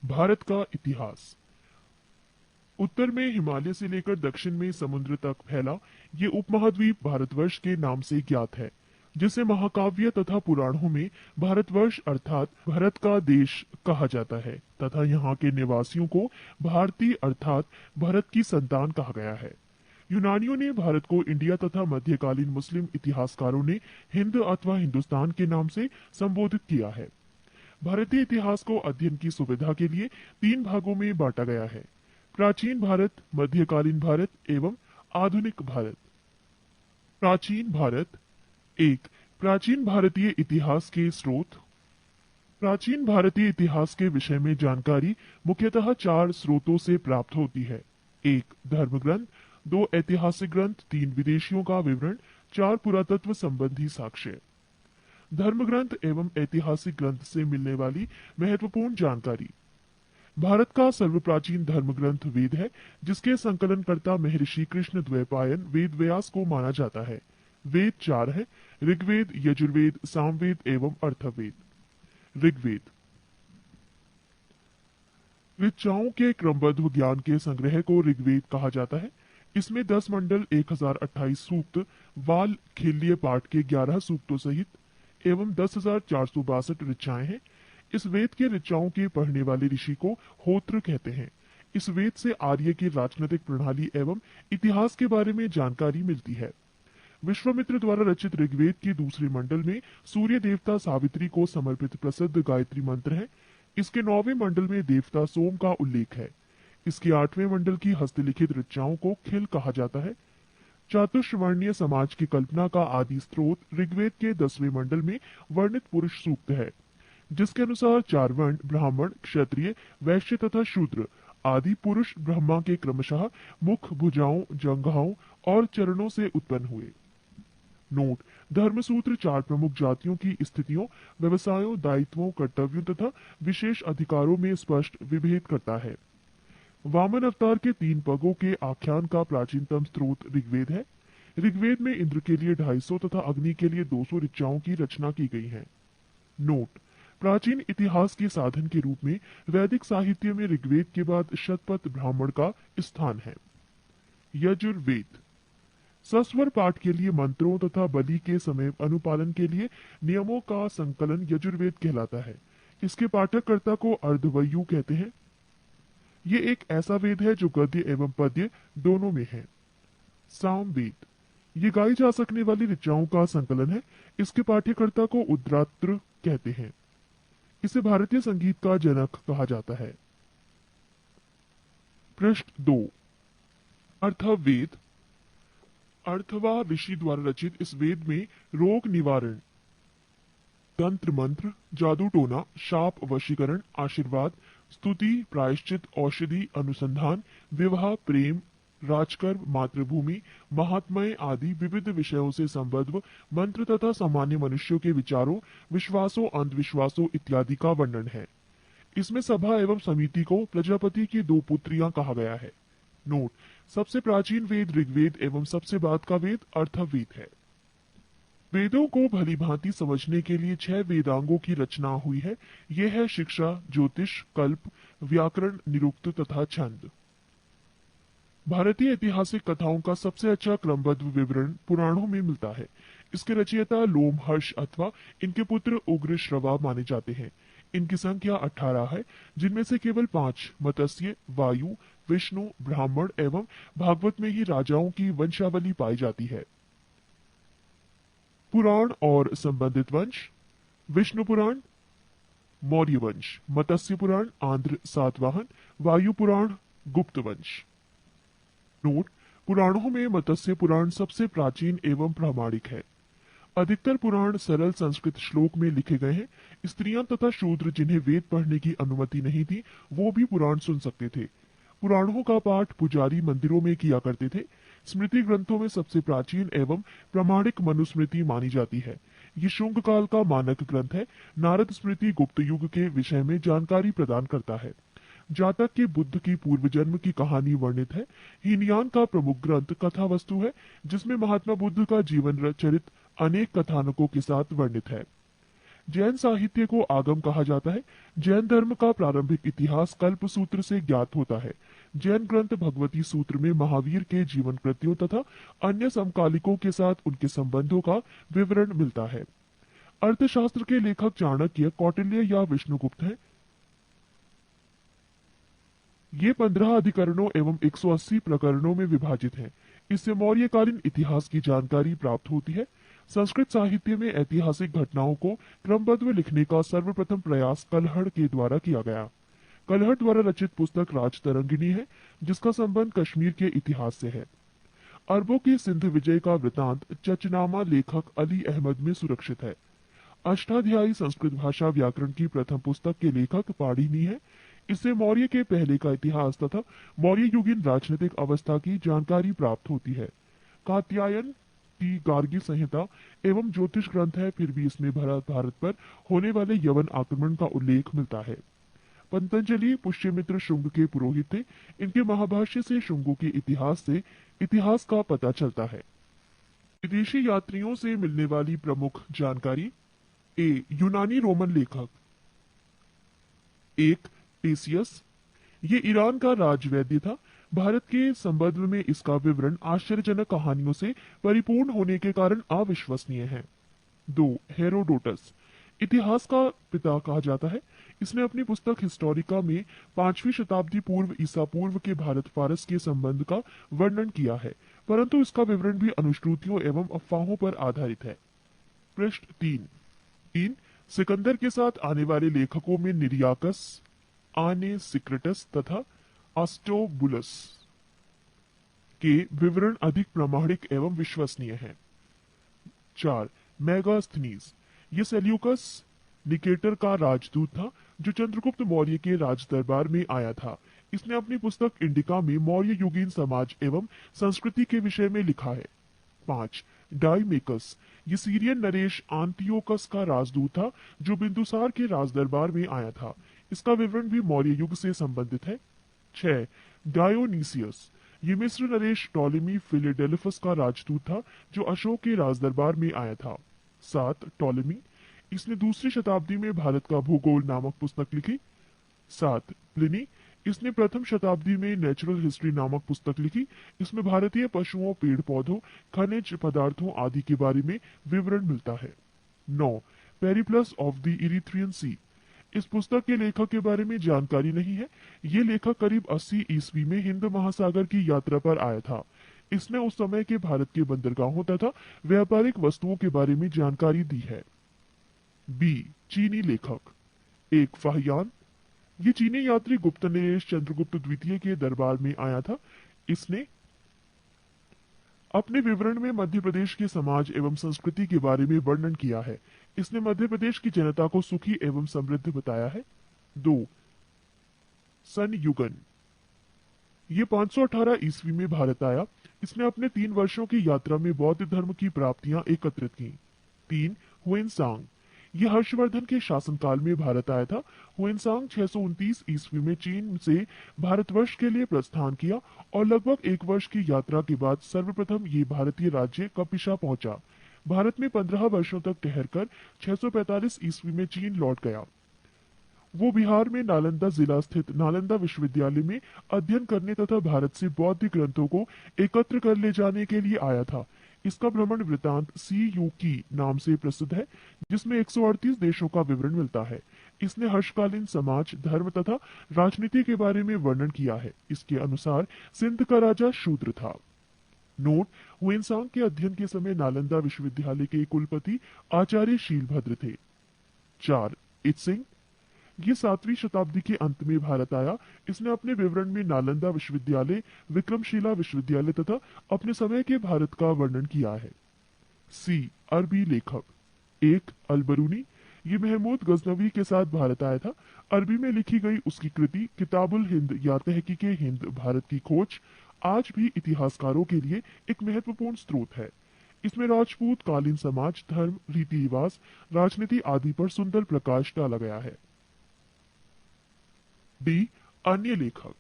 भारत का इतिहास। उत्तर में हिमालय से लेकर दक्षिण में समुद्र तक फैला ये उपमहाद्वीप भारतवर्ष के नाम से ज्ञात है, जिसे महाकाव्य तथा पुराणों में भारतवर्ष अर्थात भरत का देश कहा जाता है तथा यहाँ के निवासियों को भारतीय अर्थात भरत की संतान कहा गया है। यूनानियों ने भारत को इंडिया तथा मध्यकालीन मुस्लिम इतिहासकारों ने हिंद अथवा हिंदुस्तान के नाम से संबोधित किया है। भारतीय इतिहास को अध्ययन की सुविधा के लिए तीन भागों में बांटा गया है: प्राचीन भारत, मध्यकालीन भारत एवं आधुनिक भारत। प्राचीन भारत। एक, प्राचीन भारतीय इतिहास के स्रोत। प्राचीन भारतीय इतिहास के विषय में जानकारी मुख्यतः चार स्रोतों से प्राप्त होती है: एक, धर्म ग्रंथ; दो, ऐतिहासिक ग्रंथ; तीन, विदेशियों का विवरण; चार, पुरातत्व संबंधी साक्ष्य। धर्म ग्रंथ एवं ऐतिहासिक ग्रंथ से मिलने वाली महत्वपूर्ण जानकारी। भारत का सर्वप्राचीन धर्म ग्रंथ वेद है, जिसके संकलनकर्ता महर्षि कृष्ण द्वैपायन वेद व्यास को माना जाता है। वेद चार है: ऋग्वेद, यजुर्वेद, सामवेद एवं अथर्ववेद। ऋग्वेद ऋचाओं के क्रमबद्ध ज्ञान के संग्रह को ऋग्वेद कहा जाता है। इसमें 10 मंडल, 1028 सूक्त, वाल खेल्य पाठ के 11 सूक्तों सहित एवं 10,462 ऋचाएं हैं। इस वेद के ऋचाओं के पढ़ने वाले ऋषि को होत्र कहते हैं। इस वेद से आर्य की राजनीतिक प्रणाली एवं इतिहास के बारे में जानकारी मिलती है। विश्वामित्र द्वारा रचित ऋग्वेद के दूसरे मंडल में सूर्य देवता सावित्री को समर्पित प्रसिद्ध गायत्री मंत्र है। इसके 9वें मंडल में देवता सोम का उल्लेख है। इसके 8वें मंडल की हस्तलिखित ऋचाओं को खिल कहा जाता है। चातुर्वर्णीय समाज की कल्पना का आदि स्रोत ऋग्वेद के 10वें मंडल में वर्णित पुरुष सूक्त है, जिसके अनुसार 4 वर्ण ब्राह्मण, क्षत्रिय, वैश्य तथा शूद्र आदि पुरुष ब्रह्मा के क्रमशः मुख, भुजाओं, जंघाओं और चरणों से उत्पन्न हुए। नोट: धर्मसूत्र 4 प्रमुख जातियों की स्थितियों, व्यवसायों, दायित्वों, कर्तव्यों तथा विशेष अधिकारों में स्पष्ट विभेद करता है। वामन अवतार के 3 पगों के आख्यान का प्राचीनतम स्रोत ऋग्वेद है। ऋग्वेद में इंद्र के लिए 250 तथा अग्नि के लिए 200 ऋचाओं की रचना की गई है। नोट: प्राचीन इतिहास के साधन के रूप में वैदिक साहित्य में ऋग्वेद के बाद शतपथ ब्राह्मण का स्थान है। यजुर्वेद सस्वर पाठ के लिए मंत्रों तथा बलि के समय अनुपालन के लिए नियमों का संकलन यजुर्वेद कहलाता है। इसके पाठककर्ता को अर्धवयु कहते हैं। ये एक ऐसा वेद है जो गद्य एवं पद्य दोनों में है। सामवेद ये गाई जा सकने वाली ऋचाओं का संकलन है। इसके पाठ्यकर्ता को उद्रात्र कहते हैं। इसे भारतीय संगीत का जनक कहा जाता है। पृष्ठ 2, अर्थवेद। अर्थवा ऋषि द्वारा रचित इस वेद में रोग निवारण, तंत्र मंत्र, जादू टोना, शाप वशीकरण, आशीर्वाद, स्तुति, प्रायश्चित, औषधि, अनुसंधान, विवाह, प्रेम, राजकर्म, मातृभूमि, महात्म्य आदि विविध विषयों से संबद्ध मंत्र तथा सामान्य मनुष्यों के विचारों, विश्वासों, अंधविश्वासों इत्यादि का वर्णन है। इसमें सभा एवं समिति को प्रजापति की 2 पुत्रियां कहा गया है। नोट: सबसे प्राचीन वेद ऋग्वेद एवं सबसे बाद का वेद अर्थवेद है। वेदों को भली भांति समझने के लिए 6 वेदांगों की रचना हुई है। ये है शिक्षा, ज्योतिष, कल्प, व्याकरण, निरुक्त तथा छंद। भारतीय ऐतिहासिक कथाओं का सबसे अच्छा क्रमबद्ध विवरण पुराणों में मिलता है। इसके रचयिता लोमहर्ष अथवा इनके पुत्र उग्र श्रवा माने जाते हैं। इनकी संख्या 18 है, जिनमें से केवल 5 मत्स्य, वायु, विष्णु, ब्राह्मण एवं भागवत में ही राजाओं की वंशावली पाई जाती है। पुराण और संबंधित वंश: विष्णु पुराण, मौर्य वंश, मत्स्य पुराण, आंध्र सातवाहन, वायु पुराण, गुप्त वंश। नोट: पुराणों में मत्स्य पुराण सबसे प्राचीन एवं प्रामाणिक है। अधिकतर पुराण सरल संस्कृत श्लोक में लिखे गए हैं। स्त्रियां तथा शूद्र जिन्हें वेद पढ़ने की अनुमति नहीं थी, वो भी पुराण सुन सकते थे। पुराणों का पाठ पुजारी मंदिरों में किया करते थे। स्मृति ग्रंथों में सबसे प्राचीन एवं प्रामाणिक मनुस्मृति मानी जाती है। ये शुंग काल का मानक ग्रंथ है। नारद स्मृति गुप्त युग के विषय में जानकारी प्रदान करता है। जातक के बुद्ध की पूर्व जन्म की कहानी वर्णित है। हीनयान का प्रमुख ग्रंथ कथा वस्तु है, जिसमें महात्मा बुद्ध का जीवन चरित अनेक कथानकों के साथ वर्णित है। जैन साहित्य को आगम कहा जाता है। जैन धर्म का प्रारंभिक इतिहास कल्प सूत्र से ज्ञात होता है। जैन ग्रंथ भगवती सूत्र में महावीर के जीवन कृत्यों तथा अन्य समकालिकों के साथ उनके संबंधों का विवरण मिलता है। अर्थशास्त्र के लेखक चाणक्य, कौटिल्य या विष्णुगुप्त हैं। ये 15 अधिकरणों एवं 180 प्रकरणों में विभाजित हैं। इससे मौर्यकालीन इतिहास की जानकारी प्राप्त होती है। संस्कृत साहित्य में ऐतिहासिक घटनाओं को क्रमबद्ध में लिखने का सर्वप्रथम प्रयास कलहड़ के द्वारा किया गया। कलहड़ द्वारा रचित पुस्तक राजतरंगिणी है, जिसका संबंध कश्मीर के इतिहास से है। अरबों के सिंध विजय का वृतांत चचनामा लेखक अली अहमद में सुरक्षित है। अष्टाध्यायी संस्कृत भाषा व्याकरण की प्रथम पुस्तक के लेखक पाणिनि है। इससे मौर्य के पहले का इतिहास तथा मौर्य युगीन राजनीतिक अवस्था की जानकारी प्राप्त होती है। कात्यायन की गार्गी संहिता एवं ज्योतिष ग्रंथ है, फिर भी इसमें भारत पर होने वाले यवन आक्रमण का उल्लेख मिलता है। पतंजलि पुष्यमित्र शुंग के पुरोहित थे। इनके महाभाष्य से शुंगों के इतिहास का पता चलता है। विदेशी यात्रियों से मिलने वाली प्रमुख जानकारी। यूनानी रोमन लेखक। टेसियस, ये ईरान का राजवैद्य था। भारत के संबंध में इसका विवरण आश्चर्यजनक कहानियों से परिपूर्ण होने के कारण अविश्वसनीय है। हेरोडोटस, इतिहास का पिता कहा जाता है। इसने अपनी पुस्तक हिस्टोरिका में 5वीं शताब्दी पूर्व ईसा पूर्व के भारत फारस के संबंध का वर्णन किया है, परंतु इसका विवरण भी अनुश्रुतियों एवं अफवाहों पर आधारित है। पृष्ठ 3। सिकंदर के साथ आने वाले लेखकों में निरियाकस, आने सिक्रेटस तथा आस्टोबुलस के विवरण अधिक प्रामाणिक एवं विश्वसनीय हैं। 4. मेगास्थनीज, ये सेल्यूकस निकेटर का राजदूत था, जो चंद्रगुप्त मौर्य के राज दरबार में आया था। इसने अपनी पुस्तक इंडिका में मौर्य युगीन समाज एवं संस्कृति के विषय में लिखा है। 5. डाइमेकस, ये सीरियन नरेश आंतियोकस का राजदूत था, जो बिंदुसार के राज दरबार में आया था। इसका विवरण भी मौर्य युग से संबंधित है। 6. डायोनीसियस, ये मिस्र नरेश टॉलेमी फिलेडेल्फस का राजदूत था, जो अशोक के राज दरबार में आया था। 7. टॉलेमी, इसने 2री शताब्दी में भारत का भूगोल नामक पुस्तक लिखी। 7. प्लिनी, इसने प्रथम शताब्दी में नेचुरल हिस्ट्री नामक पुस्तक लिखी। इसमें भारतीय पशुओं, पेड़ पौधों, खनिज पदार्थों आदि के बारे में विवरण मिलता है। 9. पेरिप्लस ऑफ द इरिथ्रियन सी, इस पुस्तक के लेखक के बारे में जानकारी नहीं है। ये लेखक करीब 80 ईस्वी में हिंद महासागर की यात्रा पर आया था। इसने उस समय के भारत के बंदरगाहों तथा व्यापारिक वस्तुओं के बारे में जानकारी दी है। चीनी लेखक। फाहियान, ये चीनी यात्री गुप्त नरेश चंद्रगुप्त द्वितीय के दरबार में आया था। इसने अपने विवरण में मध्य प्रदेश के समाज एवं संस्कृति के बारे में वर्णन किया है। इसने मध्य प्रदेश की जनता को सुखी एवं समृद्ध बताया है। 2. सन युगन, ये 518 ईस्वी में भारत आया। इसने अपने 3 वर्षों की यात्रा में बौद्ध धर्म की प्राप्तियां एकत्रित की। 3. हुएनसांग, ये हर्षवर्धन के शासनकाल में भारत आया था। हुएनसांग 629 ईस्वी में चीन से भारतवर्ष के लिए प्रस्थान किया और लगभग 1 वर्ष की यात्रा के बाद सर्वप्रथम ये भारतीय राज्य कपिशा पहुंचा। भारत में 15 वर्षों तक ठहरकर 645 ईस्वी में चीन लौट गया। वो बिहार में नालंदा जिला स्थित नालंदा विश्वविद्यालय में अध्ययन करने तथा भारत से बौद्ध ग्रंथों को एकत्र कर ले जाने के लिए आया था। इसका भ्रमण वृतांत की नाम से प्रसिद्ध है, जिसमें 138 देशों का विवरण मिलता है। इसने हर्षकालीन समाज, धर्म तथा राजनीति के बारे में वर्णन किया है। इसके अनुसार सिंध का राजा शूद्र था। नोट: हुएनसांग के अध्ययन के समय नालंदा विश्वविद्यालय के कुलपति आचार्य शीलभद्र थे। 4. इत्सिंग, ये 7वीं शताब्दी के अंत में भारत आया। इसने अपने विवरण में नालंदा विश्वविद्यालय, विक्रमशिला विश्वविद्यालय तथा अपने समय के भारत का वर्णन किया है। अरबी लेखक। 1. अलबरूनी, ये महमूद गजनवी के साथ भारत आया था। अरबी में लिखी गई उसकी कृति किताबुल हिंद या तहकीके हिंद भारत की खोज आज भी इतिहासकारों के लिए एक महत्वपूर्ण स्रोत है। इसमें राजपूत कालीन समाज, धर्म, रीति रिवाज, राजनीति आदि पर सुंदर प्रकाश डाला गया है। अन्य लेखक।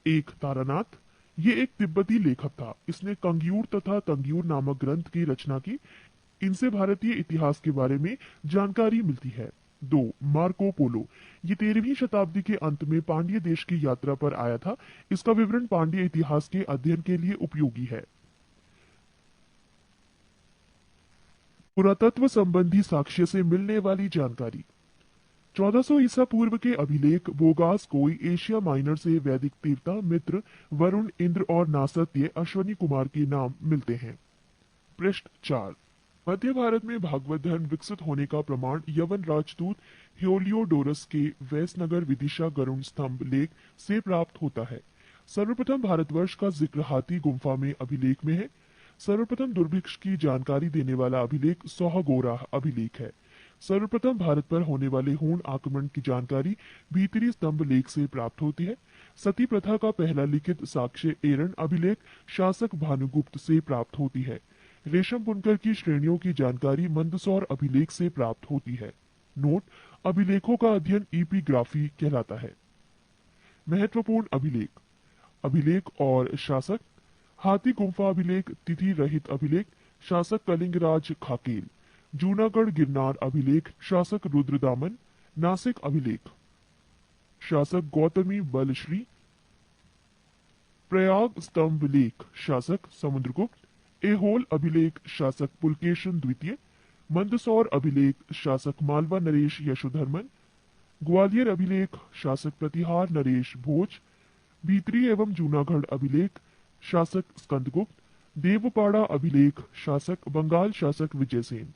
1. तारानाथ, ये एक तिब्बती लेखक था। इसने कंग्यूर तथा तंग्यूर नामक ग्रंथ की रचना की। इनसे भारतीय इतिहास के बारे में जानकारी मिलती है। 2. Marco Polo. ये 13वीं शताब्दी के अंत में पांड्य देश की यात्रा पर आया था। इसका विवरण पांड्य इतिहास के अध्ययन के लिए उपयोगी है। पुरातत्व संबंधी साक्ष्य से मिलने वाली जानकारी। 1400 ईसा पूर्व के अभिलेख बोगास कोई एशिया माइनर से वैदिक देवता मित्र, वरुण, इंद्र और नासत्य अश्वनी कुमार के नाम मिलते हैं। पृष्ठ 4। मध्य भारत में भागवत धर्म विकसित होने का प्रमाण यवन राजदूत हेलियोडोरस के वैसनगर विदिशा गरुण स्तंभ लेख से प्राप्त होता है। सर्वप्रथम भारतवर्ष का जिक्र हाथी गुम्फा में अभिलेख में है। सर्वप्रथम दुर्भिक्ष की जानकारी देने वाला अभिलेख सोहगोरा अभिलेख है। सर्वप्रथम भारत पर होने वाले हूण आक्रमण की जानकारी भीतरी स्तंभ लेख से प्राप्त होती है। सती प्रथा का पहला लिखित साक्ष्य एरन अभिलेख शासक भानुगुप्त से प्राप्त होती है। रेशम बुनकर की श्रेणियों की जानकारी मंदसौर अभिलेख से प्राप्त होती है। नोट: अभिलेखों का अध्ययन इपिग्राफी कहलाता है। महत्वपूर्ण अभिलेख: अभिलेख और शासक, हाथी गुम्फा अभिलेख, तिथि रहित अभिलेख, शासक कलिंगराज खाकेल, जूनागढ़ गिरनार अभिलेख, शासक रुद्रदामन, नासिक अभिलेख, शासक गौतमी बलश्री, प्रयाग स्तंभ लेख, शासक समुद्रगुप्त, एहोल अभिलेख, शासक पुलकेशन द्वितीय, मंदसौर अभिलेख, शासक मालवा नरेश यशोधर्मन, ग्वालियर अभिलेख, शासक प्रतिहार नरेश भोज, भीतरी एवं जूनागढ़ अभिलेख, शासक स्कंदगुप्त, देवपाड़ा अभिलेख, शासक बंगाल शासक विजयसेन।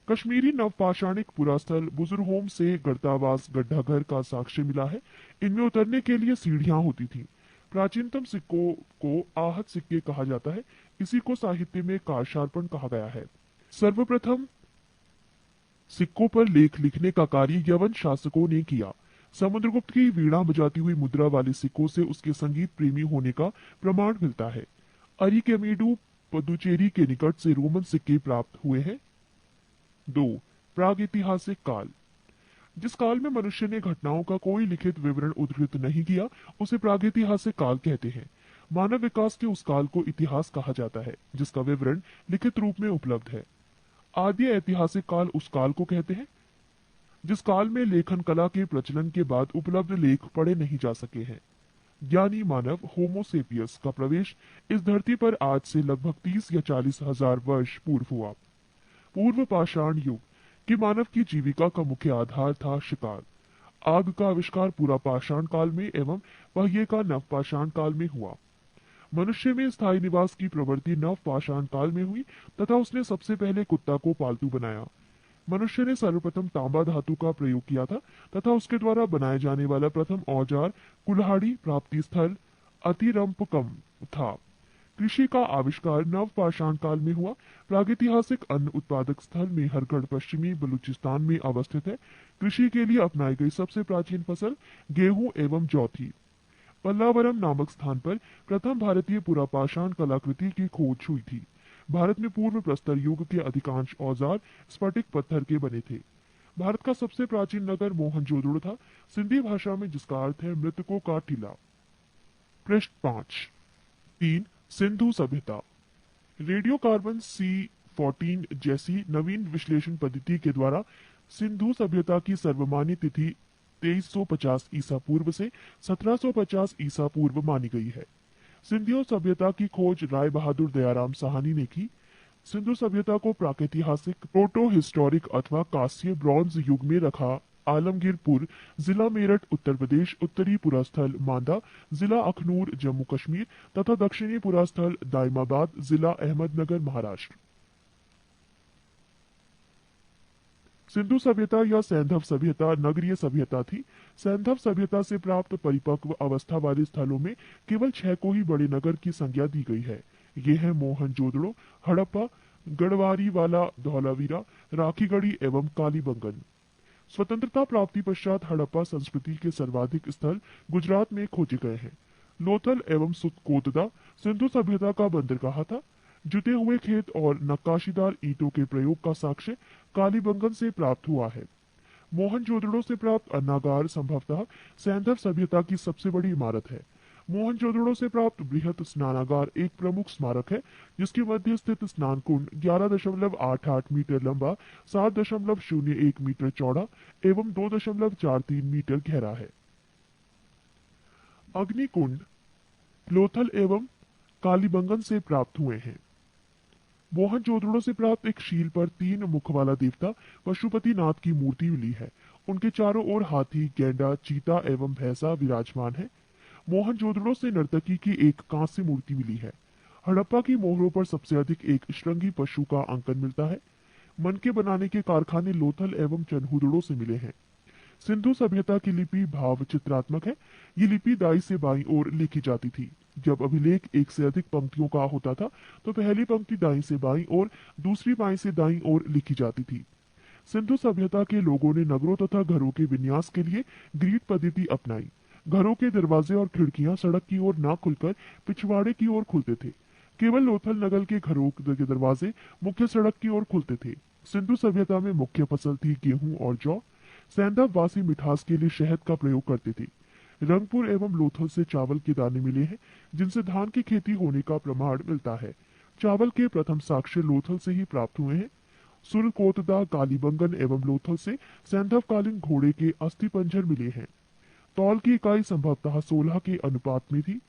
कश्मीरी नवपाषाणिक पुरास्थल बुजुर्गोम से गढ़तावास गड्ढाघर का साक्ष्य मिला है। इनमें उतरने के लिए सीढ़ियां होती थीं। प्राचीनतम सिक्कों को आहत सिक्के कहा जाता है। इसी को साहित्य में कारशार्पण कहा गया है। सर्वप्रथम सिक्कों पर लेख लिखने का कार्य यवन शासकों ने किया। समुद्रगुप्त की वीणा बजाती हुई मुद्रा वाले सिक्कों से उसके संगीत प्रेमी होने का प्रमाण मिलता है। अरिकेमेडु पुदुचेरी के निकट से रोमन सिक्के प्राप्त हुए हैं। 2. प्रागैतिहासिक काल। जिस काल में मनुष्य ने घटनाओं का कोई लिखित विवरण उद्धृत नहीं किया, उसे प्रागैतिहासिक काल कहते हैं। मानव विकास के उस काल को इतिहास कहा जाता है जिसका विवरण लिखित रूप में उपलब्ध है। आद्य ऐतिहासिक काल उस काल को कहते हैं जिस काल में लेखन कला के प्रचलन के बाद उपलब्ध लेख पढ़े नहीं जा सके हैं। ज्ञानी मानव होमोसेपियस का प्रवेश इस धरती पर आज से लगभग 30 या 40 हजार वर्ष पूर्व हुआ। पूर्व पाषाण युग कि मानव की जीविका का मुख्य आधार था शिकार। आग का आविष्कार पूरा पाषाण काल में एवं पहिए का नवपाषाण काल में हुआ। मनुष्य में स्थायी निवास की प्रवृत्ति नवपाषाण काल में हुई तथा उसने सबसे पहले कुत्ता को पालतू बनाया। मनुष्य ने सर्वप्रथम तांबा धातु का प्रयोग किया था तथा उसके द्वारा बनाए जाने वाला प्रथम औजार कुल्हाड़ी प्राप्ति स्थल अतिरंपकम था। कृषि का आविष्कार नवपाषाण काल में हुआ। प्रागैतिहासिक अन्न उत्पादक स्थल में हरगढ़ पश्चिमी बलूचिस्तान में अवस्थित है। कृषि के लिए अपनाई गई सबसे प्राचीन फसल गेहूं एवं जौ थी। पल्लावरम नामक स्थान पर प्रथम भारतीय पुरापाषाण कलाकृति की खोज हुई थी। भारत में पूर्व प्रस्तर युग के अधिकांश औजार स्फटिक पत्थर के बने थे। भारत का सबसे प्राचीन नगर मोहनजोदड़ो था, सिंधी भाषा में जिसका अर्थ है मृतकों का टीला। पृष्ठ 5। 3. सिंधु सभ्यता। रेडियो कार्बन C14 जैसी नवीन विश्लेषण पद्धति के द्वारा सिंधु सभ्यता की सर्वमान्य तिथि 2350 ईसा पूर्व से 1750 ईसा पूर्व मानी गई है। सिंधु सभ्यता की खोज राय बहादुर दयाराम साहनी ने की। सिंधु सभ्यता को प्रागैतिहासिक प्रोटो हिस्टोरिक अथवा कांस्य ब्रॉन्ज युग में रखा आलमगीरपुर, जिला मेरठ उत्तर प्रदेश, उत्तरी पुरास्थल मांदा, जिला अखनूर जम्मू कश्मीर तथा दक्षिणी पुरास्थल दाइमाबाद, जिला अहमदनगर महाराष्ट्र। सिंधु सभ्यता या सैंधव सभ्यता नगरीय सभ्यता थी। सैंधव सभ्यता से प्राप्त परिपक्व अवस्था वाले स्थलों में केवल 6 को ही बड़े नगर की संज्ञा दी गई है। ये है मोहनजोदड़ो, हड़प्पा, गढ़वारीवाला, धौलावीरा, राखीगढ़ी एवं कालीबंगन। स्वतंत्रता प्राप्ति पश्चात हड़प्पा संस्कृति के सर्वाधिक स्थल गुजरात में खोजे गए हैं। लोथल एवं सुतकोतदा सिंधु सभ्यता का बंदरगाह था। जुते हुए खेत और नक्काशीदार ईंटों के प्रयोग का साक्ष्य कालीबंगन से प्राप्त हुआ है। मोहनजोदड़ो से प्राप्त अन्नागार संभवतः सैंधव सभ्यता की सबसे बड़ी इमारत है। मोहनजोदड़ो से प्राप्त बृहत स्नानागार एक प्रमुख स्मारक है, जिसके मध्य स्थित स्नान कुंड 11.88 मीटर लंबा, 7.01 मीटर चौड़ा एवं 2.43 मीटर गहरा है। अग्निकुंड लोथल एवं कालीबंगन से प्राप्त हुए हैं। मोहनजोदड़ो से प्राप्त एक शील पर 3 मुख वाला देवता पशुपति नाथ की मूर्ति मिली है। उनके चारों ओर हाथी, गेंडा, चीता एवं भैंसा विराजमान है। मोहनजोदड़ो से नर्तकी की एक कांस्य मूर्ति मिली है। हड़प्पा की मोहरों पर सबसे अधिक एक श्रृंगी पशु का अंकन मिलता है। मनके बनाने के कारखाने लोथल एवं चन्हूदड़ो से मिले हैं। सिंधु सभ्यता की लिपि भाव चित्रात्मक है। ये लिपि दाई से बाईं ओर लिखी जाती थी। जब अभिलेख एक से अधिक पंक्तियों का होता था तो पहली पंक्ति दाईं से बाईं और दूसरी बाईं से दाईं ओर लिखी जाती थी। सिंधु सभ्यता के लोगों ने नगरों तथा घरों के विन्यास के लिए ग्रीड पद्धति अपनाई। घरों के दरवाजे और खिड़कियां सड़क की ओर न खुलकर पिछवाड़े की ओर खुलते थे। केवल लोथल नगल के घरों के दरवाजे मुख्य सड़क की ओर खुलते थे। सिंधु सभ्यता में मुख्य फसल थी गेहूं और जौ। सैंधव वासी मिठास के लिए शहद का प्रयोग करते थे। रंगपुर एवं लोथल से चावल के दाने मिले हैं, जिनसे धान की खेती होने का प्रमाण मिलता है। चावल के प्रथम साक्ष्य लोथल से ही प्राप्त हुए हैं। सुरकोतदा, कालीबंगन एवं लोथल से सैंधवकालीन घोड़े के अस्थि पंजर मिले हैं। तौल की इकाई संभवतः 16 के अनुपात में थी।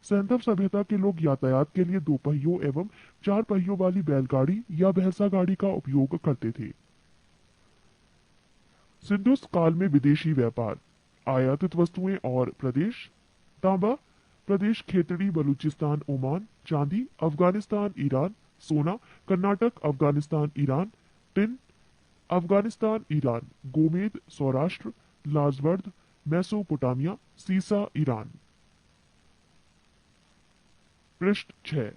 सैंधव सभ्यता के लोग यातायात के लिए 2 पहियों एवं 4 पहियों वाली बैलगाड़ी या भैंसा गाड़ी का उपयोग करते थे। सिंधु काल में विदेशी व्यापार, आयातित वस्तुएं और प्रदेश। तांबा प्रदेश खेतड़ी, बलूचिस्तान, ओमान। चांदी अफगानिस्तान, ईरान। सोना कर्नाटक, अफगानिस्तान, ईरान। टिन अफगानिस्तान, ईरान। गोमेद सौराष्ट्र, लाजवर्द मेसोपोटामिया। सीसा ईरान। पृष्ठ 6।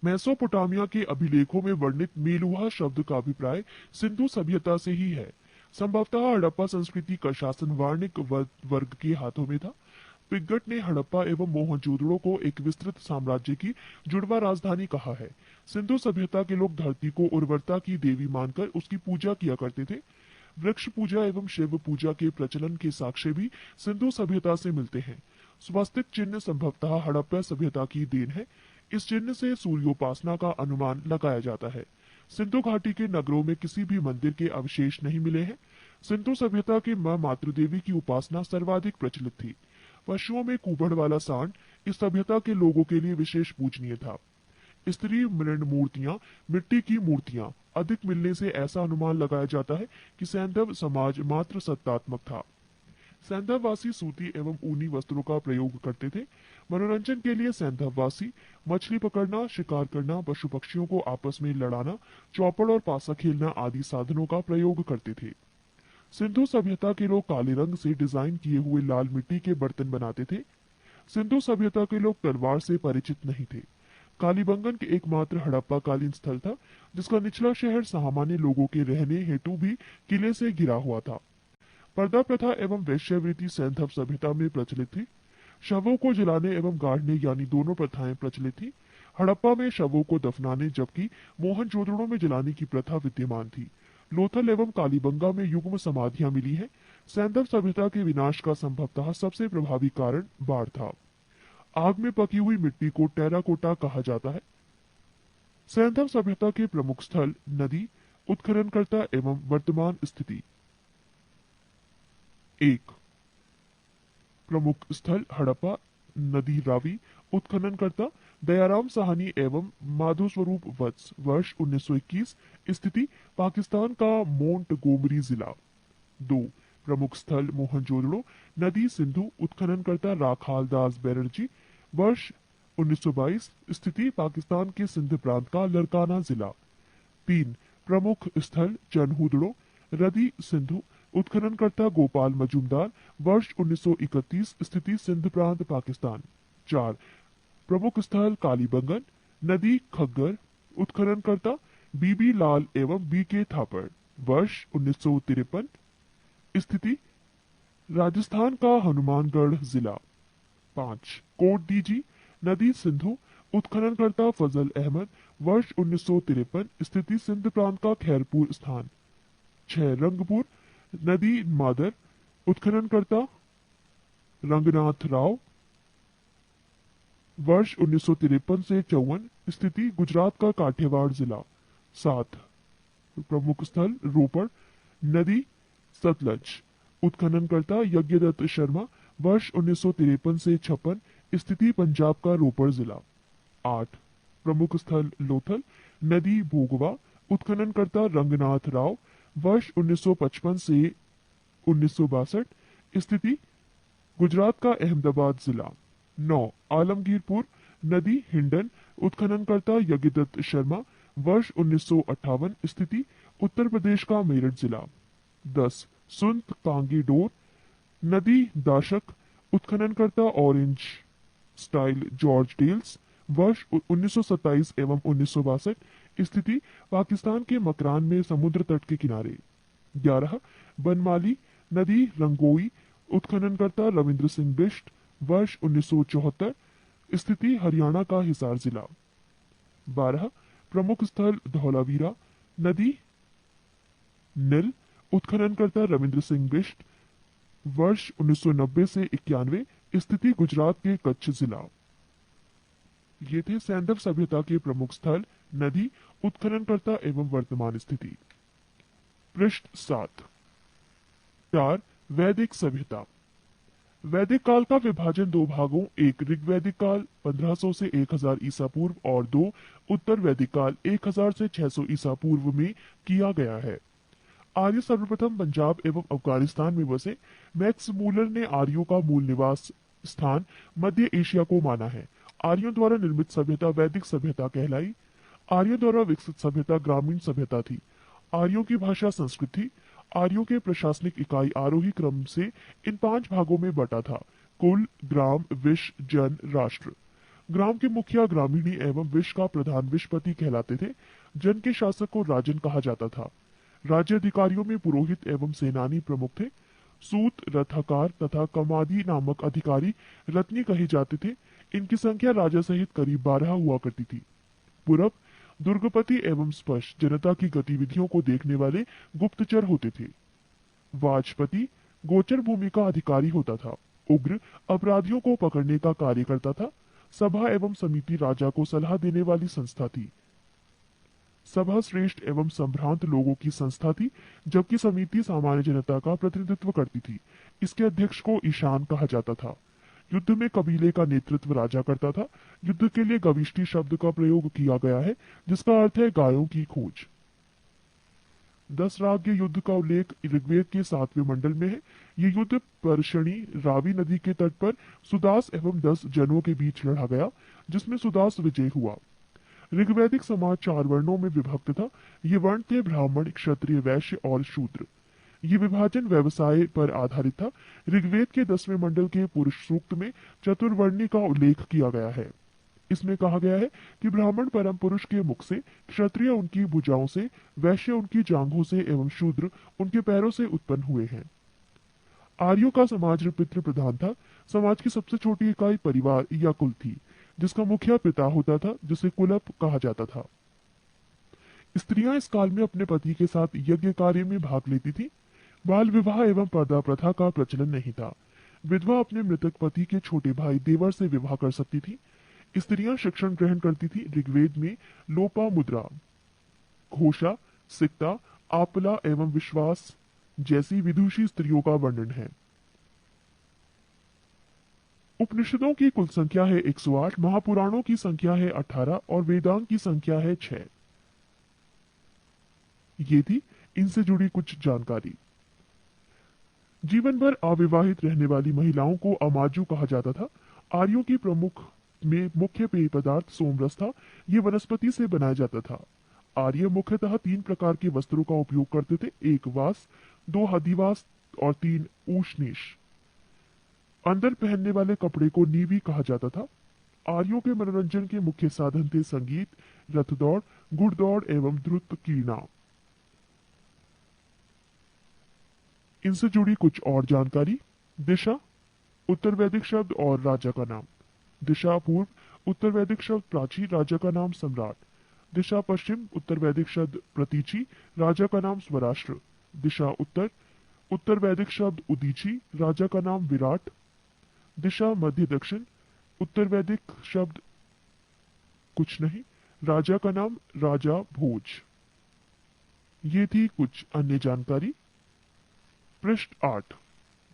मेसोपोटामिया के अभिलेखों में वर्णित मेलुहा शब्द का अभिप्राय सिंधु सभ्यता से ही है। संभवतः हड़प्पा संस्कृति का शासन वाणिक वर्ग के हाथों में था। पिग्गट ने हड़प्पा एवं मोहनजोदड़ो को एक विस्तृत साम्राज्य की जुड़वा राजधानी कहा है। सिंधु सभ्यता के लोग धरती को उर्वरता की देवी मानकर उसकी पूजा किया करते थे। वृक्ष पूजा एवं शिव पूजा के प्रचलन के साक्ष्य भी सिंधु सभ्यता से मिलते हैं। स्वास्तिक चिन्ह संभवतः हड़प्पा सभ्यता की देन है। इस चिन्ह से सूर्योपासना का अनुमान लगाया जाता है। सिंधु घाटी के नगरों में किसी भी मंदिर के अवशेष नहीं मिले हैं। सिंधु सभ्यता की मां मातृदेवी की उपासना सर्वाधिक प्रचलित थी। पशुओं में कुबड़ वाला सांड इस सभ्यता के लोगों के लिए विशेष पूजनीय था। स्त्री मृण मूर्तियां, मिट्टी की मूर्तियां अधिक मिलने से ऐसा अनुमान लगाया जाता है कि सैंधव समाज मात्र सत्तात्मक था। सैंधववासी सूती एवं ऊनी वस्त्रों का प्रयोग करते थे। मनोरंजन के लिए सैंधववासी मछली पकड़ना, शिकार करना, पशु पक्षियों को आपस में लड़ाना, चौपड़ और पासा खेलना आदि साधनों का प्रयोग करते थे। सिंधु सभ्यता के लोग काले रंग से डिजाइन किए हुए लाल मिट्टी के बर्तन बनाते थे। सिंधु सभ्यता के लोग तलवार से परिचित नहीं थे। कालीबंगन के एकमात्र हड़प्पा कालीन स्थल था, जिसका निचला शहर सामान्य लोगों के रहने हेतु भी किले से घिरा हुआ था। पर्दा प्रथा एवं वेश्यावृत्ति सैंधव सभ्यता में प्रचलित थी। शवों को जलाने एवं गाड़ने यानी दोनों प्रथाएं प्रचलित थी। हड़प्पा में शवों को दफनाने जबकि मोहनजोदड़ो में जलाने की प्रथा विद्यमान थी। लोथल एवं कालीबंगा में युग्म समाधियां मिली हैं। सैंधव सभ्यता के विनाश का संभवतः सबसे प्रभावी कारण बाढ़ था। आग में पकी हुई मिट्टी को टेराकोटा कहा जाता है। सैंधव सभ्यता के प्रमुख स्थल, नदी, उत्खननकर्ता एवं वर्तमान स्थिति। 1 प्रमुख स्थल हड़प्पा, नदी रावी, उत्खननकर्ता दयाराम साहनी एवं माधो स्वरूप वत्स, वर्ष 1921। स्थिति पाकिस्तान का मोंट गोमरी जिला। 2 प्रमुख स्थल मोहनजोदड़ो, नदी सिंधु, उत्खननकर्ता राखाल दास बैनर्जी, वर्ष 1922। स्थिति पाकिस्तान के सिंध प्रांत का लड़काना जिला। 3 प्रमुख स्थल चन्हूदड़ो, रदी सिंधु, उत्खननकर्ता गोपाल मजूमदार, वर्ष 1931। स्थिति सिंध प्रांत पाकिस्तान। 4 प्रमुख स्थल कालीबंगन, नदी खग्गर, उत्खननकर्ता बीबी लाल एवं बी के थापड़, वर्ष 1953। स्थिति राजस्थान का हनुमानगढ़ जिला। 5 कोट डीजी, नदी सिंधु, उत्खननकर्ता फजल अहमद, वर्ष 1953। स्थिति सिंध प्रांत का खैरपुर स्थान। 6 रंगपुर, नदी मादर, उत्खननकर्ता रंगनाथ राव, वर्ष 1953 से 54। स्थिति गुजरात का काठियावाड़ जिला। 7। प्रमुख स्थल रोपड़। नदी सतलज। उत्खननकर्ता यज्ञदत्त शर्मा। वर्ष 1953 से 56। स्थिति पंजाब का रोपड़ जिला। 8। प्रमुख स्थल लोथल। नदी भोगवा। उत्खननकर्ता रंगनाथ राव। वर्ष 1955 से 1962। स्थिति गुजरात का अहमदाबाद जिला। 9। आलमगीरपुर। नदी हिंडन। उत्खननकर्ता यज्ञदत्त शर्मा। वर्ष 1958। स्थिति उत्तर प्रदेश का मेरठ जिला। 10। सुंत कांगी डोर। नदी दाशक। उत्खननकर्ता ऑरेंज स्टाइल जॉर्ज डेल्स। वर्ष 1927 एवं 1962। स्थिति पाकिस्तान के मकरान में समुद्र तट के किनारे। 11। बनमाली। नदी रंगोई। उत्खननकर्ता रविंद्र सिंह बिष्ट। वर्ष 1974। स्थिति हरियाणा का हिसार जिला। 12। प्रमुख स्थल धौलावीरा। नदी नील। उत्खननकर्ता रविंद्र सिंह बिष्ट। वर्ष 1990 से 91। स्थिति गुजरात के कच्छ जिला। ये थे सैंधव सभ्यता के प्रमुख स्थल, नदी, उत्खननकर्ता एवं वर्तमान स्थिति। पृष्ठ 7। 4। वैदिक सभ्यता। वैदिक काल का विभाजन दो भागों, एक ऋग्वैदिक काल 1500 से 1000 ईसा पूर्व और 2 उत्तर वैदिक काल 1000 से 600 ईसा पूर्व में किया गया है। आर्य सर्वप्रथम पंजाब एवं अफगानिस्तान में बसे। मैक्स मूलर ने आर्यों का मूल निवास स्थान मध्य एशिया को माना है। आर्यों द्वारा निर्मित सभ्यता वैदिक सभ्यता कहलाई। आर्यों द्वारा विकसित सभ्यता ग्रामीण सभ्यता थी। आर्यों की भाषा संस्कृत थी। आर्यों के प्रशासनिक इकाई आरोही क्रम से इन 5 भागों में बटा था: कुल, ग्राम, विश, जन, राष्ट्र। ग्राम के मुखिया ग्रामीणी एवं विश का प्रधान विशपति कहलाते थे। जन के शासक को राजन कहा जाता था। राज्य अधिकारियों में पुरोहित एवं सेनानी प्रमुख थे। सूत, रथाकार तथा कमादी नामक अधिकारी रत्नी कहे जाते थे। इनकी संख्या राजा सहित करीब 12 हुआ करती थी। पूरब दुर्गपति एवं स्पष्ट जनता की गतिविधियों को देखने वाले गुप्तचर होते थे। वाजपति गोचर भूमि का अधिकारी होता था। उग्र अपराधियों को पकड़ने का कार्य करता था। सभा एवं समिति राजा को सलाह देने वाली संस्था थी। सभा श्रेष्ठ एवं संभ्रांत लोगों की संस्था थी, जबकि समिति सामान्य जनता का प्रतिनिधित्व करती थी। इसके अध्यक्ष को ईशान कहा जाता था। युद्ध में कबीले का नेतृत्व राजा करता था। युद्ध के लिए गविष्टि शब्द का प्रयोग किया गया है, जिसका अर्थ है गायों की खोज। 10 राग्य युद्ध का उल्लेख ऋग्वेद के 7वें मंडल में है। ये युद्ध परशणी रावी नदी के तट पर सुदास एवं 10 जनों के बीच लड़ा गया, जिसमें सुदास विजय हुआ। ऋग्वैदिक समाज 4 वर्णों में विभक्त था। ये वर्ण थे ब्राह्मण, क्षत्रिय, वैश्य और शूद्र। ये विभाजन व्यवसाय पर आधारित था। ऋग्वेद के 10वें मंडल के पुरुष सूक्त में चतुर्वर्णी का उल्लेख किया गया है। इसमें कहा गया है कि ब्राह्मण परम पुरुष के मुख से, क्षत्रिय उनकी भुजाओं से, वैश्य उनकी जांघों से एवं शूद्र उनके पैरों से उत्पन्न हुए हैं। आर्यों का समाज पितृ प्रधान था। समाज की सबसे छोटी इकाई परिवार या कुल थी, जिसका मुखिया पिता होता था, जिसे कुलप कहा जाता था। स्त्रियां इस काल में अपने पति के साथ यज्ञ कार्य में भाग लेती थी। बाल विवाह एवं पर्दा प्रथा का प्रचलन नहीं था। विधवा अपने मृतक पति के छोटे भाई देवर से विवाह कर सकती थी। स्त्रियां शिक्षण ग्रहण करती थी। ऋग्वेद में लोपा मुद्रा, घोषा, सिक्ता, आपला एवं विश्वास जैसी विदुषी स्त्रियों का वर्णन है। उपनिषदों की कुल संख्या है 108, महापुराणों की संख्या है 18 और वेदांग की संख्या है 6। ये थी इनसे जुड़ी कुछ जानकारी। जीवन भर अविवाहित रहने वाली महिलाओं को अमाजु कहा जाता था। आर्यों की प्रमुख में मुख्य पेय पदार्थ सोमरस था। ये वनस्पति से बनाया जाता था। आर्य मुख्यतः 3 प्रकार के वस्त्रों का उपयोग करते थे: 1 वास, 2 अधिवास और 3 ऊष्णीष। अंदर पहनने वाले कपड़े को नीवी कहा जाता था। आर्यों के मनोरंजन के मुख्य साधन थे संगीत, रथ दौड़, घुड़दौड़ एवं द्रुत कीर्णा। इनसे जुड़ी कुछ और जानकारी। दिशा उत्तर वैदिक शब्द और राजा का नाम। दिशा पूर्व उत्तर वैदिक शब्द प्राची, राजा का नाम सम्राट। दिशा पश्चिम उत्तर वैदिक शब्द प्रतीची, राजा का नाम स्वराष्ट्र। दिशा उत्तर उत्तर वैदिक शब्द उदीची, राजा का नाम विराट। दिशा मध्य दक्षिण उत्तर वैदिक शब्द कुछ नहीं, राजा का नाम राजा भोज। ये थी कुछ अन्य जानकारी। पृष्ठ 8।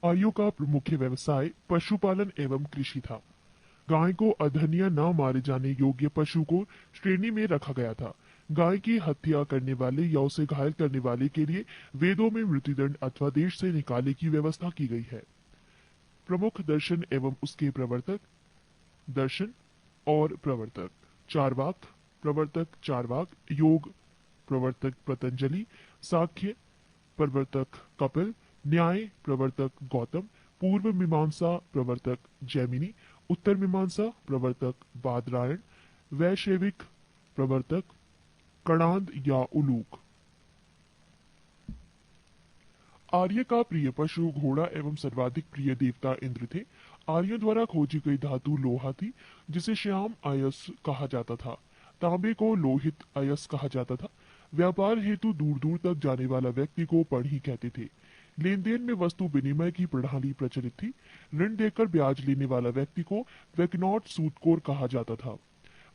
आर्यों का मुख्य व्यवसाय पशुपालन एवं कृषि था। गाय को अधनिया न मारे जाने योग्य पशु को श्रेणी में रखा गया था। गाय की हत्या करने वाले या उसे घायल करने वाले के लिए वेदों में मृत्युदंड अथवा देश से निकाले की व्यवस्था की गई है। प्रमुख दर्शन एवं उसके प्रवर्तक। दर्शन और प्रवर्तक। चारवाक प्रवर्तक चारवाक, योग प्रवर्तक पतंजलि, साख्य प्रवर्तक कपिल, न्याय प्रवर्तक गौतम, पूर्व मीमांसा प्रवर्तक जैमिनी, उत्तर मीमांसा प्रवर्तक बादरायण, वैशेविक प्रवर्तक कणाद या उलूक। आर्य का प्रिय पशु घोड़ा एवं सर्वाधिक प्रिय देवता इंद्र थे। आर्यों द्वारा खोजी गई धातु लोहा थी, जिसे श्याम अयस कहा जाता था। तांबे को लोहित अयस कहा जाता था। व्यापार हेतु दूर दूर तक जाने वाला व्यक्ति को पढ़ी कहते थे। लेन देन में वस्तु विनिमय की प्रणाली प्रचलित थी। ऋण देकर ब्याज लेने वाला व्यक्ति को वैकनॉट सूदखोर कहा जाता था।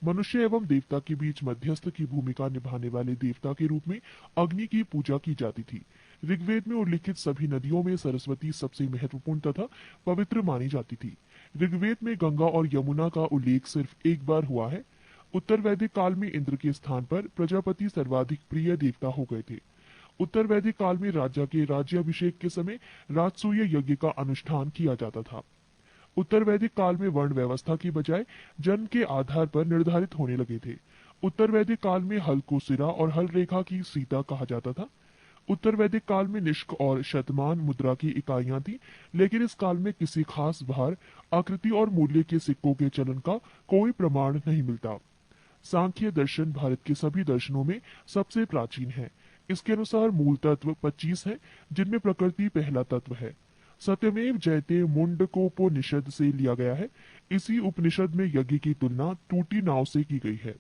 मनुष्य एवं देवता के बीच मध्यस्थ की भूमिका निभाने वाले देवता के रूप में अग्नि की पूजा की जाती थी। ऋग्वेद में उल्लिखित सभी नदियों में सरस्वती सबसे महत्वपूर्ण तथा पवित्र मानी जाती थी। ऋग्वेद में गंगा और यमुना का उल्लेख सिर्फ एक बार हुआ है। उत्तर वैदिक काल में इंद्र के स्थान पर प्रजापति सर्वाधिक प्रिय देवता हो गए थे। उत्तर वैदिक काल में राजा के राज्याभिषेक के समय राजसूय यज्ञ का अनुष्ठान किया जाता था। उत्तर वैदिक काल में वर्ण व्यवस्था की बजाय जन्म के आधार पर निर्धारित होने लगे थे। उत्तर वैदिक काल में हल को सिरा और हल रेखा की सीता कहा जाता था। उत्तर वैदिक काल में निष्क और शतमान मुद्रा की इकाइयां थी, लेकिन इस काल में किसी खास भार, आकृति और मूल्य के सिक्कों के चलन का कोई प्रमाण नहीं मिलता। सांख्य दर्शन भारत के सभी दर्शनों में सबसे प्राचीन है। इसके अनुसार मूल तत्व 25 है, जिनमें प्रकृति पहला तत्व है। सत्यमेव जयते मुंडकोपनिषद से लिया गया है। इसी उपनिषद में यज्ञ की तुलना टूटी नाव से की गई है।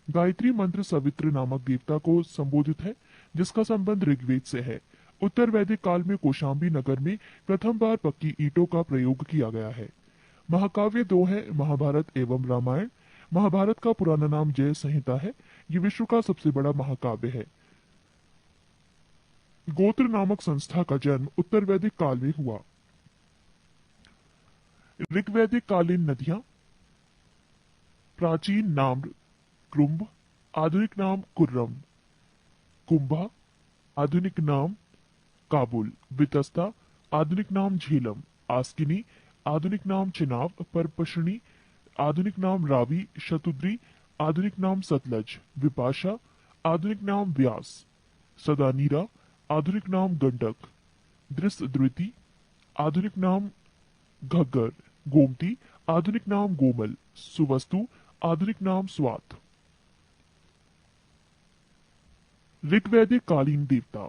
गायत्री मंत्र सवित्र नामक देवता को संबोधित है, जिसका संबंध ऋग्वेद से है। उत्तर वैदिक काल में कौशाम्बी नगर में प्रथम बार पक्की ईंटों का प्रयोग किया गया है। महाकाव्य दो है, महाभारत एवं रामायण। महाभारत का पुराना नाम जय संहिता है। ये विश्व का सबसे बड़ा महाकाव्य है। गोत्र नामक संस्था का जन्म उत्तर वैदिक काल में हुआ। ऋग्वैदिक कालीन नदियां। प्राचीन नाम कृंभ, आधुनिक नाम कुर्रम। कुंभा, आधुनिक नाम काबुल। वितस्ता, आधुनिक नाम झेलम। आस्किनी, आधुनिक नाम चिनाब। परपशनी, आधुनिक नाम रावी। शतुद्री, आधुनिक नाम सतलज। विपाशा, आधुनिक नाम व्यास। सदानीरा, आधुनिक नाम गंडक। दृष्टद्रुति, आधुनिक नाम घग्गर। गोमती, आधुनिक नाम गोमल। सुवस्तु, आधुनिक नाम स्वात। ऋग्वैदिक कालीन देवता।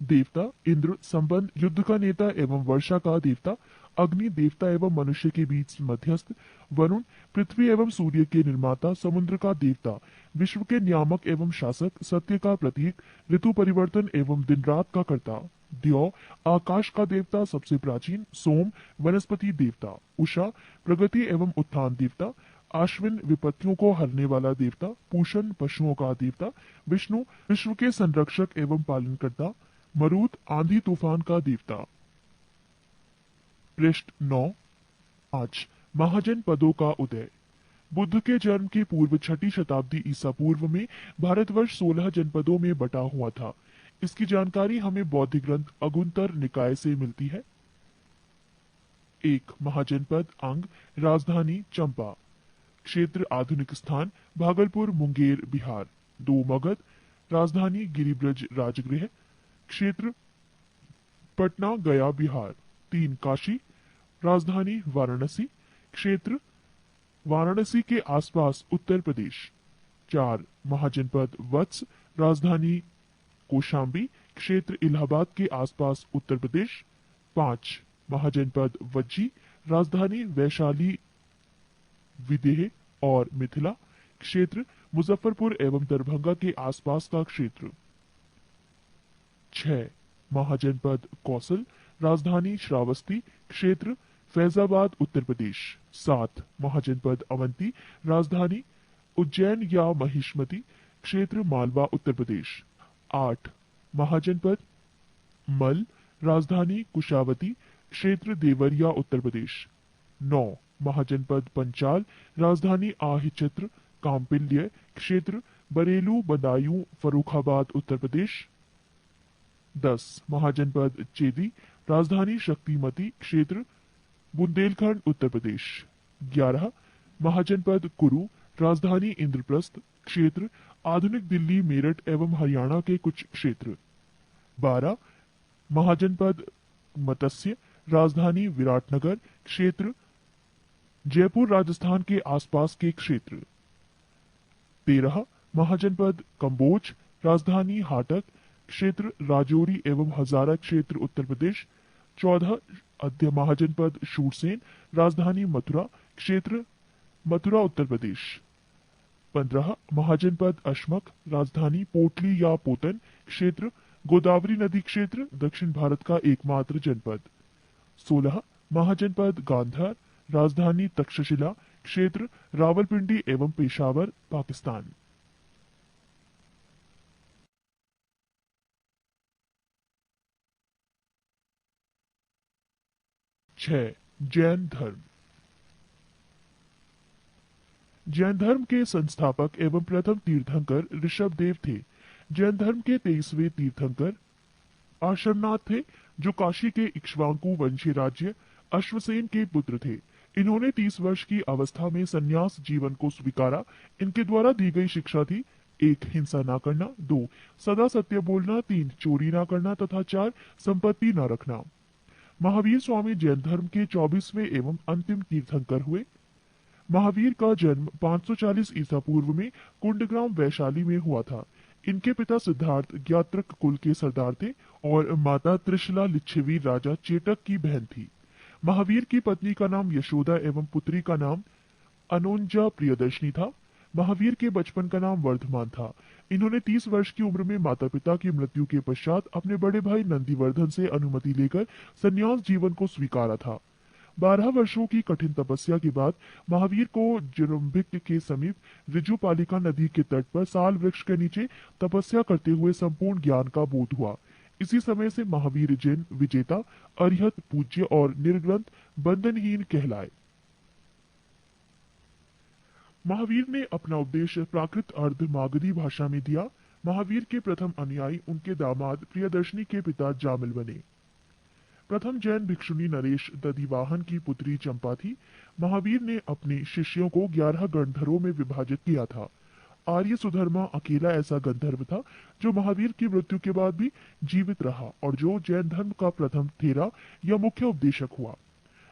देवता इंद्र, संबंध युद्ध का नेता एवं वर्षा का देवता। अग्नि, देवता एवं मनुष्य के बीच मध्यस्थ। वरुण, पृथ्वी एवं सूर्य के निर्माता। समुद्र का देवता, विश्व के नियामक एवं शासक। सत्य का प्रतीक, ऋतु परिवर्तन एवं दिन रात का कर्ता। द्यौ, आकाश का देवता, सबसे प्राचीन। सोम, वनस्पति देवता। उषा, प्रगति एवं उत्थान देवता। आश्विन, विपत्तियों को हरने वाला देवता। पूषण, पशुओं का देवता। विष्णु, विश्व के संरक्षक एवं पालनकर्ता। मरुत, आंधी तूफान का देवता। पृष्ठ 9। आज महाजन पदों का उदय। बुद्ध के जन्म के पूर्व 6ठी शताब्दी ईसा पूर्व में भारतवर्ष 16 जनपदों में बटा हुआ था। इसकी जानकारी हमें बौद्ध ग्रंथ अगुंतर निकाय से मिलती है। 1 महाजनपद अंग, राजधानी चंपा। क्षेत्र आधुनिक स्थान भागलपुर मुंगेर बिहार। 2 मगध, राजधानी गिरिब्रज राजगृह। क्षेत्र पटना गया बिहार। 3 काशी, राजधानी वाराणसी। क्षेत्र वाराणसी के आसपास उत्तर प्रदेश। 4 महाजनपद वत्स, राजधानी कौशाम्बी। क्षेत्र इलाहाबाद के आसपास उत्तर प्रदेश। 5 महाजनपद वज्जी, राजधानी वैशाली विदेह और मिथिला। क्षेत्र मुजफ्फरपुर एवं दरभंगा के आसपास का क्षेत्र। 6 महाजनपद कौसल, राजधानी श्रावस्ती। क्षेत्र फैजाबाद उत्तर प्रदेश। 7 महाजनपद अवंती, राजधानी उज्जैन या महिष्मती, क्षेत्र मालवा उत्तर प्रदेश। 8 महाजनपद मल, राजधानी कुशावती, क्षेत्र देवरिया उत्तर प्रदेश। 9 महाजनपद पंचाल, राजधानी आहिचित्र कांपिल्य, क्षेत्र बरेलू बदायूं फर्रुखाबाद उत्तर प्रदेश। 10 महाजनपद चेदी, राजधानी शक्तिमती, क्षेत्र बुंदेलखंड उत्तर प्रदेश। 11 महाजनपद कुरु, राजधानी इंद्रप्रस्थ, क्षेत्र आधुनिक दिल्ली मेरठ एवं हरियाणा के कुछ क्षेत्र। 12 महाजनपद मत्स्य, राजधानी विराटनगर, क्षेत्र जयपुर राजस्थान के आसपास के क्षेत्र। 13 महाजनपद कंबोज, राजधानी हाटक, क्षेत्र राजौरी एवं हजारा, क्षेत्र उत्तर प्रदेश। 14 अद्य महाजनपद शूरसेन, राजधानी मथुरा, क्षेत्र मथुरा उत्तर प्रदेश। 15 महाजनपद अशमक, राजधानी पोटली या पोतन, क्षेत्र गोदावरी नदी, क्षेत्र दक्षिण भारत का एकमात्र जनपद। 16 महाजनपद गांधार, राजधानी तक्षशिला, क्षेत्र रावलपिंडी एवं पेशावर, पाकिस्तान। 6 जैन धर्म। जैन धर्म के संस्थापक एवं प्रथम तीर्थंकर ऋषभदेव थे। जैन धर्म के 23वें तीर्थंकर आश्रमनाथ थे, जो काशी के इक्ष्वाकु वंशीय राज्य अश्वसेन के पुत्र थे। इन्होंने 30 वर्ष की अवस्था में संन्यास जीवन को स्वीकारा। इनके द्वारा दी गई शिक्षा थी: 1 हिंसा न करना, 2 सदा सत्य बोलना, 3 चोरी न करना तथा 4 संपत्ति न रखना। महावीर स्वामी जैन धर्म के 24वें एवं अंतिम तीर्थंकर हुए। महावीर का जन्म 540 ईसा पूर्व में कुंडग्राम वैशाली में हुआ था। इनके पिता सिद्धार्थ ज्ञात्रक कुल के सरदार थे और माता त्रिशला लिच्छवी राजा चेटक की बहन थी। महावीर की पत्नी का नाम यशोदा एवं पुत्री का नाम अनोंजा प्रियदर्शनी था। महावीर के बचपन का नाम वर्धमान था। इन्होंने 30 वर्ष की उम्र में माता पिता की मृत्यु के पश्चात अपने बड़े भाई नंदीवर्धन से अनुमति लेकर संन्यास जीवन को स्वीकारा था। 12 वर्षों की कठिन तपस्या के बाद महावीर को जिरम्भिक के समीप ऋजुपालिका नदी के तट पर साल वृक्ष के नीचे तपस्या करते हुए संपूर्ण ज्ञान का बोध हुआ। इसी समय से महावीर जैन विजेता, अरिहत, पूज्य और निर्ग्रंथ बंधनहीन कहलाए। महावीर ने अपना उपदेश प्राकृत अर्ध मागधी भाषा में दिया। महावीर के प्रथम अनुयायी उनके दामाद प्रियदर्शनी के पिता जामिल बने। प्रथम जैन भिक्षुणी नरेश दधिवाहन की पुत्री चंपा थी। महावीर ने अपने शिष्यों को 11 गंधर्वों में विभाजित किया था। आर्य सुधर्मा अकेला ऐसा गंधर्व था जो महावीर की मृत्यु के बाद भी जीवित रहा और जो जैन धर्म का प्रथम थेरा या मुख्य उपदेशक हुआ।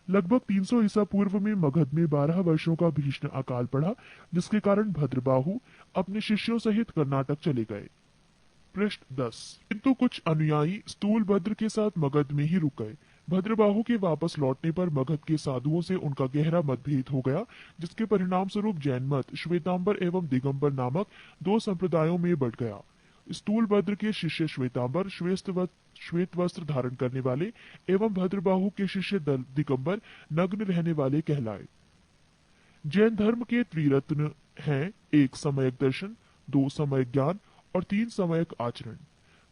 लगभग 300 ईसा पूर्व में मगध में 12 वर्षों का भीषण अकाल पड़ा, जिसके कारण भद्रबाहु अपने शिष्यों सहित कर्नाटक चले गए। पृष्ठ 10। किंतु कुछ अनुयायी स्थूलभद्र के साथ मगध में ही रुक गए। भद्रबाहु के वापस लौटने पर मगध के साधुओं से उनका गहरा मतभेद हो गया, जिसके परिणाम स्वरूप जैन मत श्वेतांबर एवं दिगंबर नामक 2 संप्रदायों में बढ़ गया। स्थूलभद्र के शिष्य श्वेतांबर श्वेत वस्त्र धारण करने वाले एवं भद्रबाहु के शिष्य दिगंबर नग्न रहने वाले कहलाए। जैन धर्म के त्रिरत्न हैं: 1 सम्यक दर्शन, 2 सम्यक ज्ञान और 3 सम्यक आचरण।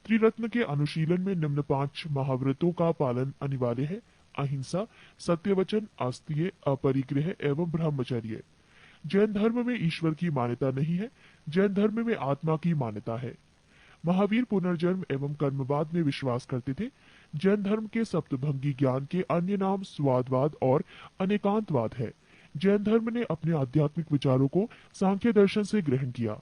त्रिरत्न के अनुशीलन में निम्न 5 महाव्रतों का पालन अनिवार्य है: अहिंसा, सत्यवचन, आस्तीय, अपरिग्रह एवं ब्रह्मचर्य। जैन धर्म में ईश्वर की मान्यता नहीं है। जैन धर्म में आत्मा की मान्यता है। महावीर पुनर्जन्म एवं कर्मवाद में विश्वास करते थे। जैन धर्म के सप्तभंगी ज्ञान के अन्य नाम स्वादवाद और अनेकांतवाद है। जैन धर्म ने अपने आध्यात्मिक विचारों को सांख्य दर्शन से ग्रहण किया।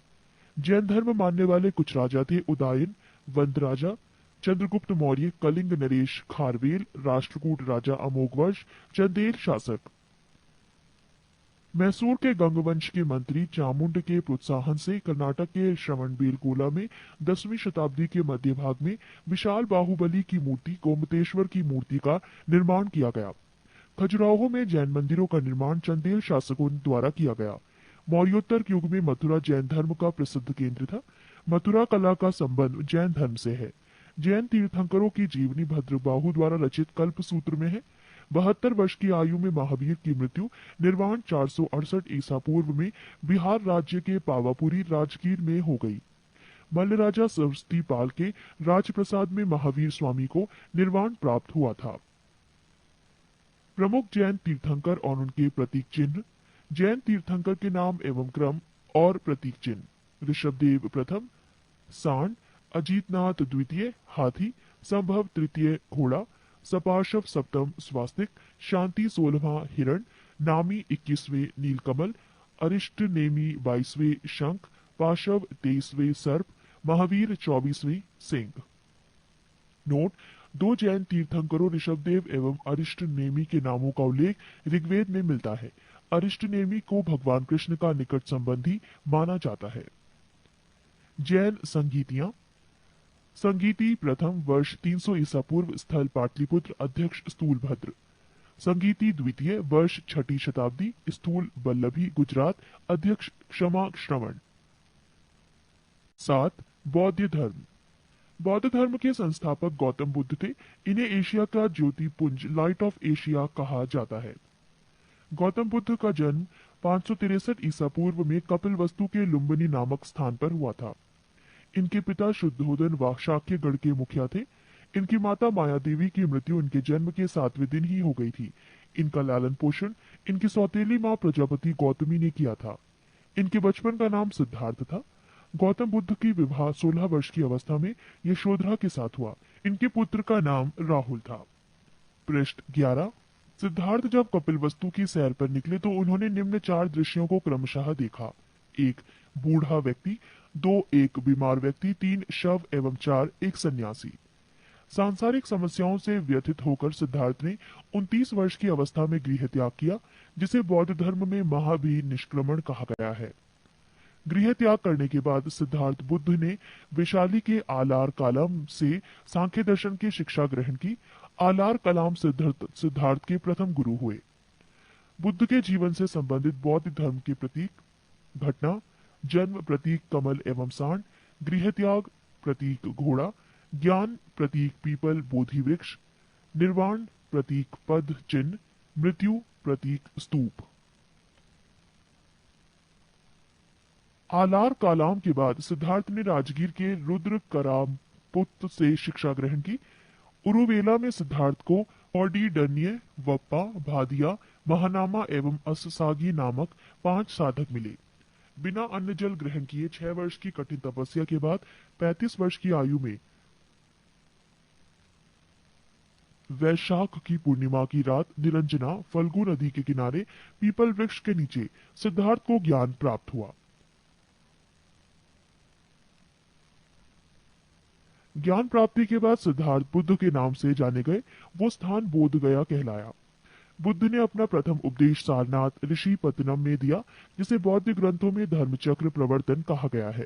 जैन धर्म मानने वाले कुछ राजा थे: उदयन, वंद राजा, चंद्रगुप्त मौर्य, कलिंग नरेश खारवेल, राष्ट्रकूट राजा अमोघवर्ष, चंदेल शासक। मैसूर के गंगवंश के मंत्री चामुंड के प्रोत्साहन से कर्नाटक के श्रवणबेलगोला में 10वीं शताब्दी के मध्य भाग में विशाल बाहुबली की मूर्ति गोमतेश्वर की मूर्ति का निर्माण किया गया। खजुराहो में जैन मंदिरों का निर्माण चंदेल शासकों द्वारा किया गया। मौर्योत्तर युग में मथुरा जैन धर्म का प्रसिद्ध केंद्र था। मथुरा कला का संबंध जैन धर्म से है। जैन तीर्थंकरों की जीवनी भद्रबाहु द्वारा रचित कल्प सूत्र में है। 72 वर्ष की आयु में महावीर की मृत्यु निर्वाण 468 ईसा पूर्व में बिहार राज्य के पावापुरी राजगीर में हो गई। मल्ल राजा सरस्वती पाल के राजप्रसाद में महावीर स्वामी को निर्वाण प्राप्त हुआ था। प्रमुख जैन तीर्थंकर और उनके प्रतीक चिन्ह। जैन तीर्थंकर के नाम एवं क्रम और प्रतीक चिन्ह। ऋषभदेव प्रथम सांड, अजीतनाथ द्वितीय हाथी, संभव तृतीय घोड़ा, सपार्शव सप्तम स्वास्तिक, शांति 16वां हिरण, नामी 21वें नीलकमल, अरिष्ट नेमी 22वें शंख, पाशव 23वें सर्प, महावीर 24वें सिंह। नोट: दो जैन तीर्थंकरों ऋषभदेव एवं अरिष्ट नेमी के नामों का उल्लेख ऋग्वेद में मिलता है। अरिष्ट नेमी को भगवान कृष्ण का निकट संबंधी माना जाता है। जैन संगीतियां। संगीति प्रथम वर्ष 300 ईसा पूर्व स्थल पाटलिपुत्र अध्यक्ष स्थूलभद्र। संगीति द्वितीय वर्ष 6ठी शताब्दी स्थूल बल्लभी गुजरात अध्यक्ष क्षमा श्रवण। 7. बौद्ध धर्म। बौद्ध धर्म के संस्थापक गौतम बुद्ध थे। इन्हें एशिया का ज्योतिपुंज लाइट ऑफ एशिया कहा जाता है। गौतम बुद्ध का जन्म 563 ईसा पूर्व में कपिलवस्तु के लुम्बिनी नामक स्थान पर हुआ था। इनके पिता शुद्धोदन व शाक्य गढ़ के मुखिया थे। इनकी माता माया देवी की मृत्यु इनके जन्म के 7वें दिन ही हो गई थी। इनका लालन पोषण इनकी सौतेली मां प्रजापति गौतमी ने किया था। इनके बचपन का नाम सिद्धार्थ था। गौतम बुद्ध की विवाह 16 वर्ष की अवस्था में यशोधरा के साथ हुआ। इनके पुत्र का नाम राहुल था। पृष्ठ 11। सिद्धार्थ जब कपिलवस्तु की सैर पर निकले तो उन्होंने निम्न 4 दृश्यों को क्रमशः देखा। 1. बूढ़ा व्यक्ति, 2. एक बीमार व्यक्ति, 3. शव एवं 4. एक सन्यासी। सांसारिक समस्याओं से व्यथित होकर सिद्धार्थ ने 29 वर्ष की अवस्था में गृह त्याग किया, जिसे बौद्ध धर्म में महावीर निष्क्रमण कहा गया है। गृह त्याग करने के बाद सिद्धार्थ बुद्ध ने वैशाली के आलार कालम से सांख्य दर्शन की शिक्षा ग्रहण की। आलार कलाम सिद्धार्थ के प्रथम गुरु हुए। बुद्ध के जीवन से संबंधित बौद्ध धर्म के प्रतीक। घटना: जन्म प्रतीक कमल एवं सांड, गृह त्याग प्रतीक घोड़ा, ज्ञान प्रतीक पीपल बोधि वृक्ष, निर्वाण प्रतीक पद चिन्ह, मृत्यु प्रतीक स्तूप। आलार कालाम के बाद सिद्धार्थ ने राजगीर के रुद्र करामपुत से शिक्षा ग्रहण की। उरुवेला में सिद्धार्थ को औडीडन्य, वप्पा, भादिया, महानामा एवं अससागी नामक 5 साधक मिले। बिना अन्न जल ग्रहण किए 6 वर्ष की कठिन तपस्या के बाद 35 वर्ष की आयु में वैशाख की पूर्णिमा की रात निरंजना फल्गु नदी के किनारे पीपल वृक्ष के नीचे सिद्धार्थ को ज्ञान प्राप्त हुआ। ज्ञान प्राप्ति के बाद सिद्धार्थ बुद्ध के नाम से जाने गए। वो स्थान बोध गया कहलाया। बुद्ध ने अपना प्रथम उपदेश सारनाथ ऋषि पत्तनम में दिया, जिसे बौद्ध ग्रंथों में धर्मचक्र प्रवर्तन कहा गया है।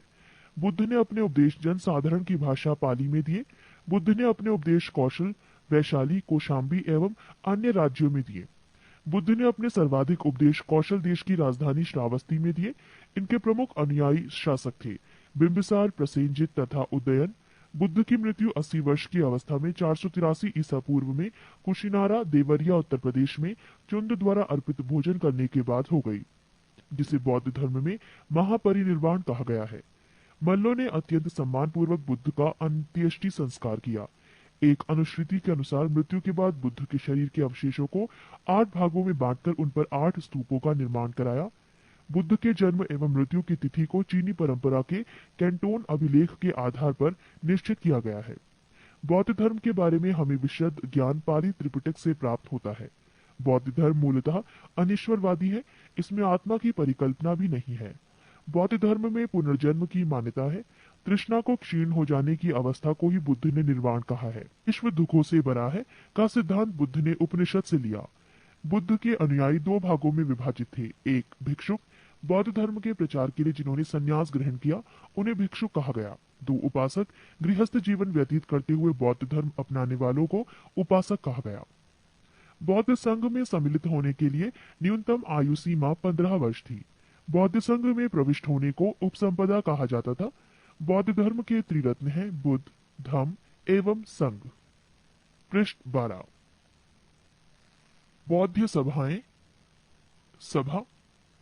बुद्ध ने अपने उपदेश जन साधारण की भाषा पाली में दिए। बुद्ध ने अपने उपदेश कौशल, वैशाली, कौशाम्बी एवं अन्य राज्यों में दिए। बुद्ध ने अपने सर्वाधिक उपदेश कौशल देश की राजधानी श्रावस्ती में दिए। इनके प्रमुख अनुयायी शासक थे बिंबिसार, प्रसेनजित तथा उदयन। बुद्ध की मृत्यु 80 वर्ष की अवस्था में 483 ईसा पूर्व में कुशीनारा, देवरिया, उत्तर प्रदेश में चुंद द्वारा अर्पित भोजन करने के बाद हो गई, जिसे बौद्ध धर्म में महापरिनिर्वाण कहा गया है। मल्लों ने अत्यंत सम्मानपूर्वक बुद्ध का अंत्येष्टि संस्कार किया। एक अनुश्रुति के अनुसार मृत्यु के बाद बुद्ध के शरीर के अवशेषों को 8 भागों में बांटकर उन पर 8 स्तूपों का निर्माण कराया। बुद्ध के जन्म एवं मृत्यु की तिथि को चीनी परंपरा के कैंटोन अभिलेख के आधार पर निश्चित किया गया है। बौद्ध धर्म के बारे में हमें विशद ज्ञान पाली त्रिपिटक से प्राप्त होता है। बौद्ध धर्म मूलतः अनिश्वरवादी है। इसमें आत्मा की परिकल्पना भी नहीं है। बौद्ध धर्म में पुनर्जन्म की मान्यता है। तृष्णा को क्षीण हो जाने की अवस्था को ही बुद्ध ने निर्वाण कहा है। विश्व दुखों से बना है का सिद्धांत बुद्ध ने उपनिषद से लिया। बुद्ध के अनुयायी 2 भागों में विभाजित थे। एक भिक्षुक, बौद्ध धर्म के प्रचार के लिए जिन्होंने संन्यास ग्रहण किया उन्हें भिक्षुक कहा गया। 2 उपासक, गृहस्थ जीवन व्यतीत करते हुए बौद्ध धर्म अपनाने वालों को उपासक कहा गया। बौद्ध संघ में सम्मिलित होने के लिए न्यूनतम आयु सीमा 15 वर्ष थी। बौद्ध संघ में प्रविष्ट होने को उपसंपदा कहा जाता था। बौद्ध धर्म के त्रिरत्न हैं बुद्ध, धम्म एवं संघ। पृष्ठ 12। बौद्ध सभाएं, सभा,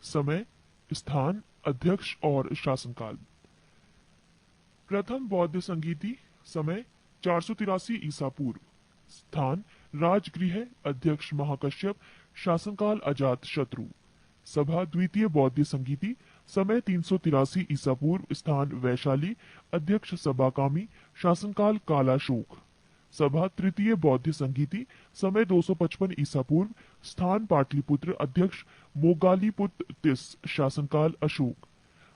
समय, स्थान, अध्यक्ष और शासनकाल। प्रथम बौद्ध संगीति, समय 483 ईसा पूर्व, स्थान राजगृह, अध्यक्ष महाकश्यप, शासनकाल अजात शत्रु। सभा द्वितीय बौद्ध संगीति, समय 383 ईसा पूर्व, स्थान वैशाली, अध्यक्ष सभाकामी, शासनकाल कालाशोक। सभा तृतीय बौद्ध संगीति, समय 255 ईसा पूर्व, स्थान पाटलिपुत्र, अध्यक्ष मोगालीपुत्र तिस, शासनकाल अशोक।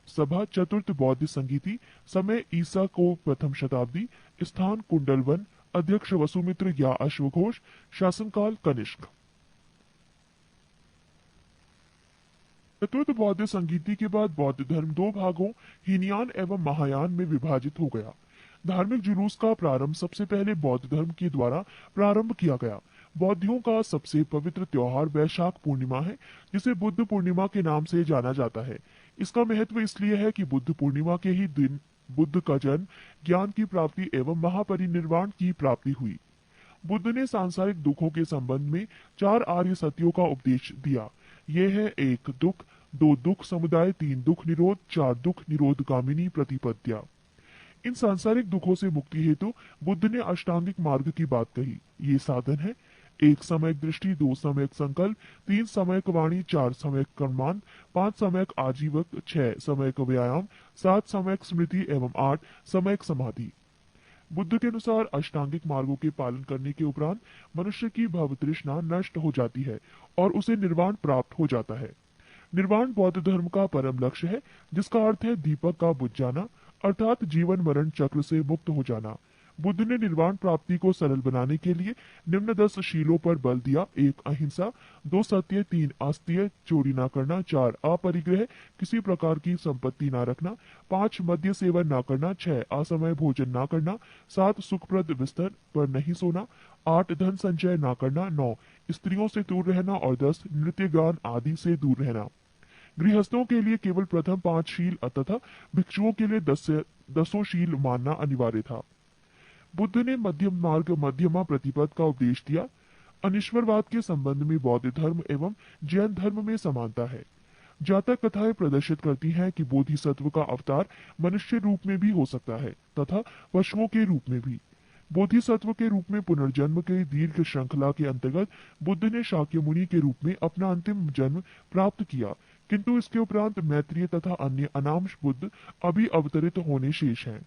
सभा चतुर्थ बौद्ध संगीति, समय ईसा को प्रथम शताब्दी, स्थान कुंडलवन, अध्यक्ष वसुमित्र या अश्वघोष, शासनकाल कनिष्क। चतुर्थ बौद्ध संगीति के बाद बौद्ध धर्म दो भागों हीनयान एवं महायान में विभाजित हो गया। धार्मिक जुलूस का प्रारंभ सबसे पहले बौद्ध धर्म के द्वारा प्रारंभ किया गया। बौद्धियों का सबसे पवित्र त्योहार वैशाख पूर्णिमा है, जिसे बुद्ध पूर्णिमा के नाम से जाना जाता है। इसका महत्व इसलिए है कि बुद्ध पूर्णिमा के ही दिन बुद्ध का जन्म, ज्ञान की प्राप्ति एवं महापरिनिर्वाण की प्राप्ति हुई। बुद्ध ने सांसारिक दुखों के संबंध में 4 आर्य सत्यों का उपदेश दिया। ये है 1 दुख, 2 दुख समुदाय, 3 दुख निरोध, 4 दुख निरोधगामिनी प्रतिपद्या। इन सांसारिक दुखों से मुक्ति हेतु बुद्ध ने अष्टांगिक मार्ग की बात कही। ये साधन है 1 समयक दृष्टि, 2 समयक संकल्प, 3 समयक वाणी, 4 समयक कर्मांत, 5 समयक आजीवक, 6 समयक व्यायाम, 7 समयक स्मृति एवं 8 समयक समाधि। बुद्ध के अनुसार अष्टांगिक मार्गों के पालन करने के उपरांत मनुष्य की भव तृष्णा नष्ट हो जाती है और उसे निर्वाण प्राप्त हो जाता है। निर्वाण बौद्ध धर्म का परम लक्ष्य है, जिसका अर्थ है दीपक का बुझ जाना, अर्थात जीवन मरण चक्र से मुक्त हो जाना। बुद्ध ने निर्वाण प्राप्ति को सरल बनाने के लिए निम्न 10 शीलों पर बल दिया। 1 अहिंसा, 2 सत्य, 3 आस्तीय, चोरी न करना, 4 अपरिग्रह, किसी प्रकार की संपत्ति न रखना, 5 मद्य सेवन न करना, 6 असमय भोजन न करना, 7 सुखप्रद बिस्तर पर नहीं सोना, 8 धन संचय न करना, 9 स्त्रियों से दूर रहना और 10 नृत्य गान आदि से दूर रहना। गृहस्थों के लिए केवल प्रथम 5 शील तथा भिक्षुओं के लिए 10 शील मानना अनिवार्य था। बुद्ध ने मध्यम मार्ग मध्यमा प्रतिपद का उपदेश दिया। अनिश्वरवाद के संबंध में बौद्ध धर्म एवं जैन धर्म में समानता है। जातक कथाएं प्रदर्शित करती हैं कि बोधिसत्व का अवतार मनुष्य रूप में भी हो सकता है तथा पशुओं के रूप में भी। बोधिसत्व के रूप में पुनर्जन्म के दीर्घ श्रृंखला के अंतर्गत बुद्ध ने शाक्य मुनि के रूप में अपना अंतिम जन्म प्राप्त किया, किंतु इसके उपरांत मैत्रेय तथा अन्य अनामश बुद्ध अभी अवतरित होने शेष हैं।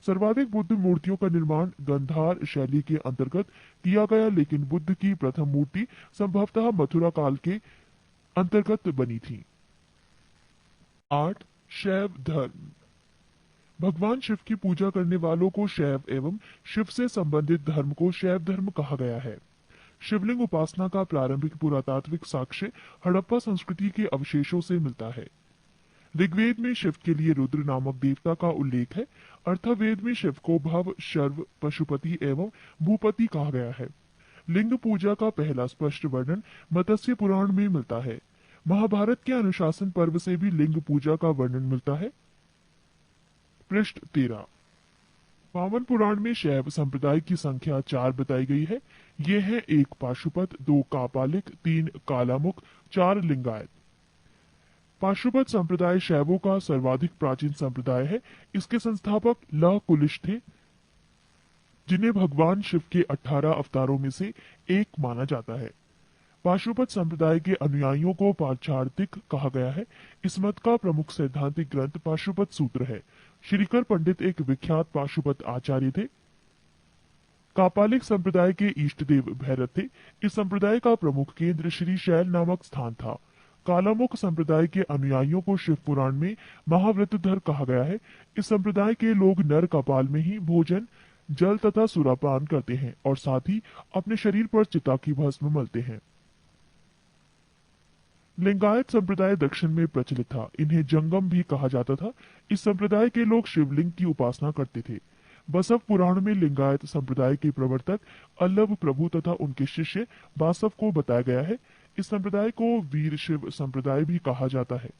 सर्वाधिक बुद्ध मूर्तियों का निर्माण गंधार शैली के अंतर्गत किया गया, लेकिन बुद्ध की प्रथम मूर्ति संभवतः मथुरा काल के अंतर्गत बनी थी। 8 शैव धर्म। भगवान शिव की पूजा करने वालों को शैव एवं शिव से संबंधित धर्म को शैव धर्म कहा गया है। शिवलिंग उपासना का प्रारंभिक पुरातात्विक साक्ष्य हड़प्पा संस्कृति के अवशेषों से मिलता है। ऋग्वेद में शिव के लिए रुद्र नामक देवता का उल्लेख है। अर्थवेद में शिव को भव, शर्व, पशुपति एवं भूपति कहा गया है। लिंग पूजा का पहला स्पष्ट वर्णन मत्स्य पुराण में मिलता है। महाभारत के अनुशासन पर्व से भी लिंग पूजा का वर्णन मिलता है। पृष्ठ 13। वामन पुराण में शैव संप्रदाय की संख्या 4 बताई गई है। ये है 1 पाशुपत, 2 कापालिक, 3 कालामुख, 4 लिंगायत। पाशुपत संप्रदाय शैवों का सर्वाधिक प्राचीन संप्रदाय है। इसके संस्थापक लह कुलिश थे, जिन्हें भगवान शिव के 18 अवतारों में से एक माना जाता है। पाशुपत संप्रदाय के अनुयायियों को पाचार्थिक कहा गया है। इस मत का प्रमुख सैद्धांतिक ग्रंथ पाशुपत सूत्र है। श्रीकर पंडित एक विख्यात पाशुपत आचार्य थे। कापालिक संप्रदाय के इष्ट देव भैरव थे। इस संप्रदाय का प्रमुख केंद्र श्री शैल नामक स्थान था। कालामुख संप्रदाय के अनुयायियों को शिव पुराण में महाव्रतधर कहा गया है। इस संप्रदाय के लोग नर कपाल में ही भोजन, जल तथा सुरापान करते हैं और साथ ही अपने शरीर पर चिता की भस्म मलते हैं। लिंगायत संप्रदाय दक्षिण में प्रचलित था। इन्हें जंगम भी कहा जाता था। इस संप्रदाय के लोग शिवलिंग की उपासना करते थे। बसव पुराण में लिंगायत संप्रदाय के प्रवर्तक अल्लभ प्रभु तथा उनके शिष्य बासव को बताया गया है। इस संप्रदाय को वीर शिव संप्रदाय भी कहा जाता है।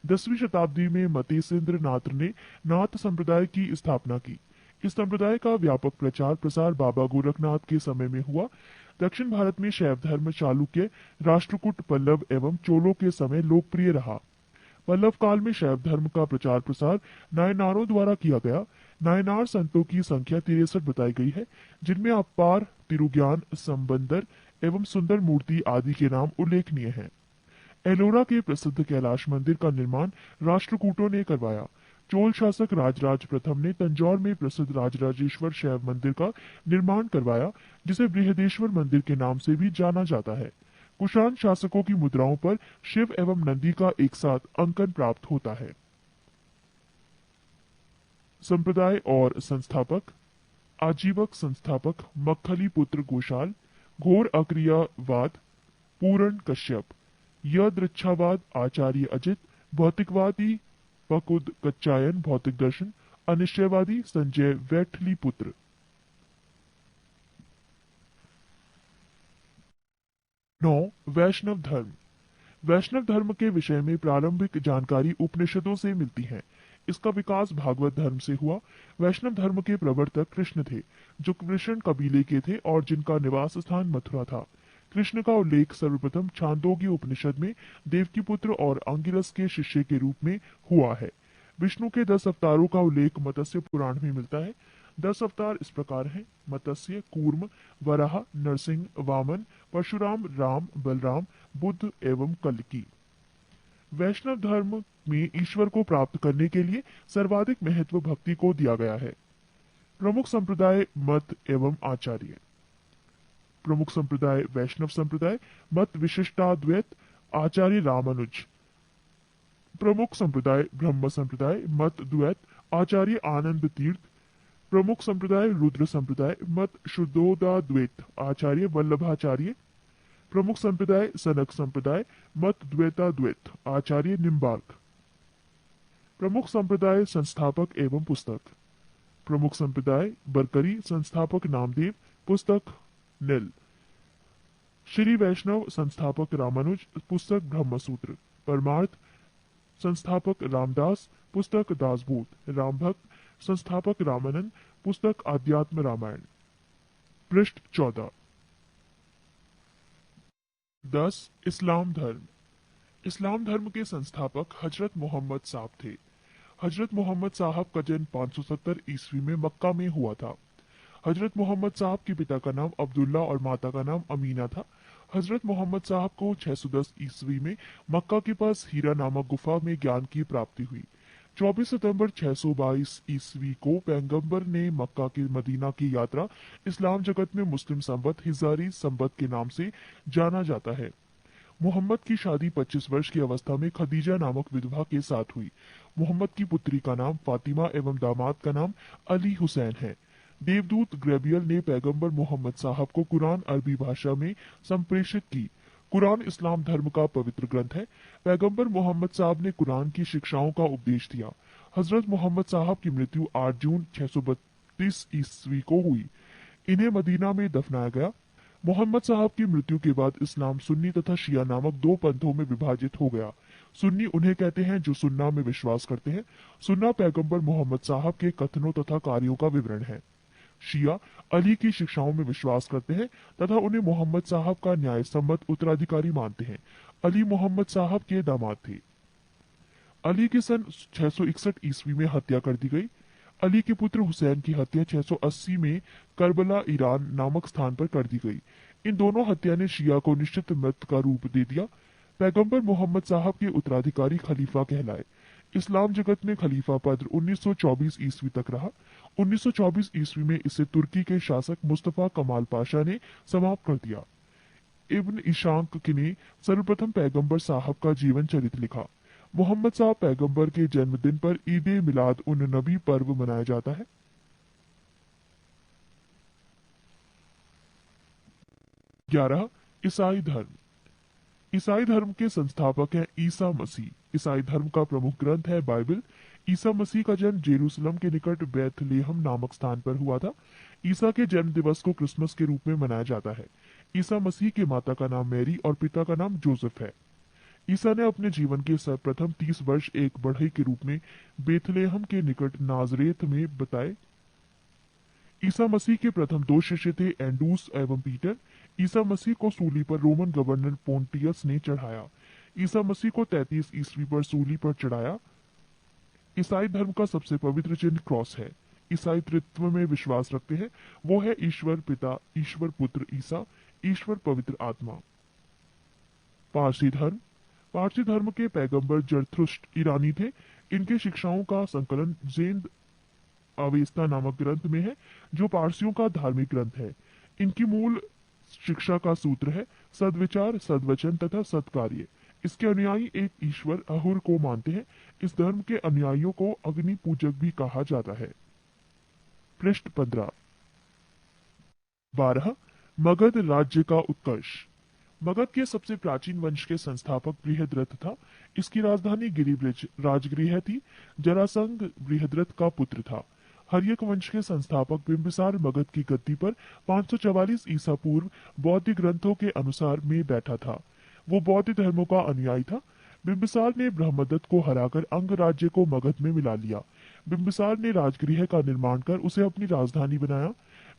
10वीं शताब्दी में मतेसेंद्र नाथ ने नाथ संप्रदाय की स्थापना की। इस संप्रदाय का व्यापक प्रचार प्रसार बाबा गोरखनाथ के समय में हुआ। दक्षिण भारत में शैव धर्म चालुक्य, राष्ट्रकूट, पल्लव एवं चोलों के समय लोकप्रिय रहा। पल्लव काल में शैव धर्म का प्रचार प्रसार नायनारों द्वारा किया गया। नायनार संतों की संख्या 63 बताई गई है, जिनमें अपार, तिरुज्ञान, संबंदर एवं सुंदर मूर्ति आदि के नाम उल्लेखनीय हैं। एलोरा के प्रसिद्ध कैलाश मंदिर का निर्माण राष्ट्रकूटों ने करवाया। चोल शासक राजराज प्रथम ने तंजौर में प्रसिद्ध राजराजेश्वर शैव मंदिर का निर्माण करवाया, जिसे बृहदेश्वर मंदिर के नाम से भी जाना जाता है। कुषाण शासकों की मुद्राओं पर शिव एवं नंदी का एक साथ अंकन प्राप्त होता है। संप्रदाय और संस्थापक। आजीवक संस्थापक मक्खली पुत्र गोशाल, घोर अक्रियावाद पूरण कश्यप, यदृच्छावाद आचार्य अजित, भौतिकवादी फकुद कच्चायन भौतिक दर्शन, अनिश्चयवादी संजय वैठली पुत्र। 9. वैष्णव धर्म। वैष्णव धर्म के विषय में प्रारंभिक जानकारी उपनिषदों से मिलती है। इसका विकास भागवत धर्म से हुआ। वैष्णव धर्म के प्रवर्तक कृष्ण थे, जो कृष्ण कबीले के थे और जिनका निवास स्थान मथुरा था। कृष्ण का उल्लेख सर्वप्रथम छांदोग्य उपनिषद में देवकीपुत्र और अंगिरस के शिष्य के रूप में हुआ है। विष्णु के 10 अवतारों का उल्लेख मत्स्य पुराण में मिलता है। 10 अवतार इस प्रकार हैं: मत्स्य, कूर्म, वराह, नरसिंह, वामन, परशुराम, राम, बलराम, बुद्ध एवं कल्की। वैष्णव धर्म में ईश्वर को प्राप्त करने के लिए सर्वाधिक महत्व भक्ति को दिया गया है। प्रमुख संप्रदाय, मत एवं आचार्य। प्रमुख संप्रदाय वैष्णव संप्रदाय, मत विशिष्टाद्वैत, आचार्य रामानुज। प्रमुख संप्रदाय ब्रह्म संप्रदाय, मत द्वैत, आचार्य आनंद तीर्थ। प्रमुख संप्रदाय रुद्र संप्रदाय, मत शुद्धोदाद्वैत, आचार्य वल्लभाचार्य। प्रमुख संप्रदाय सनक संप्रदाय, मत द्वैताद्वैत, आचार्य निम्बार्क। प्रमुख संप्रदाय संस्थापक एवं पुस्तक। प्रमुख संप्रदाय बरकरी, संस्थापक नामदेव, पुस्तक नील। श्री वैष्णव संस्थापक रामानुज, पुस्तक ब्रह्मसूत्र। परमार्थ संस्थापक रामदास, पुस्तक दासबोध। रामभक्त संस्थापक रामानंद, पुस्तक आध्यात्म रामायण। पृष्ठ 14। 10. इस्लाम धर्म। इस्लाम धर्म के संस्थापक हजरत मोहम्मद साहब थे। हजरत मोहम्मद साहब का जन्म 570 ईस्वी में मक्का में हुआ था। हजरत मोहम्मद साहब के पिता का नाम अब्दुल्ला और माता का नाम अमीना था। हजरत मोहम्मद साहब को 610 ईस्वी में मक्का के पास हीरा नामक गुफा में ज्ञान की प्राप्ति हुई। 24 सितंबर 622 ईस्वी को पैगंबर ने मक्का के मदीना की यात्रा इस्लाम जगत में मुस्लिम संवत हिजारी संवत के नाम से जाना जाता है। मोहम्मद की शादी 25 वर्ष की अवस्था में खदीजा नामक विधवा के साथ हुई। मोहम्मद की पुत्री का नाम फातिमा एवं दामाद का नाम अली हुसैन है। देवदूत ग्रेबियल ने पैगंबर मोहम्मद साहब को कुरान अरबी भाषा में संप्रेषित की। कुरान इस्लाम धर्म का पवित्र ग्रंथ है। पैगंबर मोहम्मद साहब ने कुरान की शिक्षाओं का उपदेश दिया। हजरत मोहम्मद साहब की मृत्यु 8 जून 632 ईस्वी को हुई। इन्हें मदीना में दफनाया गया। मोहम्मद साहब की मृत्यु के बाद इस्लाम सुन्नी तथा शिया नामक 2 पंथों में विभाजित हो गया। सुन्नी उन्हें कहते हैं जो सुन्ना में विश्वास करते हैं। सुन्ना पैगंबर मोहम्मद साहब के कथनों तथा कार्यों का विवरण है। शिया अली की शिक्षाओं में विश्वास करते हैं तथा उन्हें मोहम्मद साहब का न्याय सम्मत उत्तराधिकारी मानते हैं। अली मोहम्मद साहब के दामाद थे। अली की सन 661 ईस्वी में हत्या कर दी गई। अली के पुत्र हुसैन की हत्या 680 में करबला ईरान नामक स्थान पर कर दी गई। इन दोनों हत्या ने शिया को निश्चित मत का रूप दे दिया। पैगंबर मोहम्मद साहब के उत्तराधिकारी खलीफा कहलाए। इस्लाम जगत में खलीफा पद 1924 ईस्वी तक रहा। 1924 ईस्वी में इसे तुर्की के शासक मुस्तफा कमाल पाशा ने समाप्त कर दिया। इब्न इशाक ने सर्वप्रथम पैगंबर साहब का जीवन चरित्र लिखा। मोहम्मद साहब पैगंबर के जन्मदिन पर ईद मिलाद उन नबी पर्व मनाया जाता है। 11. ईसाई धर्म। ईसाई धर्म के संस्थापक हैं ईसा मसीह। ईसाई धर्म का प्रमुख ग्रंथ है बाइबल। ईसा मसीह का जन्म जेरूसलम के निकट बैथलेहम नामक स्थान पर हुआ था। ईसा के जन्म दिवस को क्रिसमस के रूप में मनाया जाता है। ईसा मसीह के माता का नाम मैरी और पिता का नाम जोसेफ है। ईसा ने अपने जीवन के प्रथम 30 वर्ष एक बढ़ई के रूप में बेथलेहम के निकट नाजरेत में बताए। ईसा मसीह के प्रथम 2 शिष्य थे एंडूस एवं पीटर। ईसा मसीह को सूली पर रोमन गवर्नर पोंटियस ने चढ़ाया। ईसा मसीह को 33 ईस्वी पर सूली पर चढ़ाया। ईसाई धर्म का सबसे पवित्र चिन्ह क्रॉस है। ईसाई त्रित्व में विश्वास रखते हैं, वो है ईश्वर पिता, ईश्वर पुत्र ईसा, ईश्वर पवित्र आत्मा। पारसी धर्म। पारसी धर्म के पैगंबर जरथुष्ट्र ईरानी थे। इनके शिक्षाओं का संकलन जेंद अवेस्ता नामक ग्रंथ में है, जो पारसियों का धार्मिक ग्रंथ है। इनकी मूल शिक्षा का सूत्र है सद्विचार, सद्वचन तथा सत्कार्य। इसके अनुयायी एक ईश्वर अहुर को मानते हैं। इस धर्म के अनुयायियों को अग्नि पूजक भी कहा जाता है। पृष्ठ 15। 12। मगध राज्य का उत्कर्ष। मगध के सबसे प्राचीन वंश के संस्थापक बृहद्रथ था। इसकी राजधानी गिरिब्रिज राजगृह थी। जरासंध बृहद्रथ का पुत्र था। हर्यक वंश के संस्थापक बिंबिसार मगध की गद्दी पर 544 ईसा पूर्व बौद्ध ग्रंथों के अनुसार में बैठा था। वो बौद्ध धर्मों का अनुयायी था। बिंबिसार ने ब्रह्मदत्त को हराकर अंग राज्य को मगध में मिला लिया। बिंबिसार ने राजगृह का निर्माण कर उसे अपनी राजधानी बनाया।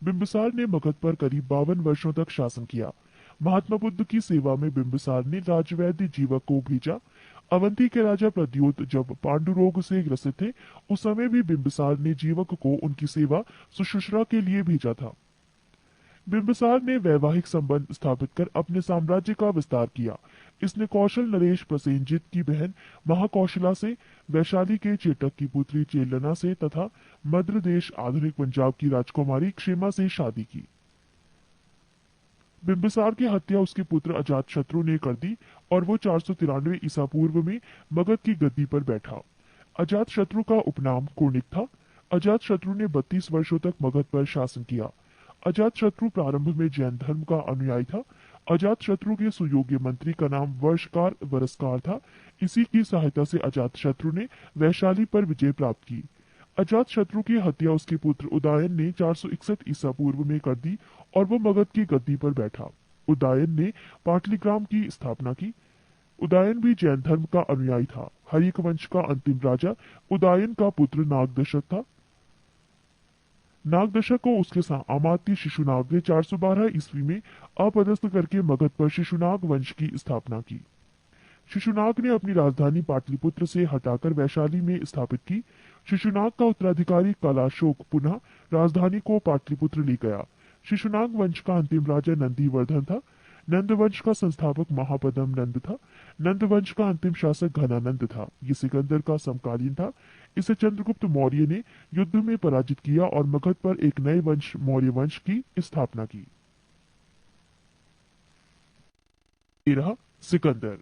बिंबिसार ने मगध पर करीब 52 वर्षों तक शासन किया। महात्मा बुद्ध की सेवा में बिंबिसार ने राजवैद्य जीवक को भेजा। अवंती के राजा प्रद्योत जब पांडु रोग से ग्रसित थे, उस समय भी बिंबिसार ने जीवक को उनकी सेवा सुश्रूषा के लिए भेजा था। बिंबिसार ने वैवाहिक संबंध स्थापित कर अपने साम्राज्य का विस्तार किया। इसने कौशल नरेश प्रसेनजित की बहन महाकौशला से, वैशाली के चेटक की पुत्री चेलना से तथा मद्र देश आधुनिक पंजाब की राजकुमारी क्षेमा से शादी की। बिंबिसार की हत्या उसके पुत्र अजातशत्रु ने कर दी और वो 493 ईसा पूर्व में मगध की गद्दी पर बैठा। अजातशत्रु का उपनाम कुर्णिक था। अजातशत्रु ने 32 वर्षों तक मगध पर शासन किया। अजातशत्रु प्रारंभ में जैन धर्म का अनुयायी था। अजातशत्रु के सुयोग्य मंत्री का नाम वर्षकार वरस्कार था। इसी की सहायता से अजातशत्रु ने वैशाली पर विजय प्राप्त की। अजातशत्रु की हत्या उसके पुत्र उदयन ने 461 ईसा पूर्व में कर दी और वो मगध की गद्दी पर बैठा। उदयन ने पाटलिग्राम की स्थापना की। उदयन भी जैन धर्म का अनुयायी था। हर्यक वंश का अंतिम राजा उदयन का पुत्र नागदशक था। नागदशक को उसके अमात्य शिशुनाग ने 412 ईस्वी में अपदस्थ करके मगध पर शिशुनाग वंश की स्थापना की। शिशुनाग ने अपनी राजधानी पाटलिपुत्र से हटाकर वैशाली में स्थापित की। शिशुनाग का उत्तराधिकारी कलाशोक पुनः राजधानी को पाटलिपुत्र ले गया। शिशुनाग वंश का अंतिम राजा नंदीवर्धन था। नंद वंश का संस्थापक महापदम नंद था। नंद वंश का अंतिम शासक घनानंद था। ये सिकंदर का समकालीन था। इसे चंद्रगुप्त मौर्य ने युद्ध में पराजित किया और मगध पर एक नए वंश मौर्य वंश की स्थापना की। 13। सिकंदर।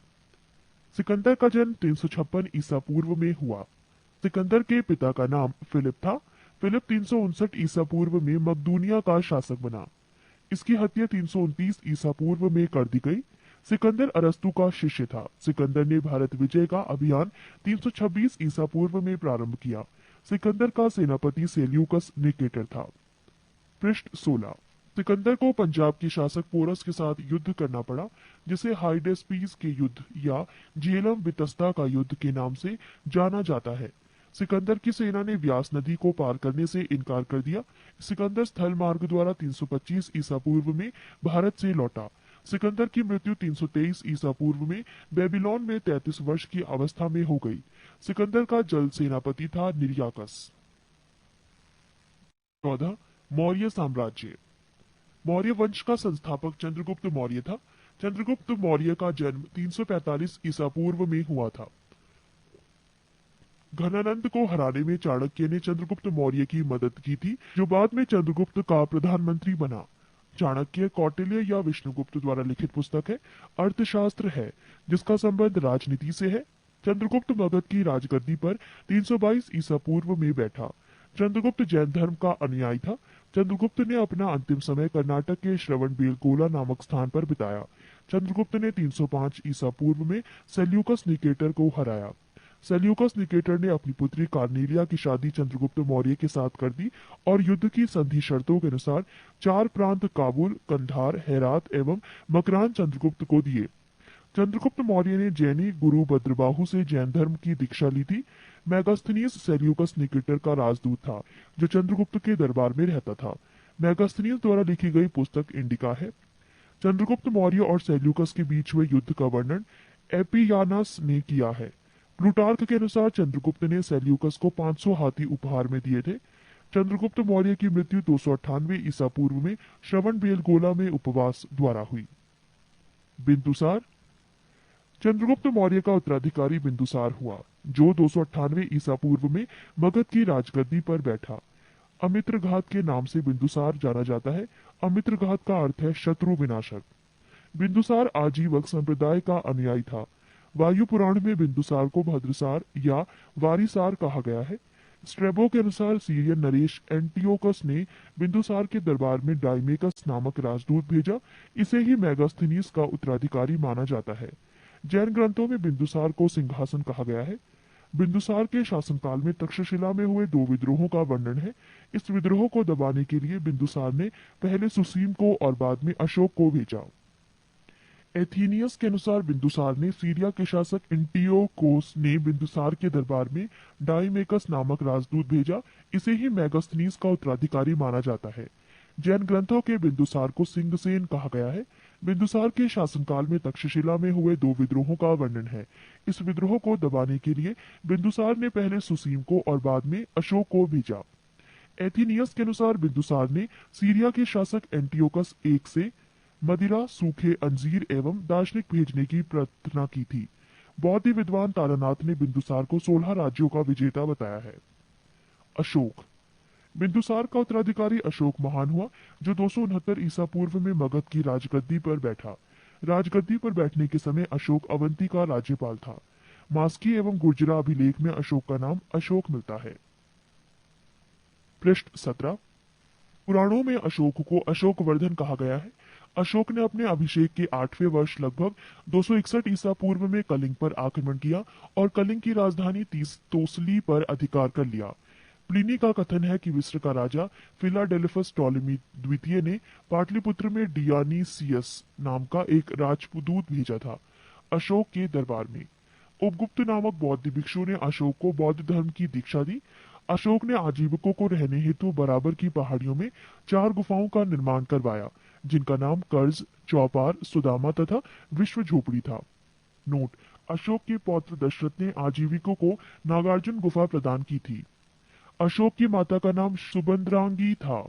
सिकंदर का जन्म 356 ईसा पूर्व में हुआ। सिकंदर के पिता का नाम फिलिप था। फिलिप 359 ईसा पूर्व में मकदूनिया का शासक बना। इसकी हत्या 329 ईसा पूर्व में कर दी गई। सिकंदर अरस्तु का शिष्य था। सिकंदर ने भारत विजय का अभियान 326 ईसा पूर्व में प्रारंभ किया। सिकंदर का सेनापति सेल्यूकस निकेटर था। पृष्ठ 16। सिकंदर को पंजाब के शासक पोरस के साथ युद्ध करना पड़ा, जिसे हाइडेस्पीस के युद्ध या झेलम बितस्ता का युद्ध के नाम से जाना जाता है। सिकंदर की सेना ने व्यास नदी को पार करने से इनकार कर दिया। सिकंदर स्थल मार्ग द्वारा 325 ईसा पूर्व में भारत से लौटा। सिकंदर की मृत्यु 323 ईसा पूर्व में बेबीलोन में 33 वर्ष की अवस्था में हो गई। सिकंदर का जल सेनापति था निर्याकस। 14। मौर्य साम्राज्य। मौर्य वंश का संस्थापक चंद्रगुप्त मौर्य था। चंद्रगुप्त मौर्य का जन्म 345 ईसा पूर्व में हुआ था। घनानंद को हराने में चाणक्य ने चंद्रगुप्त मौर्य की मदद की थी, जो बाद में चंद्रगुप्त का प्रधानमंत्री बना। चाणक्य कौटिल्य या विष्णुगुप्त द्वारा लिखित पुस्तक है, अर्थशास्त्र है, जिसका संबंध राजनीति से है। चंद्रगुप्त मगध की राजगद्दी पर 322 ईसा पूर्व में बैठा। चंद्रगुप्त जैन धर्म का अनुयायी था। चंद्रगुप्त ने अपना अंतिम समय कर्नाटक के श्रवणबेलगोला नामक स्थान पर बिताया। चंद्रगुप्त ने 305 ईसा पूर्व में सेल्यूकस निकेटर को हराया। सेल्यूकस निकेटर ने अपनी पुत्री कार्नेलिया की शादी चंद्रगुप्त मौर्य के साथ कर दी और युद्ध की संधि शर्तों के अनुसार 4 प्रांत काबुल, कंधार, हेरात एवं मकरान चंद्रगुप्त को दिए। चंद्रगुप्त मौर्य ने जैनी गुरु भद्रबाहु से जैन धर्म की दीक्षा ली थी। मैगास्थनीस सेल्यूकस निकेटर का राजदूत था, जो चंद्रगुप्त के दरबार में रहता था। मैगास्थनीस द्वारा लिखी गई पुस्तक इंडिका है। चंद्रगुप्त मौर्य और सेल्यूकस के बीच हुए युद्ध का वर्णन एपियानस ने किया है। प्लूटार्क के अनुसार चंद्रगुप्त ने सेल्यूकस को 500 हाथी उपहार में दिए थे। चंद्रगुप्त मौर्य की मृत्यु 298 ईसा पूर्व में श्रवण बेलगोला में उपवास द्वारा हुई। बिंदुसार। चंद्रगुप्त मौर्य का उत्तराधिकारी बिंदुसार हुआ, जो 298 ईसा पूर्व में मगध की राजगद्दी पर बैठा। अमित्रघात के नाम से बिंदुसार जाना जाता है। अमित्रघात का अर्थ है शत्रु विनाशक। बिंदुसार आजीवक संप्रदाय का अनुयायी था। वायु पुराण में बिंदुसार को भद्रसार या वारिसार कहा गया है। स्ट्रेबो के अनुसार सीरियन नरेश एंटियोकस ने बिंदुसार के दरबार में डाइमेकस नामक राजदूत भेजा। इसे ही मेगास्थनीस का उत्तराधिकारी माना जाता है। जैन ग्रंथों में बिंदुसार को सिंहासन कहा गया है। बिंदुसार के शासनकाल में तक्षशिला में हुए 2 विद्रोहों का वर्णन है। इस विद्रोह को दबाने के लिए बिंदुसार ने पहले सुसीम को और बाद में अशोक को भेजा। एथीनियस के अनुसार बिंदुसार ने सीरिया के शासक एंटियोकोस ने बिंदुसार के दरबार में डाइमेकस नामक राजदूत भेजा। इसे ही मेगास्थनीस का उत्तराधिकारी माना जाता है। जैन ग्रंथों के बिंदुसार को सिंहसेन कहा गया है। बिंदुसार के शासनकाल में तक्षशिला में हुए 2 विद्रोहों का वर्णन है। इस विद्रोह को दबाने के लिए बिंदुसार ने पहले सुसीम को और बाद में अशोक को भेजा। एथीनियस के अनुसार बिंदुसार ने सीरिया के शासक एंटियोकस एक से मदिरा, सूखे अंजीर एवं दार्शनिक भेजने की प्रार्थना की थी। बौद्ध विद्वान तारानाथ ने बिंदुसार को 16 राज्यों का विजेता बताया है। अशोक। बिंदुसार का उत्तराधिकारी अशोक महान हुआ, जो 269 ईसा पूर्व में मगध की राजगद्दी पर बैठा। राजगद्दी पर बैठने के समय अशोक अवंती का राज्यपाल था। मास्की एवं गुर्जरा अभिलेख में अशोक का नाम अशोक मिलता है। पृष्ठ 17। पुराणों में अशोक को अशोकवर्धन कहा गया है। अशोक ने अपने अभिषेक के 8वें वर्ष लगभग 261 ईसा पूर्व में कलिंग पर आक्रमण किया और कलिंग की राजधानी तोसली पर अधिकार कर लिया। प्लिनी का कथन है कि मिस्र का राजा फिलाडेल्फस टॉलेमी द्वितीय ने पाटलिपुत्र में डियानीसियस नाम का एक राजदूत भेजा था अशोक के दरबार में। उपगुप्त नामक बौद्ध भिक्षु ने अशोक को बौद्ध धर्म की दीक्षा दी। अशोक ने आजीविकों को रहने हेतु बराबर की पहाड़ियों में 4 गुफाओं का निर्माण करवाया, जिनका नाम कर्ज, चौपार, सुदामा तथा विश्व झोपड़ी था। नोट: अशोक के पौत्र दशरथ ने आजीविकों को नागार्जुन गुफा प्रदान की थी। अशोक की माता का नाम सुबंद्रांगी था।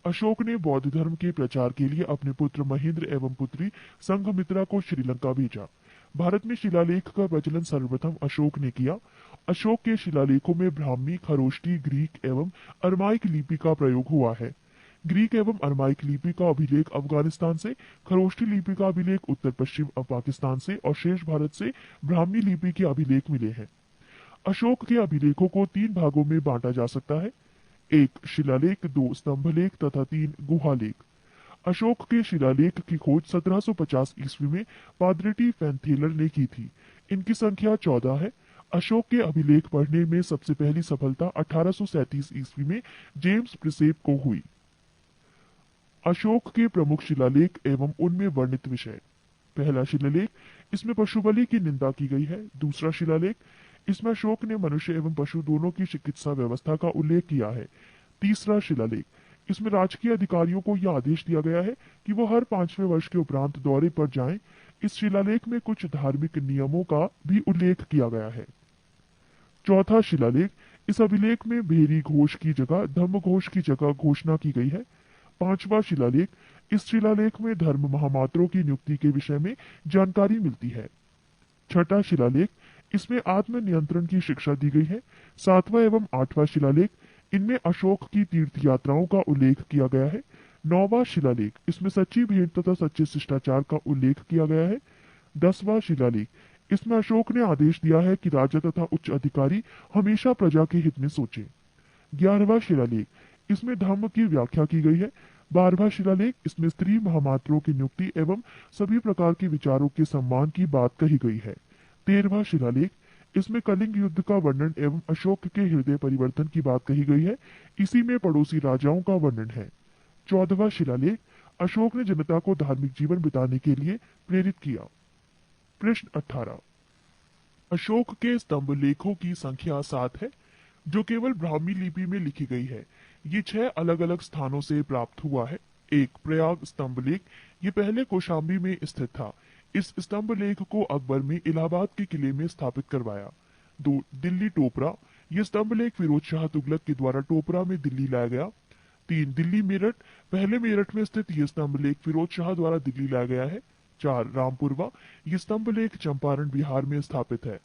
अशोक ने बौद्ध धर्म के प्रचार के लिए अपने पुत्र महेंद्र एवं पुत्री संघमित्रा को श्रीलंका भेजा। भारत में शिलालेख का प्रचलन सर्वप्रथम अशोक ने किया। अशोक के शिलालेखों में ब्राह्मी, खरोष्टी, ग्रीक एवं अरमाइक लिपि का प्रयोग हुआ है। ग्रीक एवं अरमाइक लिपि का अभिलेख अफगानिस्तान से, खरोष्टी लिपि का अभिलेख उत्तर पश्चिम पाकिस्तान से और शेष भारत से ब्राह्मी लिपि के अभिलेख मिले हैं। अशोक के अभिलेखों को 3 भागों में बांटा जा सकता है: 1 शिलालेख, 2 स्तंभलेख तथा 3 गुहालेख। अशोक के शिलालेख की खोज 1750 ईस्वी में पादरेटी फैनथेलर ने की थी। इनकी संख्या 14 है। अशोक के अभिलेख पढ़ने में सबसे पहली सफलता 1837 ईस्वी में जेम्स प्रिसेप को हुई। अशोक के प्रमुख शिलालेख एवं उनमें वर्णित विषय। पहला शिलालेख, इसमें पशु बलि की निंदा की गई है। दूसरा शिलालेख, इसमें अशोक ने मनुष्य एवं पशु दोनों की चिकित्सा व्यवस्था का उल्लेख किया है। तीसरा शिलालेख, इसमें राजकीय अधिकारियों को यह आदेश दिया गया है कि वो हर 5वें वर्ष के उपरांत दौरे पर जाएं। इस शिलालेख में कुछ धार्मिक नियमों का भी उल्लेख किया गया है। चौथा शिलालेख, इस अभिलेख में भेरी घोष की जगह धम्म घोष की जगह घोषणा की गई है। 5वां शिलालेख, इस शिलालेख में धर्म महामात्रों की नियुक्ति के विषय में जानकारी मिलती है। 6ठा शिलालेख, इसमें आत्म नियंत्रण की शिक्षा दी गई है। 7वां एवं 8वां शिलालेख, इनमें अशोक की तीर्थ यात्राओं का उल्लेख किया गया है। 9वां शिलालेख, इसमें सच्ची भेंट तथा सच्चे शिष्टाचार का उल्लेख किया गया है। 10वां शिलालेख, इसमें अशोक ने आदेश दिया है कि राजा तथा उच्च अधिकारी हमेशा प्रजा के हित में सोचे। 11वां शिलालेख, इसमें धम्म की व्याख्या की गई है। 12वां शिलालेख, इसमें स्त्री महामात्रों की नियुक्ति एवं सभी प्रकार के विचारों के सम्मान की बात कही गई है। 13वां शिलालेख, इसमें कलिंग युद्ध का वर्णन एवं अशोक के हृदय परिवर्तन की बात कही गई है। इसी में पड़ोसी राजाओं का वर्णन है। 14वां शिलालेख, अशोक ने जनता को धार्मिक जीवन बिताने के लिए प्रेरित किया। प्रश्न 18। अशोक के स्तंभ लेखों की संख्या 7 है, जो केवल ब्राह्मी लिपि में लिखी गई है। ये 6 अलग अलग स्थानों से प्राप्त हुआ है। 1 प्रयाग स्तंभ लेख, ये पहले कौशाम्बी में स्थित था। इस स्तंभ लेख को अकबर में इलाहाबाद के किले में स्थापित करवाया। 2. दिल्ली टोपरा। ये स्तंभ लेख फिरोज शाह तुगलक के द्वारा टोपरा में दिल्ली लाया गया। 3. दिल्ली मेरठ। पहले मेरठ में स्थित ये स्तंभ लेख फिरोज शाह द्वारा दिल्ली लाया गया है। 4. रामपुरवा। ये स्तंभ लेख चंपारण बिहार में स्थापित है।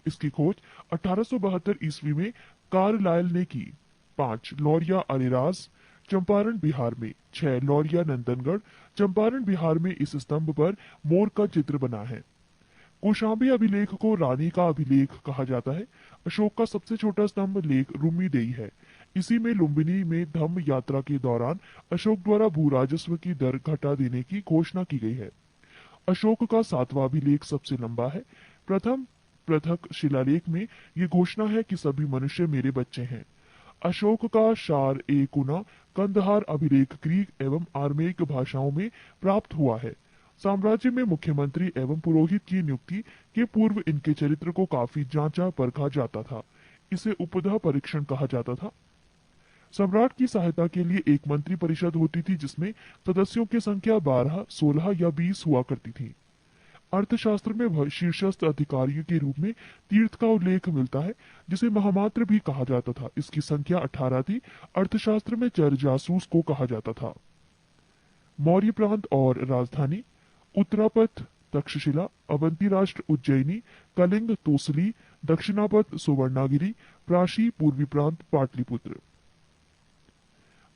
इसकी खोज 1872 ईस्वी में कार्लाइल ने की। 5. लौरिया अरेराज, चंपारण बिहार में। 6. लौरिया नंदनगढ़, चंपारण बिहार में। इस स्तंभ पर मोर का चित्र बना है। कौशाम्बी अभिलेख को रानी का अभिलेख कहा जाता है। अशोक का सबसे छोटा स्तंभ लेख रुम्मीदेई है। इसी में लुम्बिनी में धम्म यात्रा के दौरान अशोक द्वारा भू राजस्व की दर घटा देने की घोषणा की गई है। अशोक का 7वां अभिलेख सबसे लंबा है। प्रथम पृथक शिलालेख में ये घोषणा है कि सभी मनुष्य मेरे बच्चे हैं। अशोक का शार ए कुना कंदहार अभिलेख ग्रीक एवं आर्मेयिक भाषाओं में प्राप्त हुआ है। साम्राज्य में मुख्यमंत्री एवं पुरोहित की नियुक्ति के पूर्व इनके चरित्र को काफी जांचा परखा जाता था। इसे उपधा परीक्षण कहा जाता था। सम्राट की सहायता के लिए एक मंत्री परिषद होती थी जिसमें सदस्यों की संख्या 12, 16 या 20 हुआ करती थी। अर्थशास्त्र में शीर्षस्थ अधिकारियों के रूप में तीर्थ का उल्लेख मिलता है, जिसे महामात्र भी कहा जाता था। इसकी संख्या 18 थी। अर्थशास्त्र में चर जासूस को कहा जाता था। मौर्य प्रांत और राजधानी: उत्तरापथ तक्षशिला, अवंती राष्ट्र उज्जैनी, कलिंग तोसली, दक्षिणापथ सुवर्णागिरी, प्राशी पूर्वी प्रांत पाटलिपुत्र।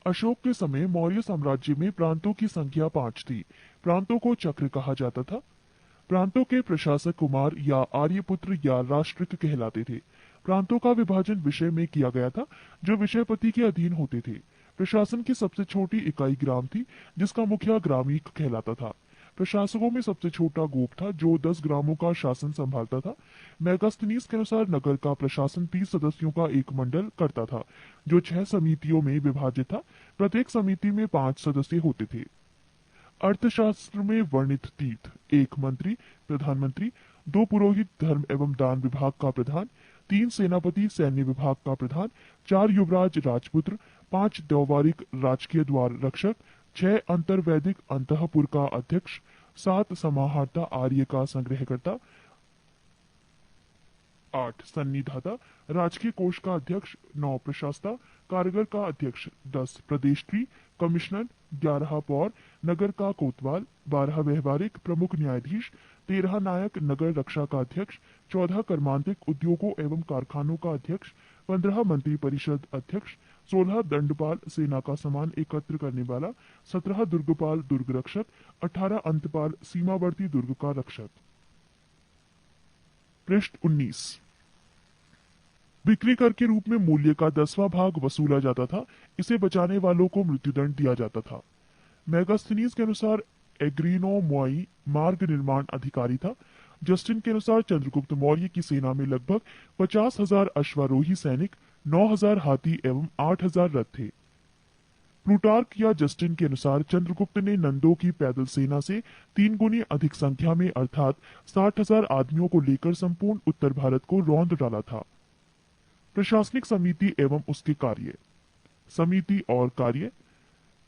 अशोक के समय मौर्य साम्राज्य में प्रांतों की संख्या 5 थी। प्रांतों को चक्र कहा जाता था। प्रांतों के प्रशासक कुमार या आर्यपुत्र या राष्ट्रिक कहलाते थे। प्रांतों का विभाजन विषय में किया गया था, जो विषयपति के अधीन होते थे। प्रशासन की सबसे छोटी इकाई ग्राम थी, जिसका मुखिया ग्रामीक कहलाता था। प्रशासकों में सबसे छोटा गोप था, जो 10 ग्रामों का शासन संभालता था। मेगास्थनीज के अनुसार नगर का प्रशासन 30 सदस्यों का एक मंडल करता था, जो 6 समितियों में विभाजित था। प्रत्येक समिति में 5 सदस्य होते थे। अर्थशास्त्र में वर्णित तीर्थ: 1 मंत्री प्रधानमंत्री, 2 पुरोहित धर्म एवं दान विभाग का प्रधान, 3 सेनापति सैन्य विभाग का प्रधान, 4 युवराज राजपुत्र, 5 द्यौवारिक राजकीय द्वार रक्षक, 6 अंतर्वैदिक अंतःपुर का अध्यक्ष, 7 समाहर्ता आर्य का संग्रहकर्ता, 8 सन्निधाता राजकीय कोष का अध्यक्ष, 9 प्रशासता कारागर का अध्यक्ष, 10 प्रदेष्ट्री कमिश्नर, 11 पौर नगर का कोतवाल, 12 व्यवहारिक प्रमुख न्यायाधीश, 13 नायक नगर रक्षा का अध्यक्ष, 14 कर्मांतिक उद्योगों एवं कारखानों का अध्यक्ष, 15 मंत्री परिषद अध्यक्ष, 16 दंडपाल सेना का सामान एकत्र करने वाला, 17 दुर्गपाल दुर्ग रक्षक, 18 अंतपाल सीमावर्ती दुर्ग का रक्षक। पृष्ठ 19। बिक्री कर के रूप में मूल्य का 10वां भाग वसूला जाता था। इसे बचाने वालों को मृत्युदंड दिया जाता था। मेगास्थनीज के अनुसार एग्रीनो मोई मार्ग निर्माण अधिकारी था। जस्टिन के अनुसार चंद्रगुप्त मौर्य की सेना में लगभग 50,000 अश्वारोही सैनिक, 9,000 हाथी एवं 8,000 रथ थे। प्लूटार्क या जस्टिन के अनुसार चंद्रगुप्त ने नंदों की पैदल सेना से 3 गुनी अधिक संख्या में अर्थात 60,000 आदमियों को लेकर संपूर्ण उत्तर भारत को रौंद डाला था। प्रशासनिक समिति एवं उसके कार्य: समिति और कार्य: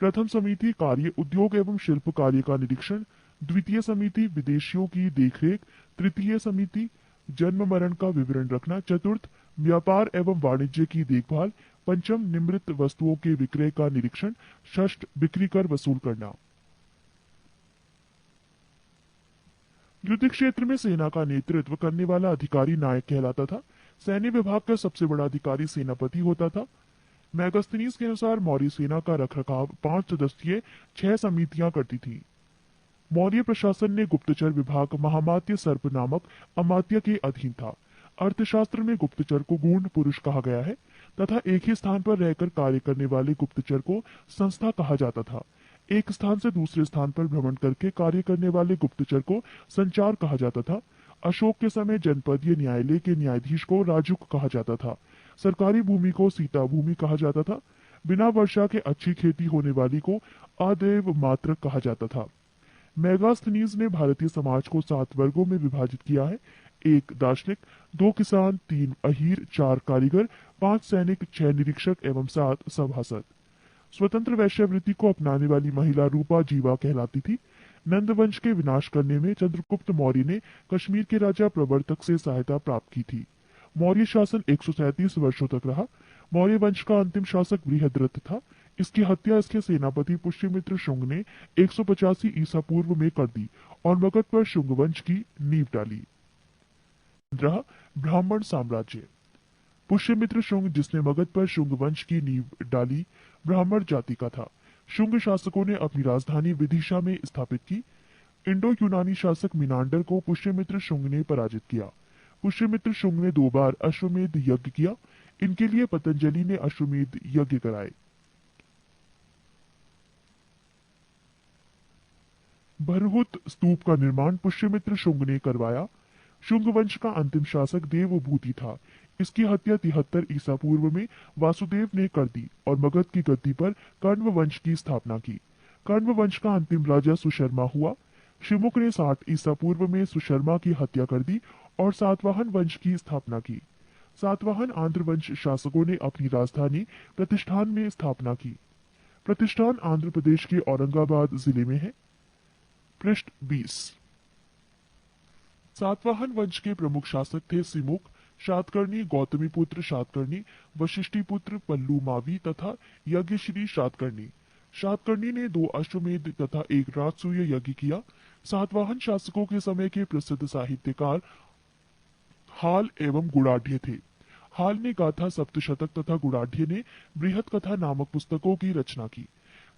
प्रथम समिति कार्य उद्योग एवं शिल्प कार्य का निरीक्षण, द्वितीय समिति विदेशियों की देखरेख, तृतीय समिति जन्म मरण का विवरण रखना, चतुर्थ व्यापार एवं वाणिज्य की देखभाल, पंचम निम्रित वस्तुओं के विक्रय का निरीक्षण, षष्ठ बिक्री कर वसूल करना। युद्ध क्षेत्र में सेना का नेतृत्व करने वाला अधिकारी नायक कहलाता था। सैन्य विभाग का सबसे बड़ा अधिकारी सेनापति होता था। मेगास्थनीज के अनुसार मौर्य सेना का रखरखाव 5 सदस्यीय 6 समितियां करती थी। मौर्य प्रशासन ने गुप्तचर विभाग महामात्य सर्प नामक अमात्य के अधीन था। अर्थशास्त्र में गुप्तचर को गूढ़ पुरुष कहा गया है तथा एक ही स्थान पर रहकर कार्य करने वाले गुप्तचर को संस्था कहा जाता था। एक स्थान से दूसरे स्थान पर भ्रमण करके कार्य करने वाले गुप्तचर को संचार कहा जाता था। अशोक के समय जनपदीय न्यायालय के न्यायाधीश को राजुक कहा जाता था। सरकारी भूमि को सीता भूमि कहा जाता था। बिना वर्षा के अच्छी खेती होने वाली को अदेव मात्र कहा जाता था। मेगास्थनीज ने भारतीय समाज को 7 वर्गों में विभाजित किया है: 1 दार्शनिक, 2 किसान, 3 अहीर, 4 कारीगर, 5 सैनिक, 6 निरीक्षक एवं 7 सभासद। स्वतंत्र वैश्यावृत्ति को अपनाने वाली महिला रूपा जीवा कहलाती थी। नंद वंश के विनाश करने में चंद्रगुप्त मौर्य ने कश्मीर के राजा प्रवर्तक से सहायता प्राप्त की थी। मौर्य शासन 137 वर्षों तक रहा। मौर्य वंश का अंतिम शासक बृहद्रथ था। इसकी हत्या इसके सेनापति पुष्यमित्र शुंग ने 185 ईसा पूर्व में कर दी और मगध पर शुंग वंश की नींव डाली। 15 ब्राह्मण साम्राज्य। पुष्यमित्र शुंग, जिसने मगध पर शुंग वंश की नींव डाली, ब्राह्मण जाति का था। शुंग शासकों ने अपनी राजधानी विदिशा में स्थापित की। इंडो यूनानी शासक मिनांडर को पुष्यमित्र शुंग ने पराजित किया। पुष्यमित्र शुंग ने 2 बार अश्वमेध यज्ञ किया। इनके लिए पतंजलि ने अश्वमेध यज्ञ कराए। बरहुत स्तूप का निर्माण पुष्यमित्र शुंग ने करवाया। शुंग वंश का अंतिम शासक देवभूति था। इसकी हत्या 73 ईसा पूर्व में वासुदेव ने कर दी और मगध की गद्दी पर कण्व वंश की स्थापना की। कण्व वंश का अंतिम राजा सुशर्मा हुआ। शिमुक ने 60 ईसा पूर्व में सुशर्मा की हत्या कर दी और सातवाहन वंश की स्थापना की। सातवाहन आंध्र वंश शासकों ने अपनी राजधानी प्रतिष्ठान में स्थापना की। प्रतिष्ठान आंध्र प्रदेश के औरंगाबाद जिले में है। पृष्ठ 20। सातवाहन वंश के प्रमुख शासक थे सिमुक, शातकर्णी, गौतमीपुत्र शातकर्णी, वशिष्ठिपुत्र पल्लू मावी तथा यज्ञश्री शातकर्णी। शातकर्णी ने 2 अश्वमेध तथा 1 राजसूय यज्ञ किया। सातवाहन शासकों के समय के प्रसिद्ध साहित्यकार हाल एवं गुणाढ़्य थे। हाल ने गाथा सप्तशतक तथा गुणाढ़्य ने बृहत कथा नामक पुस्तकों की रचना की।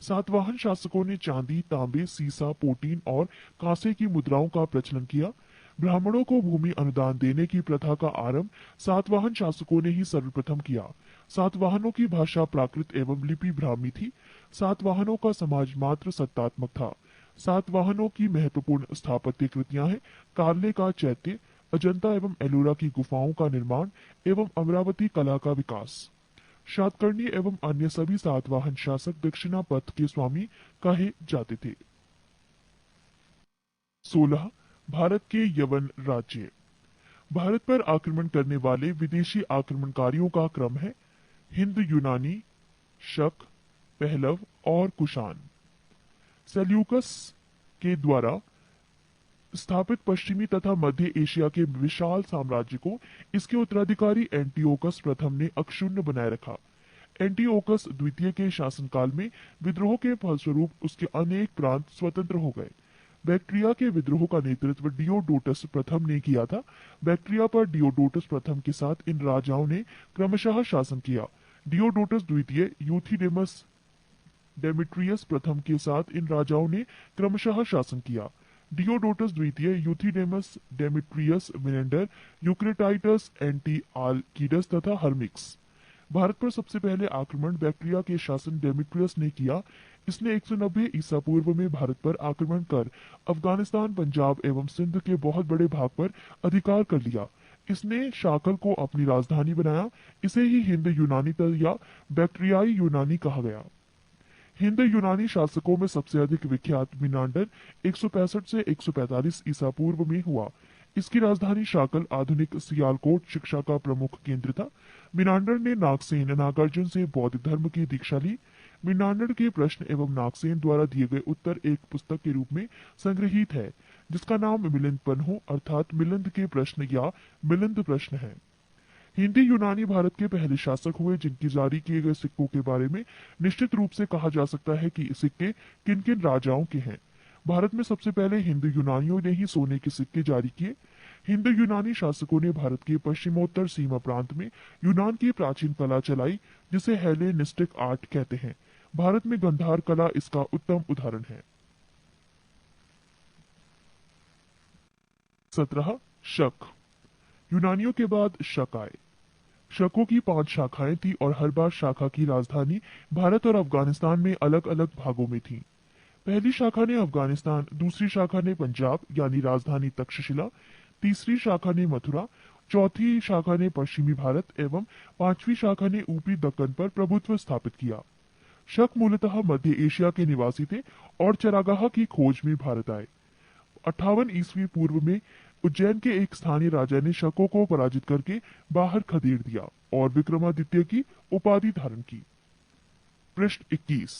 सातवाहन शासकों ने चांदी, तांबे, सीसा, पोटीन और कांसे की मुद्राओं का प्रचलन किया। ब्राह्मणों को भूमि अनुदान देने की प्रथा का आरंभ सातवाहन शासकों ने ही सर्वप्रथम किया। सातवाहनों की भाषा प्राकृत एवं लिपि ब्राह्मी थी। सातवाहनों का समाज मात्र सत्तात्मक था। सातवाहनों की महत्वपूर्ण स्थापत्य कृतियां हैं कार्ले का चैत्य, अजंता एवं एलोरा की गुफाओं का निर्माण एवं अमरावती कला का विकास। शातकर्णी एवं अन्य सभी सातवाहन शासक दक्षिणा पथ के स्वामी कहे जाते थे। 16 भारत के यवन राज्य। भारत पर आक्रमण करने वाले विदेशी आक्रमणकारियों का क्रम है हिंद यूनानी, शक, पहलव और कुषाण। सेल्यूकस के द्वारा स्थापित पश्चिमी तथा मध्य एशिया के विशाल साम्राज्य को इसके उत्तराधिकारी एंटिओकस प्रथम ने अक्षुण्ण बनाए रखा। एंटिओकस द्वितीय के शासनकाल में विद्रोह के फलस्वरूप उसके अनेक प्रांत स्वतंत्र हो गए। बैक्ट्रिया के विद्रोह का नेतृत्व डियोडोटस प्रथम ने किया था। बैक्ट्रिया पर डियोडोटस प्रथम के साथ इन राजाओं ने क्रमशः शासन किया। डियोडोटस द्वितीय, यूथिडेमस, डेमेट्रियस प्रथम के साथ इन राजाओं ने क्रमशः शासन किया। डियोडोटस द्वितीय, यूथिडेमस, डेमेट्रियस, मिनेंडर, यूक्रेटाइटस, एंटीआलकीडस तथा हर्मिक्स। भारत पर सबसे पहले आक्रमण बैक्ट्रिया के शासन डेमेट्रियस ने किया। इसने 190 ईसा पूर्व में भारत पर आक्रमण कर अफगानिस्तान, पंजाब एवं सिंध के बहुत बड़े भाग पर अधिकार कर लिया। इसने शाकल को अपनी राजधानी बनाया। इसे ही हिंद यूनानी या बैक्ट्रियाई यूनानी कहा गया। हिंद यूनानी शासकों में सबसे अधिक विख्यात मिनांडर 165 से 145 ईसा पूर्व में हुआ। इसकी राजधानी शाकल आधुनिक सियालकोट शिक्षा का प्रमुख केंद्र था। मिनांडर ने नागसेन नागार्जुन से बौद्ध धर्म की दीक्षा ली। मिनांडर के प्रश्न एवं नागसेन द्वारा दिए गए उत्तर एक पुस्तक के रूप में संग्रहित है, जिसका नाम मिलिंद पन्हो अर्थात मिलिंद के प्रश्न या मिलिंद प्रश्न है। हिंदी यूनानी भारत के पहले शासक हुए जिनकी जारी किए गए सिक्कों के बारे में निश्चित रूप से कहा जा सकता है कि सिक्के किन किन राजाओं के हैं। भारत में सबसे पहले हिंदू यूनानियों ने ही सोने के सिक्के जारी किए। हिंदू यूनानी शासकों ने भारत के पश्चिमोत्तर सीमा प्रांत में यूनान की प्राचीन कला चलाई, जिसे हेलेनिस्टिक आर्ट कहते हैं। भारत में गंधार कला इसका उत्तम उदाहरण है। 17 शक। यूनानियों के बाद शक आए। शकों की 5 शाखाएं थी और हर बार शाखा की राजधानी भारत और अफगानिस्तान में अलग अलग भागों में थी। पहली शाखा ने अफगानिस्तान, दूसरी शाखा ने पंजाब यानी राजधानी तक्षशिला, तीसरी शाखा ने मथुरा, चौथी शाखा ने पश्चिमी भारत एवं 5वीं शाखा ने ऊपरी दक्कन पर प्रभुत्व स्थापित किया। शक मूलतः मध्य एशिया के निवासी थे और चरागाह की खोज में भारत आए। 58 ईस्वी पूर्व में उज्जैन के एक स्थानीय राजा ने शकों को पराजित करके बाहर खदेड़ दिया और विक्रमादित्य की उपाधि धारण की। पृष्ठ 21।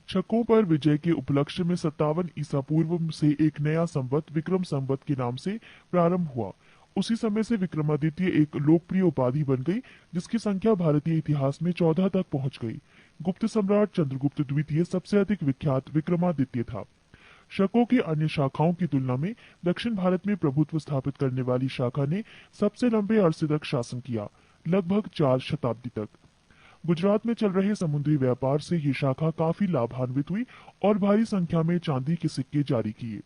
शकों पर विजय के उपलक्ष्य में 57 ईसा पूर्व से एक नया संवत विक्रम संवत के नाम से प्रारंभ हुआ। उसी समय से विक्रमादित्य एक लोकप्रिय उपाधि बन गई, जिसकी संख्या भारतीय इतिहास में 14 तक पहुंच गई। गुप्त सम्राट चंद्रगुप्त द्वितीय सबसे अधिक विख्यात विक्रमादित्य था। शकों की अन्य शाखाओं की तुलना में दक्षिण भारत में प्रभुत्व स्थापित करने वाली शाखा ने सबसे लंबे अरसे तक शासन किया, लगभग 4 शताब्दी तक। गुजरात में चल रहे समुद्री व्यापार से ये शाखा काफी लाभान्वित हुई और भारी संख्या में चांदी के सिक्के जारी किए।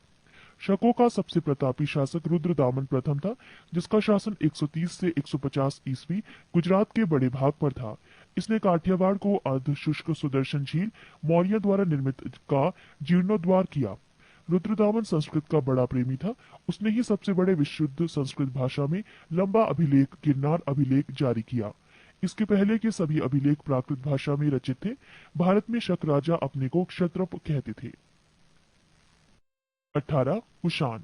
शकों का सबसे प्रतापी शासक रुद्रदामन प्रथम था, जिसका शासन 130 से 150 ईस्वी गुजरात के बड़े भाग पर था। इसने काठियावाड़ को अर्धशुष्क सुदर्शन झील मौर्य द्वारा निर्मित का जीर्णोद्वार किया। रुद्रदामन संस्कृत का बड़ा प्रेमी था। उसने ही सबसे बड़े विशुद्ध संस्कृत भाषा में लंबा अभिलेख गिरनार अभिलेख जारी किया। इसके पहले के सभी अभिलेख प्राकृत भाषा में रचित थे। भारत में शक राजा अपने को क्षत्रप कहते थे। 18 कुषाण।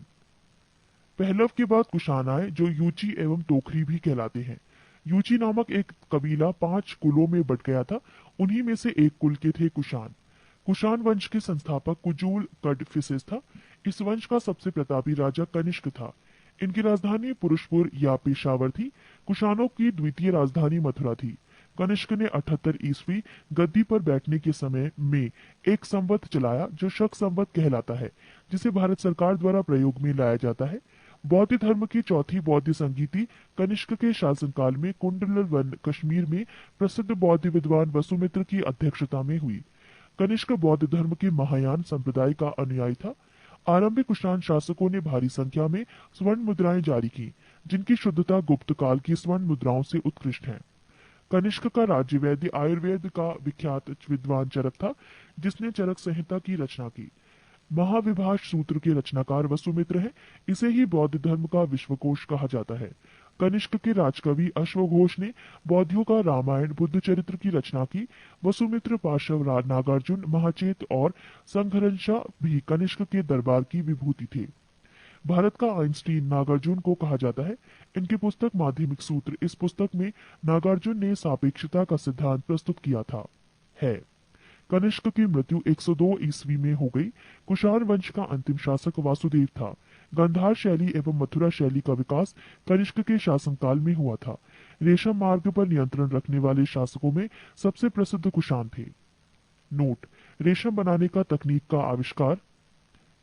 पहलव के बाद कुषाण आए, जो यूची एवं टोखरी भी कहलाते हैं। यूची नामक एक कबीला 5 कुलों में बट गया था। उन्हीं में से एक कुल के थे कुषाण। कुषाण वंश के संस्थापक कुजूल कडफिसेस था। इस वंश का सबसे प्रतापी राजा कनिष्क था। इनकी राजधानी पुरुषपुर या पेशावर थी। कुषाणों की द्वितीय राजधानी मथुरा थी। कनिष्क ने 78 ईस्वी गद्दी पर बैठने के समय में एक संवत चलाया, जो शक संवत कहलाता है, जिसे भारत सरकार द्वारा प्रयोग में लाया जाता है। बौद्ध धर्म की चौथी बौद्ध संगीति कनिष्क के शासनकाल में कुंडल वन कश्मीर में प्रसिद्ध बौद्ध विद्वान वसुमित्र की अध्यक्षता में हुई। कनिष्क बौद्ध धर्म के महायान संप्रदाय का अनुयायी था। आरंभिक कुषाण शासकों ने भारी संख्या में स्वर्ण मुद्राएं जारी की, जिनकी शुद्धता गुप्त काल की स्वर्ण मुद्राओं से उत्कृष्ट है। कनिष्क का राज्य वैद्य आयुर्वेद का विख्यात विद्वान चरक था, जिसने चरक संहिता की रचना की। महाविभाष सूत्र के रचनाकार वसुमित्र हैं। इसे ही बौद्ध धर्म का विश्वकोश कहा जाता है। कनिष्क के राजकवि अश्वघोष ने बौद्धियों का रामायण बुद्ध चरित्र की रचना की। वसुमित्र, पार्श्व नागार्जुन, महाचेत और संघर्षा भी कनिष्क के दरबार की विभूति थे। भारत का आइंस्टीन नागार्जुन को कहा जाता है। इनकी पुस्तक माध्यमिक सूत्र, इस पुस्तक में नागार्जुन ने सापेक्षता का सिद्धांत प्रस्तुत किया था। है कनिष्क की मृत्यु 102 ईस्वी में हो गई। कुषाण वंश का अंतिम शासक वासुदेव था। गंधार शैली एवं मथुरा शैली का विकास कनिष्क के शासनकाल में हुआ था। रेशम मार्ग पर नियंत्रण रखने वाले शासकों में सबसे प्रसिद्ध कुषाण थे। नोट: रेशम बनाने का तकनीक का आविष्कार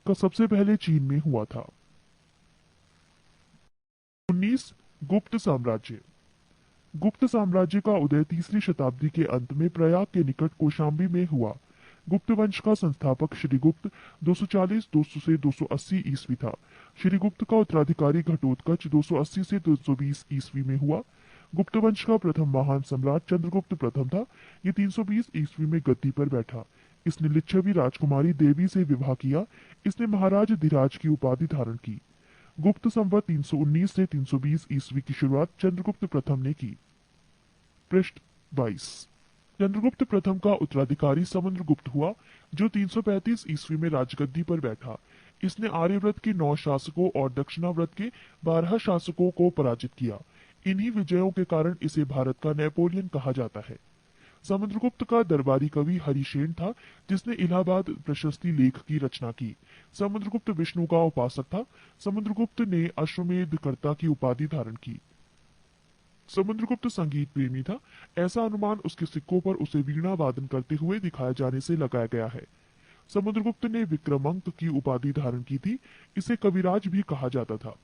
का सबसे पहले चीन में हुआ था। 19 गुप्त साम्राज्य। गुप्त साम्राज्य का उदय तीसरी शताब्दी के अंत में प्रयाग के निकट कौशाम्बी में हुआ। गुप्त वंश का संस्थापक श्रीगुप्त 240 से 280 ईस्वी था। श्रीगुप्त का उत्तराधिकारी घटोत्कच 280 से 320 ईस्वी में हुआ। गुप्त वंश का प्रथम महान सम्राट चंद्रगुप्त प्रथम था। ये 320 ईस्वी में गद्दी पर बैठा। इसने लिच्छवी राजकुमारी देवी से विवाह किया। इसने महाराज धीराज की उपाधि धारण की। गुप्त संवत 319 से 320 ईस्वी की शुरुआत चंद्रगुप्त प्रथम ने की। पृष्ठ 22। चंद्रगुप्त प्रथम का उत्तराधिकारी समुद्रगुप्त हुआ, जो 335 ईस्वी में राजगद्दी पर बैठा। इसने आर्यव्रत के 9 शासकों और दक्षिणाव्रत के 12 शासकों को पराजित किया। इन्हीं विजयों के कारण इसे भारत का नेपोलियन कहा जाता है। समुद्रगुप्त का दरबारी कवि हरिशेन था, जिसने इलाहाबाद प्रशस्ति लेख की रचना की। समुद्रगुप्त विष्णु का उपासक था। समुद्रगुप्त ने अश्वमेध कर्ता की उपाधि धारण की। समुद्रगुप्त संगीत प्रेमी था। ऐसा अनुमान उसके सिक्कों पर उसे वीणा वादन करते हुए दिखाए जाने से लगाया गया है। समुद्रगुप्त ने विक्रमांक की उपाधि धारण की थी। इसे कविराज भी कहा जाता था।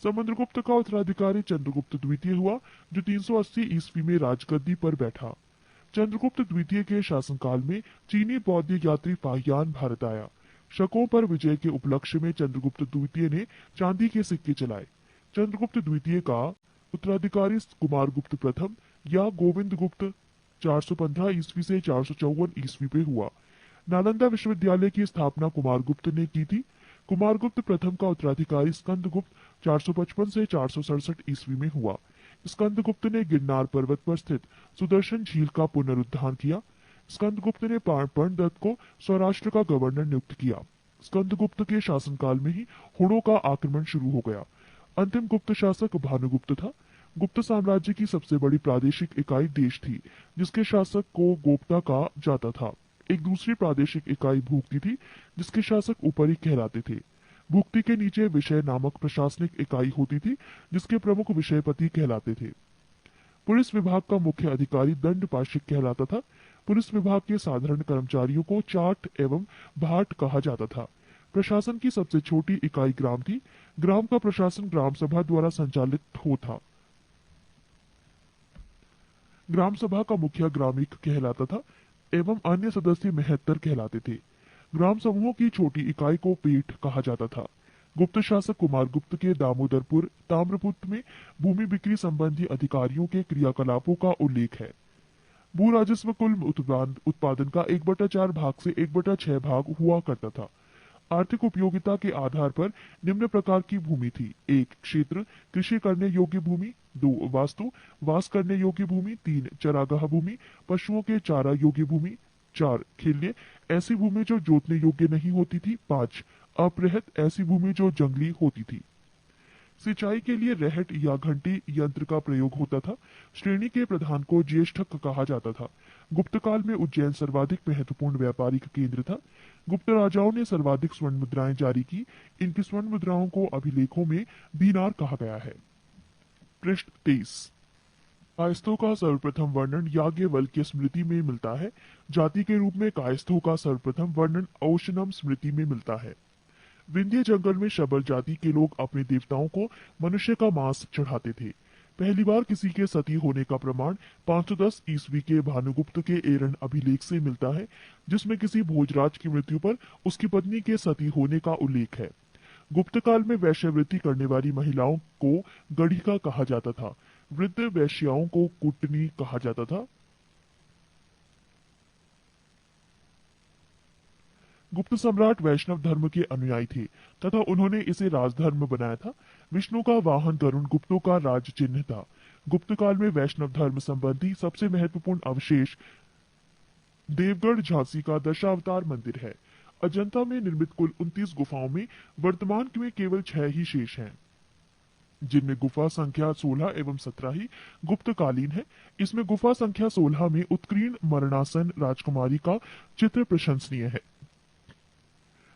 समुद्रगुप्त का उत्तराधिकारी चंद्रगुप्त द्वितीय हुआ, जो 380 ईस्वी में राजगद्दी पर बैठा। चंद्रगुप्त द्वितीय के शासनकाल में चीनी बौद्ध यात्री फाहियान भारत आया। शकों पर विजय के उपलक्ष्य में चंद्रगुप्त द्वितीय ने चांदी के सिक्के चलाए। चंद्रगुप्त द्वितीय का उत्तराधिकारी कुमारगुप्त प्रथम या गोविंद गुप्त 415 ईस्वी से 454 ईस्वी पे हुआ। नालंदा विश्वविद्यालय की स्थापना कुमारगुप्त ने की थी। कुमारगुप्त प्रथम का उत्तराधिकारी स्कंदगुप्त 455 से 467 ईस्वी में हुआ। स्कंदगुप्त ने गिरनार पर्वत पर स्थित सुदर्शन झील का पुनरुद्धार किया। स्कंदगुप्त ने पर्णदत्त को सौराष्ट्र का गवर्नर नियुक्त किया। स्कंदगुप्त के शासनकाल में ही हुणों का आक्रमण शुरू हो गया। अंतिम गुप्त शासक भानुगुप्त था। गुप्त साम्राज्य की सबसे बड़ी प्रादेशिक इकाई देश थी, जिसके शासक को गोप्ता कहा जाता था। एक दूसरी प्रादेशिक इकाई भूक्ति थी, जिसके शासक ऊपरी कहलाते थे। भुक्ति के नीचे विषय नामक प्रशासनिक इकाई होती थी, जिसके प्रमुख विषयपति कहलाते थे। पुलिस विभाग का मुख्य अधिकारी दंड पाशिक कहलाता था। पुलिस विभाग के साधारण कर्मचारियों को चाट एवं भाट कहा जाता था। प्रशासन की सबसे छोटी इकाई ग्राम थी। ग्राम का प्रशासन ग्राम सभा द्वारा संचालित हो था। ग्राम सभा का मुखिया ग्रामीक कहलाता था एवं अन्य सदस्य मेहत्तर कहलाते थे। ग्राम समूहों की छोटी इकाई को पीठ कहा जाता था। गुप्त शासक कुमार गुप्त के दामोदरपुर ताम्रपुत्र में भूमि बिक्री संबंधी अधिकारियों के क्रियाकलापों का उल्लेख है। भू राजस्व कुल उत्पादन का 1/4 भाग से 1/6 भाग हुआ करता था। आर्थिक उपयोगिता के आधार पर निम्न प्रकार की भूमि थी: 1 क्षेत्र कृषि करने योग्य भूमि, 2 वास्तु वास करने योग्य भूमि, 3 चरागाह भूमि पशुओं के चारा योग्य भूमि, 4 खेल्य ऐसी भूमि जो जोतने योग्य नहीं होती थी, 5 अपृहत ऐसी भूमि जो जंगली होती थी। सिंचाई के लिए रहट या घंटी यंत्र का प्रयोग होता था। श्रेणी के प्रधान को ज्येष्ठक कहा जाता था। गुप्त काल में उज्जैन सर्वाधिक महत्वपूर्ण व्यापारिक केंद्र था। गुप्त राजाओं ने सर्वाधिक स्वर्ण मुद्राएं जारी की। इनकी स्वर्ण मुद्राओं को अभिलेखों में दीनार कहा गया है। पृष्ठ 23। कायस्थों का सर्वप्रथम वर्णन याज्ञवल्क्य स्मृति में मिलता है। जाति के रूप में कायस्थों का सर्वप्रथम वर्णन औशनम स्मृति में मिलता है। विंध्य जंगल में शबर जाति के लोग अपने देवताओं को मनुष्य का मांस चढ़ाते थे। पहली बार किसी के सती होने का प्रमाण 510 ईस्वी के भानुगुप्त के एरन अभिलेख से मिलता है, जिसमें किसी भोजराज की मृत्यु पर उसकी पत्नी के सती होने का उल्लेख है। गुप्त काल में वैश्यवृत्ति करने वाली महिलाओं को गढ़िका कहा जाता था। वृद्ध वैश्याओं को कुटनी कहा जाता था। गुप्त सम्राट वैष्णव धर्म के अनुयायी थे तथा उन्होंने इसे राजधर्म बनाया था। विष्णु का वाहन गरुण गुप्तों का राज चिन्ह था। गुप्त काल में वैष्णव धर्म संबंधी सबसे महत्वपूर्ण अवशेष देवगढ़ झांसी का दशावतार मंदिर है। अजंता में निर्मित कुल 29 गुफाओं में वर्तमान में केवल 6 ही शेष हैं, जिनमें गुफा संख्या 16 एवं 17 ही गुप्तकालीन है। इसमें गुफा संख्या 16 में उत्कीर्ण मरणासन राजकुमारी का चित्र प्रशंसनीय है।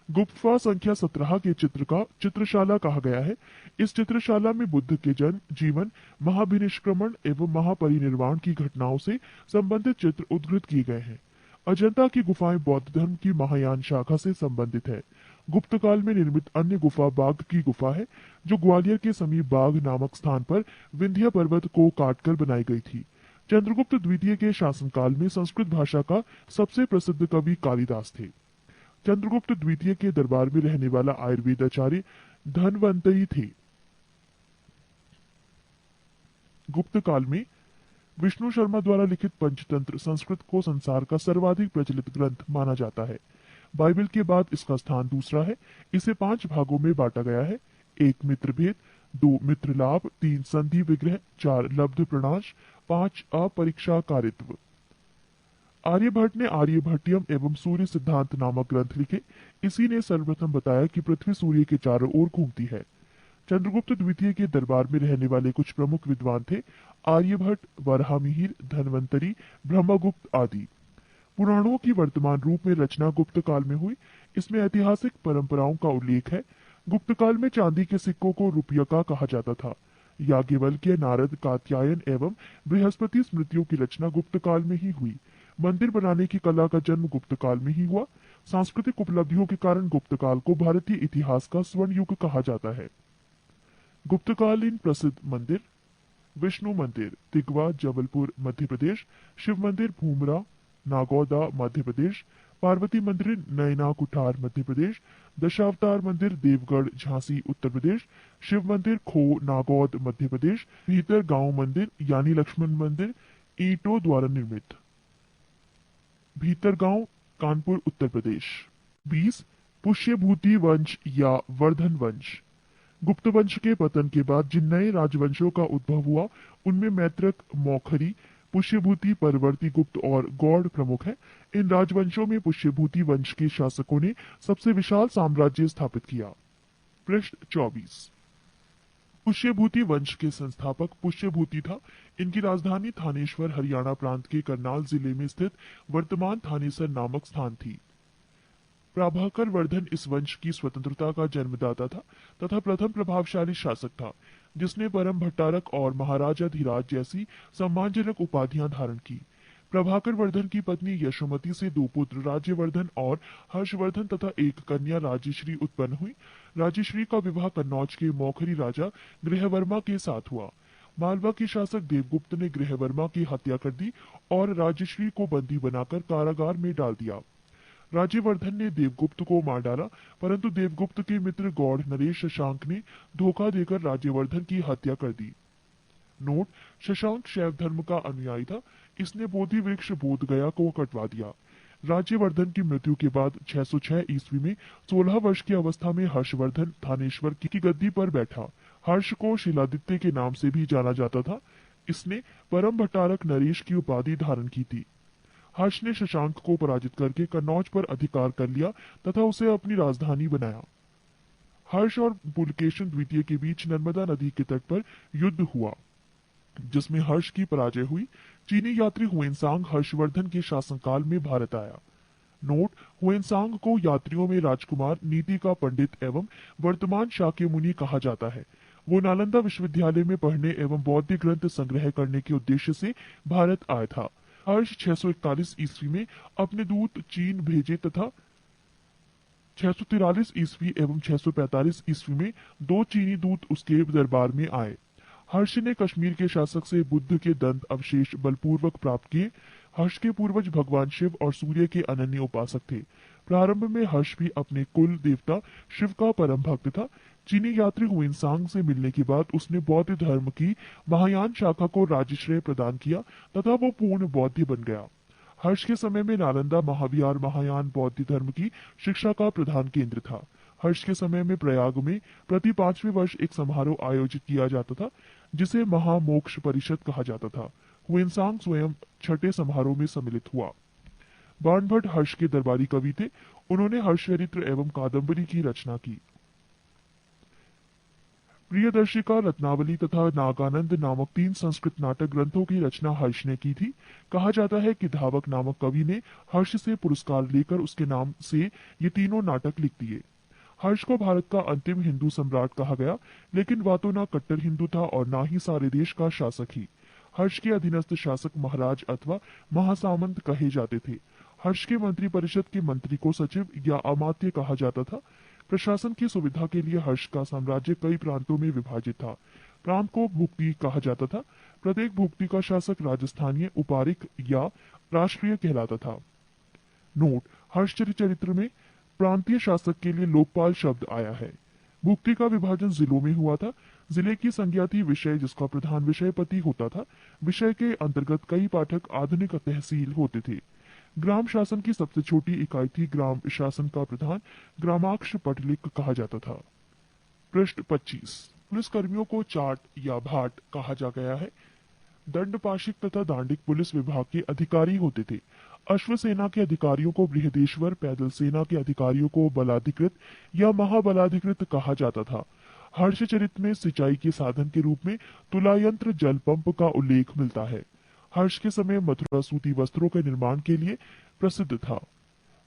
गुफा संख्या 17 के चित्र का चित्रशाला कहा गया है। इस चित्रशाला में बुद्ध के जन्म, जीवन, महाभिनिष्क्रमण एवं महापरिनिर्वाण की घटनाओं से संबंधित चित्र उद्धृत किए गए हैं। अजंता की गुफाएं बौद्ध धर्म की महायान शाखा से संबंधित है। गुप्त काल में निर्मित अन्य गुफा बाघ की गुफा है, जो ग्वालियर के समीप बाघ नामक स्थान पर विंध्य पर्वत को काटकर बनाई गई थी। चंद्रगुप्त द्वितीय के शासनकाल में संस्कृत भाषा का सबसे प्रसिद्ध कवि कालिदास थे। चंद्रगुप्त द्वितीय के दरबार में रहने वाला आयुर्वेदाचार्य धनवंतरी थे। गुप्त काल में विष्णु शर्मा द्वारा लिखित पंचतंत्र संस्कृत को संसार का सर्वाधिक प्रचलित ग्रंथ माना जाता है। बाइबल के बाद इसका स्थान दूसरा है। इसे 5 भागों में बांटा गया है: 1 मित्र भेद, 2 मित्र लाभ, 3 संधि विग्रह, 4 लब्ध प्रणाश, 5 अपरीक्षा कारित्व। आर्यभट्ट ने आर्यभट्टियम एवं सूर्य सिद्धांत नामक ग्रंथ लिखे। इसी ने सर्वप्रथम बताया कि पृथ्वी सूर्य के चारों ओर घूमती है। चंद्रगुप्त द्वितीय के दरबार में रहने वाले कुछ प्रमुख विद्वान थे: आर्यभट्ट, वराहमिहिर, धनवंतरी, ब्रह्मगुप्त आदि। पुराणों की वर्तमान रूप में रचना गुप्त काल में हुई। इसमें ऐतिहासिक परंपराओं का उल्लेख है। गुप्त काल में चांदी के सिक्कों को रुपयका कहा जाता था। याज्ञवल्क्य, नारद, कात्यायन एवं बृहस्पति स्मृतियों की रचना गुप्त काल में ही हुई। मंदिर बनाने की कला का जन्म गुप्त काल में ही हुआ। सांस्कृतिक उपलब्धियों के कारण गुप्त काल को भारतीय इतिहास का स्वर्ण युग कहा जाता है। गुप्तकालीन प्रसिद्ध मंदिर: विष्णु मंदिर, तिगवा, जबलपुर, मध्य प्रदेश; शिव मंदिर, भूमरा, नागौदा, मध्य प्रदेश; पार्वती मंदिर, नैना कुठार, मध्य प्रदेश; दशावतार मंदिर, देवगढ़, झांसी, उत्तर प्रदेश; शिव मंदिर, खो, नागौद, मध्य प्रदेश; भीतर गांव मंदिर यानी लक्ष्मण मंदिर, ईंटों द्वारा निर्मित, भीतरगांव, कानपुर, उत्तर प्रदेश। 20 पुष्यभूति वंश या वर्धन वंश: गुप्त वंश के पतन के बाद जिन नए राजवंशों का उद्भव हुआ, उनमें मैत्रक, मौखरी, पुष्यभूति, परवर्ती गुप्त और गौड़ प्रमुख हैं। इन राजवंशों में पुष्यभूति वंश के शासकों ने सबसे विशाल साम्राज्य स्थापित किया। पृष्ठ 24। पुष्यभूति वंश के संस्थापक पुष्यभूति था। इनकी राजधानी थानेश्वर हरियाणा प्रांत के करनाल जिले में स्थित वर्तमान थानेसर नामक स्थान थी। प्रभाकर वर्धन इस वंश की स्वतंत्रता का जन्मदाता था तथा प्रथम प्रभावशाली शासक था, जिसने परम भट्टारक और महाराजा धीराज जैसी सम्मानजनक उपाधियां धारण की। प्रभाकर वर्धन की पत्नी यशोमती से दो पुत्र राज्यवर्धन और हर्षवर्धन तथा एक कन्या राजश्री उत्पन्न हुई। राजश्री का विवाह कन्नौज के मौखरी राजा गृहवर्मा के साथ हुआ। मालवा के शासक देवगुप्त ने गृहवर्मा की हत्या कर दी और राजश्री को बंदी बनाकर कारागार में डाल दिया। राज्यवर्धन ने देवगुप्त को मार डाला, परंतु देवगुप्त के मित्र गौड़ नरेश शशांक ने धोखा देकर राज्यवर्धन की हत्या कर दी। नोट: शशांक शैव धर्म का अनुयायी था। इसने बोधि वृक्ष बोध गया को कटवा दिया। राज्यवर्धन की मृत्यु के बाद 606 ईस्वी में 16 वर्ष की अवस्था में हर्षवर्धन थानेश्वर की गद्दी पर बैठा। हर्ष को शिलादित्य के नाम से भी जाना जाता था। इसने परम भट्टारक नरेश की उपाधि धारण की थी। हर्ष ने शशांक को पराजित करके कन्नौज पर अधिकार कर लिया तथा उसे अपनी राजधानी बनाया। हर्ष और पुलकेशन द्वितीय के बीच नर्मदा नदी के तट पर युद्ध हुआ, जिसमें हर्ष की पराजय हुई। चीनी यात्री हुएनसांग हर्षवर्धन के शासनकाल में भारत आया। नोट: हुएनसांग को यात्रियों में राजकुमार, नीति का पंडित एवं वर्तमान शाक्य मुनि कहा जाता है। वो नालंदा विश्वविद्यालय में पढ़ने एवं बौद्ध ग्रंथ संग्रह करने के उद्देश्य से भारत आया था। हर्ष 641 ईस्वी में अपने दूत चीन भेजे तथा 643 ईस्वी एवं 645 ईस्वी में दो चीनी दूत उसके दरबार में आए। हर्ष ने कश्मीर के शासक से बुद्ध के दंत अवशेष बलपूर्वक प्राप्त किए। हर्ष के पूर्वज भगवान शिव और सूर्य के अनन्य उपासक थे। प्रारंभ में हर्ष भी अपने कुल देवता शिव का परम भक्त था। चीनी यात्री हुएनसांग से मिलने के बाद उसने बौद्ध धर्म की महायान शाखा को राज्यश्रेय प्रदान किया तथा वो पूर्ण बौद्ध बन गया। हर्ष के समय में नालंदा महाविहार महायान बौद्ध धर्म की शिक्षा का प्रधान केंद्र था। हर्ष के समय में प्रयाग में प्रति 5वें वर्ष एक समारोह आयोजित किया जाता था, जिसे महामोक्ष परिषद कहा जाता था। हुएनसांग स्वयं छठे समारोह में सम्मिलित हुआ। बाणभट्ट हर्ष के दरबारी कवि थे। उन्होंने हर्षचरित्र एवं कादम्बरी की रचना की। प्रियदर्शिका, रत्नावली तथा नागानंद नामक 3 संस्कृत नाटक ग्रंथों की रचना हर्ष ने की थी। कहा जाता है कि धावक नामक कवि ने हर्ष से पुरस्कार लेकर उसके नाम से ये तीनों नाटक लिख दिए। हर्ष को भारत का अंतिम हिंदू सम्राट कहा गया, लेकिन वह तो ना कट्टर हिंदू था और ना ही सारे देश का शासक ही। हर्ष के अधीनस्थ शासक महाराज अथवा महासामंत कहे जाते थे। हर्ष के मंत्री परिषद के मंत्री को सचिव या अमात्य कहा जाता था। प्रशासन की सुविधा के लिए हर्ष का साम्राज्य कई प्रांतों में विभाजित था। प्रांत को भुक्ति कहा जाता था। प्रत्येक भुक्ति का शासक राजस्थानीय, उपारिक या राष्ट्रीय कहलाता था। नोट: हर्षचरित्र में प्रांतीय शासक के लिए लोकपाल शब्द आया है। भुक्ति का विभाजन जिलों में हुआ था। जिले की संज्ञा थी विषय, जिसका प्रधान विषयपति होता था। विषय के अंतर्गत कई पाठक आधुनिक तहसील होते थे। ग्राम शासन की सबसे छोटी इकाई थी ग्राम शासन का प्रधान ग्रामाक्ष पटलिक कहा जाता था। पृष्ठ 25। पुलिस कर्मियों को चाट या भाट कहा जा गया है। दंडपाशिक तथा दांडिक पुलिस विभाग के अधिकारी होते थे। अश्व सेना के अधिकारियों को बृहदेश्वर, पैदल सेना के अधिकारियों को बलाधिकृत या महाबलाधिकृत कहा जाता था। हर्षचरित में सिंचाई के साधन के रूप में तुलायंत्र जल पंप का उल्लेख मिलता है। हर्ष के समय मथुरा सूती वस्त्रों के निर्माण के लिए प्रसिद्ध था।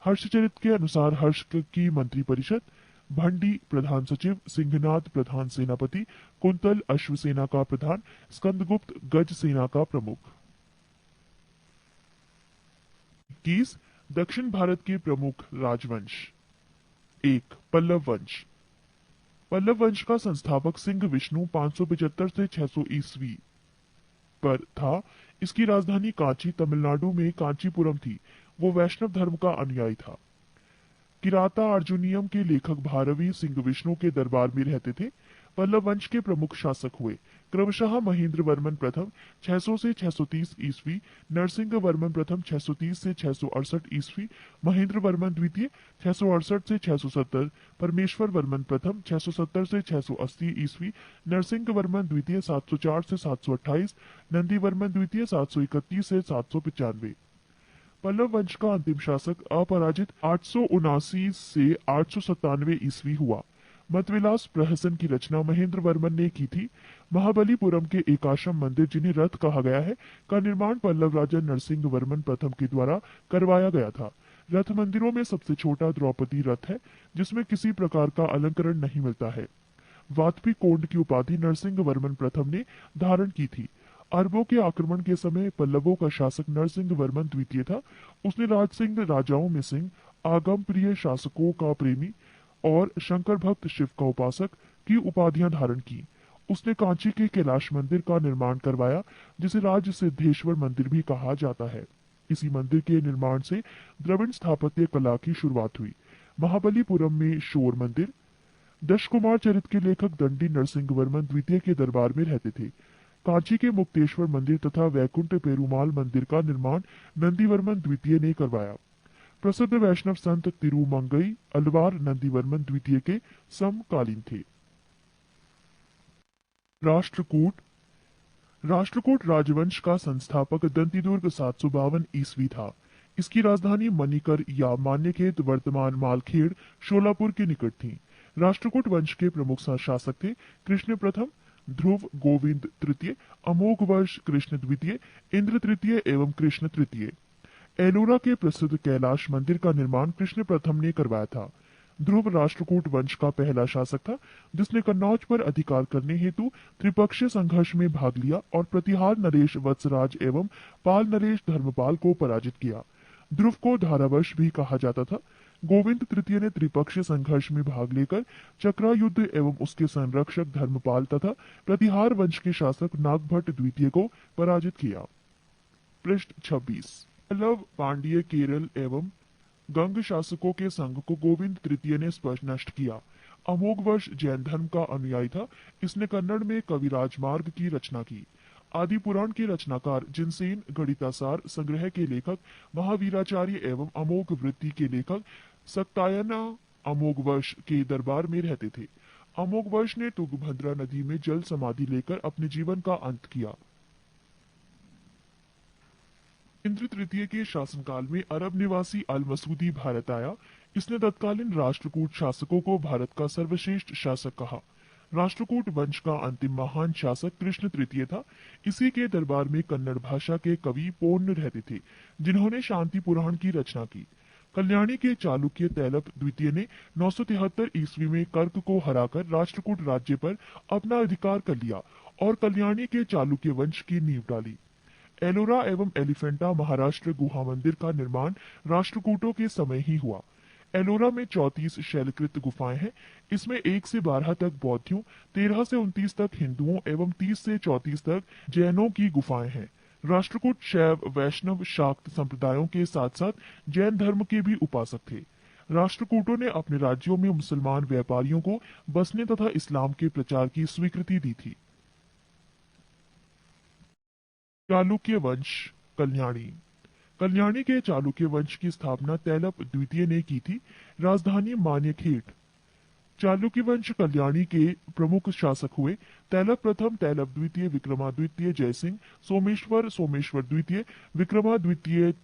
हर्षचरित के अनुसार हर्ष की मंत्री परिषद भंडी प्रधान सचिव, सिंहनाद प्रधान सेनापति, कुंतल अश्व सेना का प्रधान, स्कंदगुप्त गज सेना का प्रमुख। 21 दक्षिण भारत के प्रमुख राजवंश। 1 पल्लव वंश। पल्लव वंश का संस्थापक सिंह विष्णु 575 से 600 ईस्वी पर था। इसकी राजधानी कांची तमिलनाडु में कांचीपुरम थी। वो वैष्णव धर्म का अनुयायी था। किराता अर्जुनियम के लेखक भारवी सिंह विष्णु के दरबार में रहते थे। पल्लव वंश के प्रमुख शासक हुए क्रमशः महेंद्र वर्मन प्रथम 600 से 630 ईस्वी, नरसिंह वर्मन प्रथम 630 से 668 ईस्वी, महेंद्र वर्मन द्वितीय 668 से 670, परमेश्वर वर्मन प्रथम 670 से 680 ईस्वी, नरसिंह वर्मन द्वितीय 704 से 728, नंदी वर्मन द्वितीय 731 से 795। पल्लव वंश का अंतिम शासक अपराजित 879 से 897 ईस्वी हुआ। मतविलास प्रहसन की रचना महेंद्र वर्मन ने की थी। महाबलीपुरम के एकाशम मंदिर, जिन्हें रथ कहा गया है, का निर्माण पल्लव राजा नरसिंह वर्मन प्रथम के द्वारा करवाया गया था। रथ मंदिरों में सबसे छोटा द्रौपदी रथ है, जिसमें किसी प्रकार का अलंकरण नहीं मिलता है। वातपी कोंड की उपाधि नरसिंह वर्मन प्रथम ने धारण की थी। अरबों के आक्रमण के समय पल्लवों का शासक नरसिंह वर्मन द्वितीय था। उसने राजसिंह राजाओं में सिंह, आगम प्रिय शासकों का प्रेमी और शंकर भक्त शिव का उपासक की उपाधियां धारण की। उसने कांची के कैलाश मंदिर का निर्माण करवाया, जिसे राज सिद्धेश्वर मंदिर भी कहा जाता है। इसी मंदिर के निर्माण से द्रविड़ स्थापत्य कला की शुरुआत हुई। महाबलीपुरम में शोर मंदिर। दशकुमार चरित के लेखक दंडी नरसिंह वर्मन द्वितीय के दरबार में रहते थे। कांची के मुक्तेश्वर मंदिर तथा वैकुंठ पेरुमाल मंदिर का निर्माण नंदीवर्मन द्वितीय ने करवाया। प्रसिद्ध वैष्णव संत तिरुमंगई अलवार नंदीवर्मन द्वितीय के समकालीन थे। राष्ट्रकूट। राष्ट्रकूट राजवंश का संस्थापक दंतीदुर्ग 752 ईस्वी था। इसकी राजधानी मणिकर या मान्यखेत वर्तमान मालखेड़ शोलापुर के निकट थी। राष्ट्रकूट वंश के प्रमुख शासक थे कृष्ण प्रथम, ध्रुव गोविंद तृतीय, अमोघ वर्ष कृष्ण द्वितीय, इंद्र तृतीय एवं कृष्ण तृतीय। एलोरा के प्रसिद्ध कैलाश मंदिर का निर्माण कृष्ण प्रथम ने करवाया था। ध्रुव राष्ट्रकूट वंश का पहला शासक था, जिसने कन्नौज पर अधिकार करने हेतु त्रिपक्षीय संघर्ष में भाग लिया और प्रतिहार नरेश वत्सराज एवं पाल नरेश धर्मपाल को पराजित किया। ध्रुव को धारावर्ष भी कहा जाता था। गोविंद तृतीय ने त्रिपक्षीय संघर्ष में भाग लेकर चक्रा युद्ध एवं उसके संरक्षक धर्मपाल तथा प्रतिहार वंश के शासक नागभट्ट द्वितीय को पराजित किया। पृष्ठ 26। पल्लव, पांड्य, केरल एवं गंग शासकों के संघ को गोविंद तृतीय ने स्पष्ट नष्ट किया। अमोघ वर्ष जैन धर्म का अनुयायी था। इसने कन्नड़ में कविराज मार्ग की रचना की। आदि पुराण के रचनाकार जिनसेन, गणितासार संग्रह के लेखक महावीराचार्य एवं अमोघ वृत्ति के लेखक सक्तायना अमोघ वर्ष के दरबार में रहते थे। अमोघ वर्ष ने तुंगभद्रा नदी में जल समाधि लेकर अपने जीवन का अंत किया। इंद्र तृतीय के शासनकाल में अरब निवासी अल मसूदी भारत आया। इसने तत्कालीन राष्ट्रकूट शासकों को भारत का सर्वश्रेष्ठ शासक कहा। राष्ट्रकूट वंश का अंतिम महान शासक कृष्ण तृतीय था। इसी के दरबार में कन्नड़ भाषा के कवि पोन्न रहते थे, जिन्होंने शांति पुराण की रचना की। कल्याणी के चालुक्य तैलप द्वितीय ने 973 ईस्वी में कर्क को हराकर राष्ट्रकूट राज्य पर अपना अधिकार कर लिया और कल्याणी के चालुक्य वंश की नींव डाली। एलोरा एवं एलिफेंटा महाराष्ट्र गुहा मंदिर का निर्माण राष्ट्रकूटों के समय ही हुआ। एलोरा में 34 शैलकृत गुफाएं हैं। इसमें 1 से 12 तक बौद्धों, 13 से 29 तक हिंदुओं एवं 30 से 34 तक जैनों की गुफाएं हैं। राष्ट्रकूट शैव, वैष्णव, शाक्त संप्रदायों के साथ साथ जैन धर्म के भी उपासक थे। राष्ट्रकूटों ने अपने राज्यों में मुसलमान व्यापारियों को बसने तथा इस्लाम के प्रचार की स्वीकृति दी थी। चालुक्य वंश। कल्याणी। कल्याणी के चालुक्य वंश की स्थापना तैलप द्वितीय ने की थी। राजधानी मान्यखेट। चालुक्य वंश कल्याणी के प्रमुख शासक हुए। तैलप प्रथम, तैलप द्वितीय, विक्रमाद्वितीय, जयसिंह, सोमेश्वर, सोमेश्वर द्वितीय, विक्रमाद्वितीय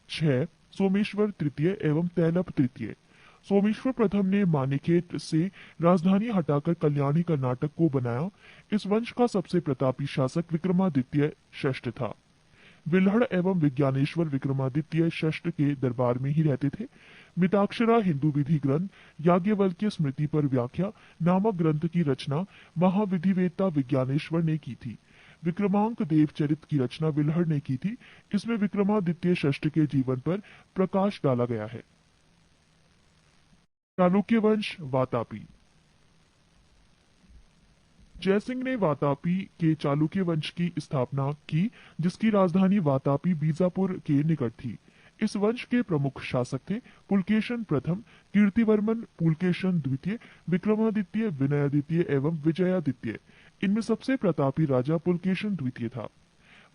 6, सोमेश्वर तृतीय एवं तैलप तृतीय। सोमेश्वर प्रथम ने मानिकेत से राजधानी हटाकर कल्याणी कर्नाटक को बनाया। इस वंश का सबसे प्रतापी शासक विक्रमादित्य षष्ठ था। विल्हड़ एवं विज्ञानेश्वर विक्रमादित्य षष्ठ के दरबार में ही रहते थे। मिताक्षरा हिंदू विधि ग्रंथ याज्ञवल्क्य स्मृति पर व्याख्या नामक ग्रंथ की रचना महाविधिवेत्ता विज्ञानेश्वर ने की थी। विक्रमांक देव चरित की रचना विल्हड़ ने की थी। इसमें विक्रमादित्य षष्ठ के जीवन पर प्रकाश डाला गया है। चालुक्य वंश। वातापी। जयसिंह ने वातापी के चालुक्य वंश की स्थापना की, जिसकी राजधानी वातापी बीजापुर के निकट थी। इस वंश के प्रमुख शासक थे पुलकेशन प्रथम, कीर्तिवर्मन, पुलकेशन द्वितीय, विक्रमादित्य, विनयादित्य एवं विजयादित्य। इनमें सबसे प्रतापी राजा पुलकेशन द्वितीय था।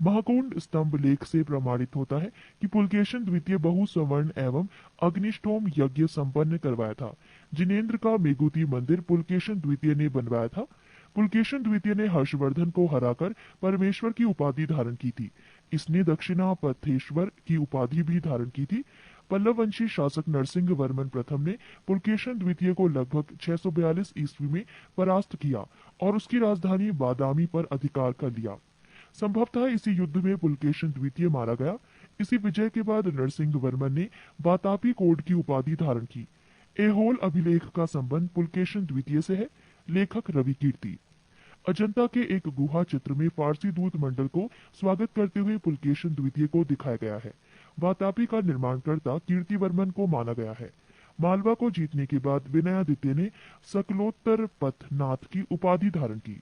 महाकुंड स्तंभ लेख से प्रमाणित होता है कि पुलकेशन द्वितीय बहु सवर्ण एवं अग्निष्टोम यज्ञ संपन्न करवाया था। जिनेन्द्र का मेघुती मंदिर पुलकेशन द्वितीय ने बनवाया था। पुलकेशन द्वितीय ने हर्षवर्धन को हराकर परमेश्वर की उपाधि धारण की थी। इसने दक्षिणापथेश्वर की उपाधि भी धारण की थी। पल्लव वंशी शासक नरसिंह वर्मन प्रथम ने पुलकेशन द्वितीय को लगभग 642 ईस्वी में परास्त किया और उसकी राजधानी बादामी पर अधिकार कर लिया। संभवतः इसी युद्ध में पुलकेशन द्वितीय मारा गया। इसी विजय के बाद नरसिंह वर्मन ने वातापी कोड की उपाधि धारण की। एहोल अभिलेख का संबंध पुलकेशन द्वितीय से है। लेखक रवि कीर्ति। अजंता के एक गुहा चित्र में फारसी दूत मंडल को स्वागत करते हुए पुलकेशन द्वितीय को दिखाया गया है। वातापी का निर्माणकर्ता कीर्तिवर्मन को माना गया है। मालवा को जीतने के बाद विनयादित्य ने सकलोत्तर पथनाथ की उपाधि धारण की।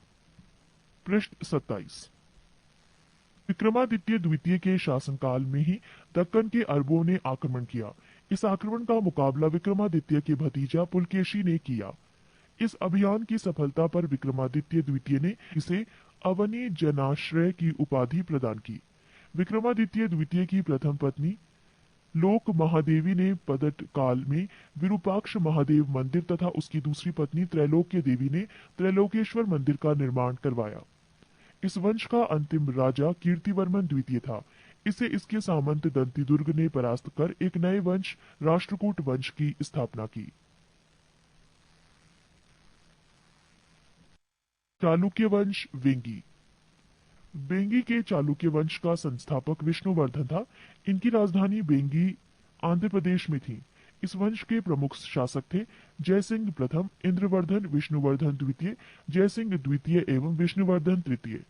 पृष्ठ 27। विक्रमादित्य द्वितीय के शासनकाल में ही दक्कन के अरबों ने आक्रमण किया। इस आक्रमण का मुकाबला विक्रमादित्य के भतीजा पुलकेशी ने किया। इस अभियान की सफलता पर विक्रमादित्य द्वितीय ने इसे अवनी जनाश्रय की उपाधि प्रदान की। विक्रमादित्य द्वितीय की प्रथम पत्नी लोक महादेवी ने पदट काल में विरूपाक्ष महादेव मंदिर तथा उसकी दूसरी पत्नी त्रैलोक्य देवी ने त्रैलोकेश्वर मंदिर का निर्माण करवाया। इस वंश का अंतिम राजा कीर्तिवर्मन द्वितीय था। इसे इसके सामंत दंतिदुर्ग ने परास्त कर एक नए वंश राष्ट्रकूट वंश की स्थापना की। चालुक्य वंश वेंगी। बेंगी के चालुक्य वंश का संस्थापक विष्णुवर्धन था। इनकी राजधानी बेंगी आंध्र प्रदेश में थी। इस वंश के प्रमुख शासक थे जयसिंह प्रथम, इंद्रवर्धन, विष्णुवर्धन द्वितीय, जयसिंह द्वितीय एवं विष्णुवर्धन तृतीय।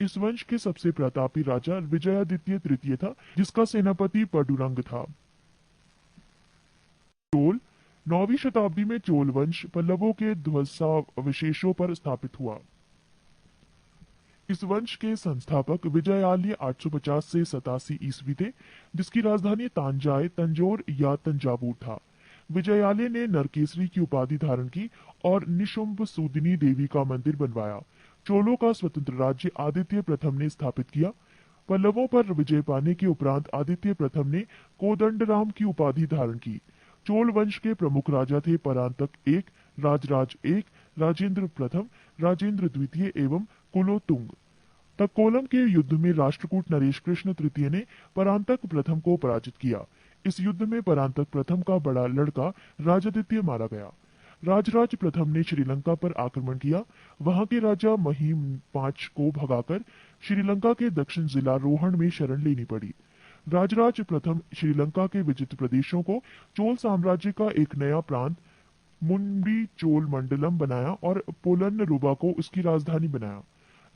इस वंश के सबसे प्रतापी राजा विजयादित्य तृतीय था, जिसका सेनापति पडुरंग था। चोल। 9वीं शताब्दी में चोल वंश पल्लवों के ध्वंसावशेषों पर स्थापित हुआ। इस वंश के संस्थापक विजयालय 850 से 87 ईस्वी थे, जिसकी राजधानी तांजाय, तंजौर या तंजावुर था। विजयालय ने नरकेसरी की उपाधि धारण की और निशुंभ सूदिनी देवी का मंदिर बनवाया। चोलों का स्वतंत्र राज्य आदित्य प्रथम ने स्थापित किया। पल्लवों पर विजय पाने के उपरांत आदित्य प्रथम ने कोदंडराम की उपाधि धारण की। चोल वंश के प्रमुख राजा थे परांतक एक, राजराज एक, राजेंद्र प्रथम, राजेंद्र द्वितीय एवं कुलोतुंग। तक्कोलम के युद्ध में राष्ट्रकूट नरेश कृष्ण तृतीय ने परांतक प्रथम को पराजित किया। इस युद्ध में परांतक प्रथम का बड़ा लड़का राजादित्य मारा गया। राजराज प्रथम ने श्रीलंका पर आक्रमण किया। वहां के राजा महीम पांच को भगाकर श्रीलंका के दक्षिण जिला रोहण में शरण लेनी पड़ी। राजराज प्रथम श्रीलंका के विजित प्रदेशों को चोल साम्राज्य का एक नया प्रांत मुंडी चोल मंडलम बनाया और पोलन रुबा को उसकी राजधानी बनाया।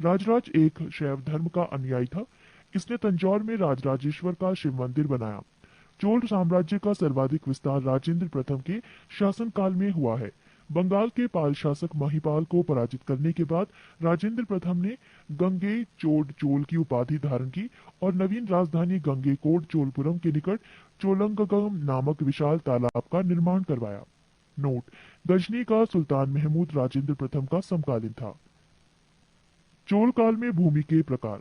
राजराज एक शैव धर्म का अनुयायी था। इसने तंजौर में राजराजेश्वर का शिव मंदिर बनाया। चोल साम्राज्य का सर्वाधिक विस्तार राजेंद्र प्रथम के शासनकाल में हुआ है। बंगाल के पाल शासक महिपाल को पराजित करने के बाद राजेंद्र प्रथम ने गंगे चोड चोल की उपाधि धारण की और नवीन राजधानी गंगे कोट चोलपुरम के निकट चोलंगगम नामक विशाल तालाब का निर्माण करवाया। नोट: गजनी का सुल्तान महमूद राजेंद्र प्रथम का समकालीन था। चोल काल में भूमि के प्रकार: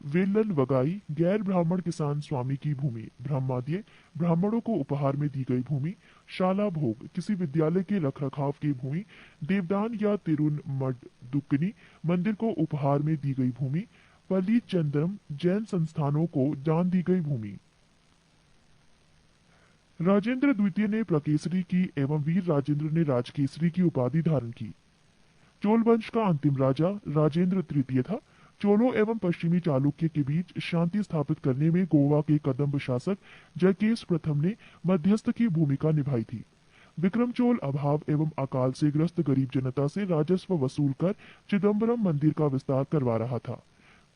वेल्लन वगाई, गैर ब्राह्मण किसान स्वामी की भूमि। ब्रह्माद्य, ब्राह्मणों को उपहार में दी गई भूमि। शाला भोग, किसी विद्यालय के रखरखाव की भूमि। देवदान या तिरुनमडदुक्कनी, मंदिर को उपहार में दी गई भूमि। पली चंद्रम, जैन संस्थानों को दान दी गई भूमि। राजेंद्र द्वितीय ने प्रकेसरी की एवं वीर राजेंद्र ने राजकेसरी की उपाधि धारण की। चोल वंश का अंतिम राजा राजेंद्र तृतीय था। चोलों एवं पश्चिमी चालुक्य के बीच शांति स्थापित करने में गोवा के कदम्ब शासक जयकेश प्रथम ने मध्यस्थ की भूमिका निभाई थी। विक्रम चोल अभाव एवं अकाल से ग्रस्त गरीब जनता से राजस्व वसूल कर चिदम्बरम मंदिर का विस्तार करवा रहा था।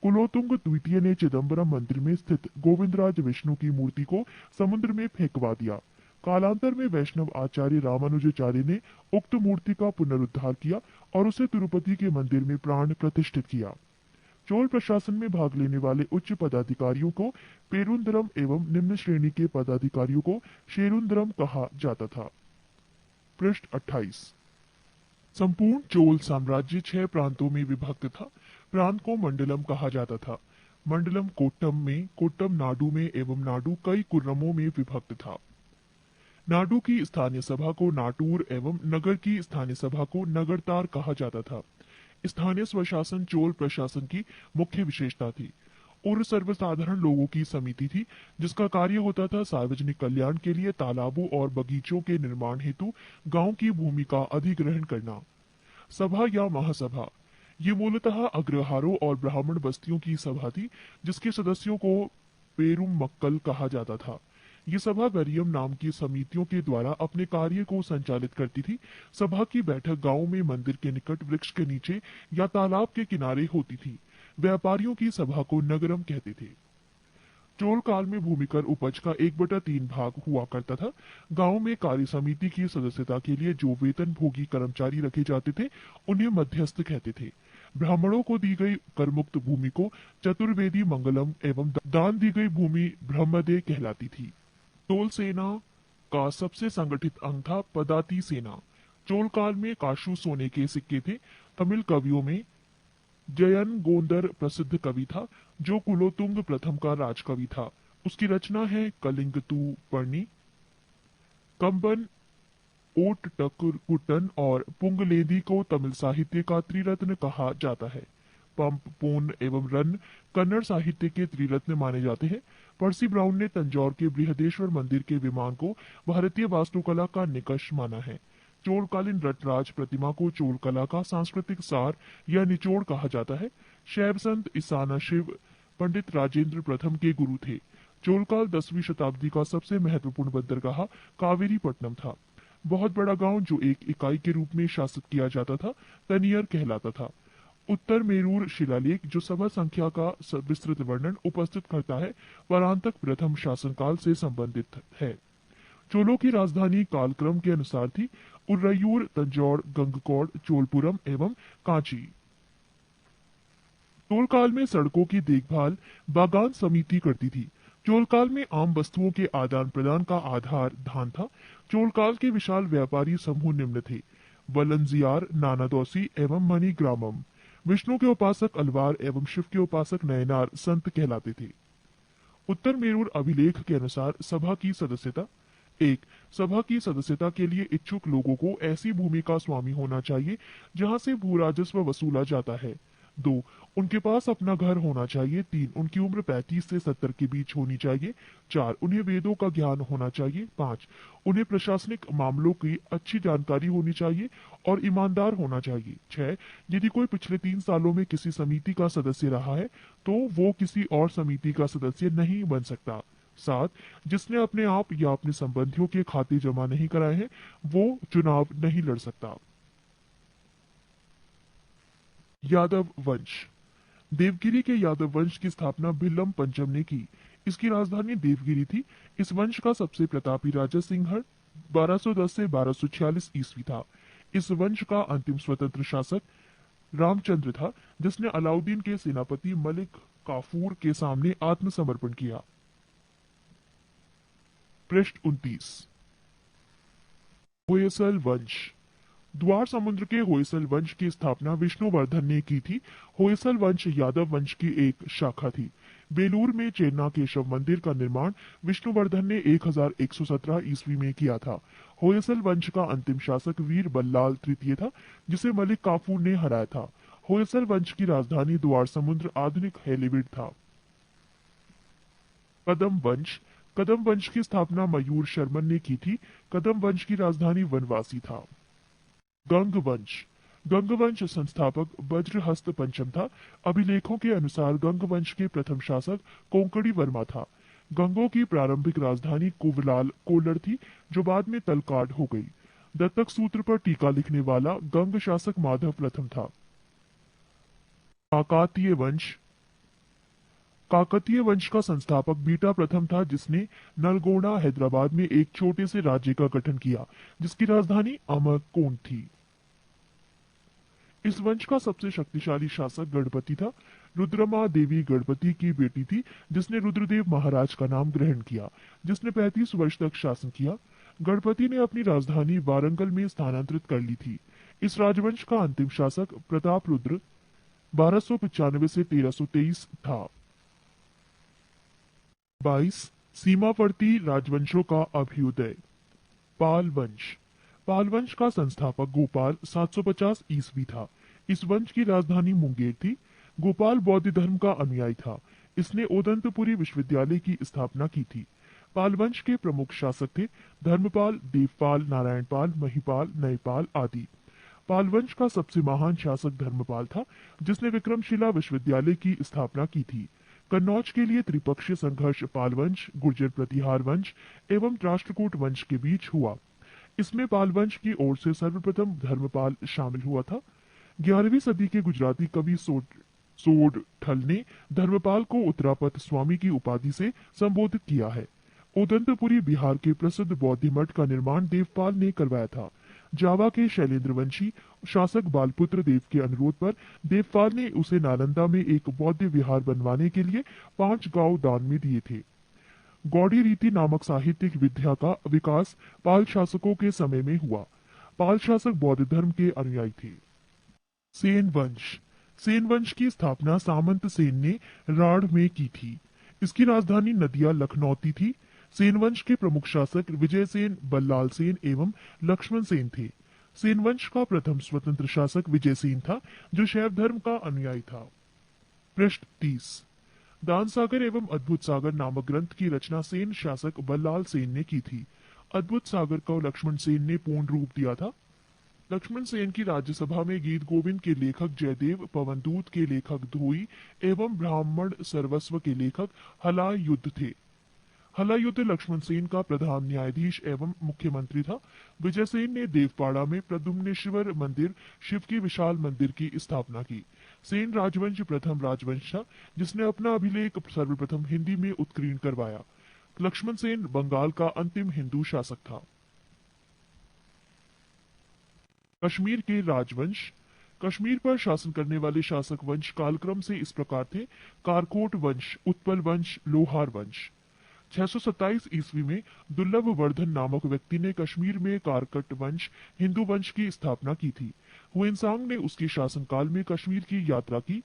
कुलोतुंग द्वितीय ने चिदम्बरम मंदिर में स्थित गोविंदराज विष्णु की मूर्ति को समुद्र में फेंकवा दिया। कालांतर में वैष्णव आचार्य रामानुजाचार्य ने उक्त मूर्ति का पुनरुद्धार किया और उसे तिरुपति के मंदिर में प्राण प्रतिष्ठित किया। चोल प्रशासन में भाग लेने वाले उच्च पदाधिकारियों को पेरुंदरम एवं निम्न श्रेणी के पदाधिकारियों को शेरुंदरम कहा जाता था। पृष्ठ 28। संपूर्ण चोल साम्राज्य 6 प्रांतों में विभक्त था। प्रांत को मंडलम कहा जाता था। मंडलम कोट्टम में, कोट्टम नाडु में एवं नाडु कई कुर्रमों में विभक्त था। नाडु की स्थानीय सभा को नाटूर एवं नगर की स्थानीय सभा को नगरतार कहा जाता था। स्थानीय स्वशासन चोल प्रशासन की मुख्य विशेषता थी। और सर्वसाधारण लोगों की समिति थी, जिसका कार्य होता था सार्वजनिक कल्याण के लिए तालाबों और बगीचों के निर्माण हेतु गांव की भूमि का अधिग्रहण करना। सभा या महासभा, ये मूलतः अग्रहारों और ब्राह्मण बस्तियों की सभा थी, जिसके सदस्यों को पेरुम मक्कल कहा जाता था। ये सभा गरियम नाम की समितियों के द्वारा अपने कार्य को संचालित करती थी। सभा की बैठक गांव में मंदिर के निकट वृक्ष के नीचे या तालाब के किनारे होती थी। व्यापारियों की सभा को नगरम कहते थे। चोल काल में भूमिकर उपज का 1/3 भाग हुआ करता था। गांव में कार्य समिति की सदस्यता के लिए जो वेतन भोगी कर्मचारी रखे जाते थे, उन्हें मध्यस्थ कहते थे। ब्राह्मणों को दी गई करमुक्त भूमि को चतुर्वेदी मंगलम एवं दान दी गई भूमि ब्रह्मदे कहलाती थी। चोल सेना का सबसे संगठित अंग था पदाती सेना। चोल काल में काशू सोने के सिक्के थे। तमिल कवियों में जयन गोंदर प्रसिद्ध कवि था, जो कुलोतुंग प्रथम का राजकवि था। उसकी रचना है कलिंगतु पर्णी। कंबन, ओटटकुटन और पुंगलेदी को तमिल साहित्य का त्रिरत्न कहा जाता है। पंप, पोन एवं रन कन्नड़ साहित्य के त्रिरत्न माने जाते हैं। पर्सी ब्राउन ने तंजौर के बृहदेश्वर मंदिर के विमान को भारतीय वास्तुकला का निकष माना है। चोलकालीन नटराज प्रतिमा को चोल कला का सांस्कृतिक सार या निचोड़ कहा जाता है। शैव संत ईसाना शिव पंडित राजेंद्र प्रथम के गुरु थे। चोलकाल 10वीं शताब्दी का सबसे महत्वपूर्ण बंदरगाह कावेरीपट्टनम था। बहुत बड़ा गांव जो एक इकाई के रूप में शासित किया जाता था, तनियर कहलाता था। उत्तर मेरूर शिलालेख जो सभा संख्या का विस्तृत वर्णन उपस्थित करता है, परांतक प्रथम शासनकाल से संबंधित है। चोलों की राजधानी कालक्रम के अनुसार थी उर्रयूर, तंजौर, गंगकोट, चोलपुरम एवं कांची। चोलकाल में सड़कों की देखभाल बागान समिति करती थी। चोलकाल में आम वस्तुओं के आदान प्रदान का आधार धान था। चोलकाल के विशाल व्यापारी समूह निम्न थे: वलंजियार, नानादौसी एवं मणिग्रामम। विष्णु के उपासक अलवार एवं शिव के उपासक नयनार संत कहलाते थे। उत्तर मेरूर अभिलेख के अनुसार सभा की सदस्यता: 1. सभा की सदस्यता के लिए इच्छुक लोगों को ऐसी भूमि का स्वामी होना चाहिए जहां से भू राजस्व वसूला जाता है। 2. उनके पास अपना घर होना चाहिए। 3. उनकी उम्र 35 से 70 के बीच होनी चाहिए। 4. उन्हें वेदों का ज्ञान होना चाहिए। 5. उन्हें प्रशासनिक मामलों की अच्छी जानकारी होनी चाहिए और ईमानदार होना चाहिए। 6. यदि कोई पिछले 3 सालों में किसी समिति का सदस्य रहा है तो वो किसी और समिति का सदस्य नहीं बन सकता। 7. जिसने अपने आप या अपने संबंधियों के खाते जमा नहीं कराए हैं, वो चुनाव नहीं लड़ सकता। यादव वंश। देवगिरी के यादव वंश की स्थापना भिल्लम पंचम ने की। इसकी राजधानी देवगिरी थी। इस वंश का सबसे प्रतापी राजा सिंहड़ 1210 से 1246 ईस्वी था। इस वंश का अंतिम स्वतंत्र शासक रामचंद्र था, जिसने अलाउद्दीन के सेनापति मलिक काफूर के सामने आत्मसमर्पण किया। पृष्ठ 29। होयसल वंश। द्वार समुद्र के होयसल वंश की स्थापना विष्णुवर्धन ने की थी। होयसल वंश यादव वंश की एक शाखा थी। बेलूर में चेन्ना केशव मंदिर का निर्माण विष्णुवर्धन ने 1117 ईस्वी में किया था। होयसल वंश का अंतिम शासक वीर बल्लाल तृतीय था, जिसे मलिक काफूर ने हराया था। होयसल वंश की राजधानी द्वार समुद्र आधुनिक हेलीविड था। कदम वंश। कदम वंश की स्थापना मयूर शर्मन ने की थी। कदम वंश की राजधानी वनवासी था। गंग वंश। गंग वंश संस्थापक वज्रहस्त पंचम था। अभिलेखों के अनुसार गंग वंश के प्रथम शासक कोंकणी वर्मा था। गंगों की प्रारंभिक राजधानी कुवलाल कोल्लर थी, जो बाद में तलकाड हो गई। दत्तक सूत्र पर टीका लिखने वाला गंग शासक माधव प्रथम था। काकातीय वंश। काकतीय वंश का संस्थापक बीटा प्रथम था, जिसने नलगोंडा हैदराबाद में एक छोटे से राज्य का गठन किया, जिसकी राजधानी अमरकोंड थी। इस वंश का सबसे शक्तिशाली शासक गणपति था। रुद्रमा देवी गणपति की बेटी थी, जिसने रुद्रदेव महाराज का नाम ग्रहण किया, जिसने 35 वर्ष तक शासन किया। गणपति ने अपनी राजधानी वारंगल में स्थानांतरित कर ली थी। इस राजवंश का अंतिम शासक प्रताप रुद्र 1295 से 1323 था। 22. सीमावर्ती राजवंशों का अभ्युदय। पाल वंश। पाल वंश का संस्थापक गोपाल 750 ईस्वी था। इस वंश की राजधानी मुंगेर थी। गोपाल बौद्ध धर्म का अनुयायी था। इसने ओदंतपुरी विश्वविद्यालय की स्थापना की थी। पाल वंश के प्रमुख शासक थे धर्मपाल, देवपाल, नारायणपाल, महिपाल, नयपाल आदि। पाल वंश का सबसे महान शासक धर्मपाल था, जिसने विक्रमशिला विश्वविद्यालय की स्थापना की थी। कन्नौज के लिए त्रिपक्षीय संघर्ष पाल वंश, गुर्जर प्रतिहार वंश एवं राष्ट्रकूट वंश के बीच हुआ। इसमें पाल वंश की ओर से सर्वप्रथम धर्मपाल शामिल हुआ था। 11वीं सदी के गुजराती कवि सोडठल ने धर्मपाल को उत्तरापथ स्वामी की उपाधि से संबोधित किया है। उदंतपुरी बिहार के प्रसिद्ध बौद्ध मठ का निर्माण देवपाल ने करवाया था। जावा के शैलेंद्रवंशी शासक बालपुत्र देव के अनुरोध पर देवपाल ने उसे नालंदा में एक बौद्ध विहार बनवाने के लिए 5 गांव दान में दिए थे। गौड़ी रीति नामक साहित्यिक विद्या का विकास पाल शासकों के समय में हुआ। पाल शासक बौद्ध धर्म के अनुयायी थे। सेन वंश। सेन वंश की स्थापना सामंत सेन ने राढ़ में की थी। इसकी राजधानी नदिया लखनौती थी। सेन वंश के प्रमुख शासक विजय सेन, बल्लाल सेन एवं लक्ष्मण सेन थे। सेन वंश का प्रथम स्वतंत्र शासक विजय सेन था, जो शैव धर्म का अनुयायी था। पृष्ठ 30। दान सागर एवं अद्भुत सागर नामक ग्रंथ की रचना सेन शासक बल्लाल सेन ने की थी। अद्भुत सागर को लक्ष्मण सेन ने पूर्ण रूप दिया था। लक्ष्मण सेन की राज्यसभा में गीत गोविंद के लेखक जयदेव, पवनदूत के लेखक धोई एवं ब्राह्मण सर्वस्व के लेखक हलायुद्ध थे। हलायुद्ध लक्ष्मण सेन का प्रधान न्यायाधीश एवं मुख्यमंत्री था। विजय सेन ने देवपाड़ा में प्रद्युम्नेश्वर मंदिर, शिव की विशाल मंदिर की स्थापना की। सेन राजवंश प्रथम राजवंश था, जिसने अपना अभिलेख सर्वप्रथम हिंदी में उत्कीर्ण करवाया। लक्ष्मण सेन बंगाल का अंतिम हिंदू शासक था। कश्मीर के राजवंश। कश्मीर पर शासन करने वाले शासक वंश कालक्रम से इस प्रकार थे: कारकोट वंश, उत्पल वंश, लोहार वंश। 627 ईस्वी में दुर्लभ वर्धन नामक व्यक्ति ने कश्मीर में कारकट वंश, हिंदू वंश की स्थापना की थी। हुएनसांग ने उसके शासनकाल में कश्मीर की यात्रा की।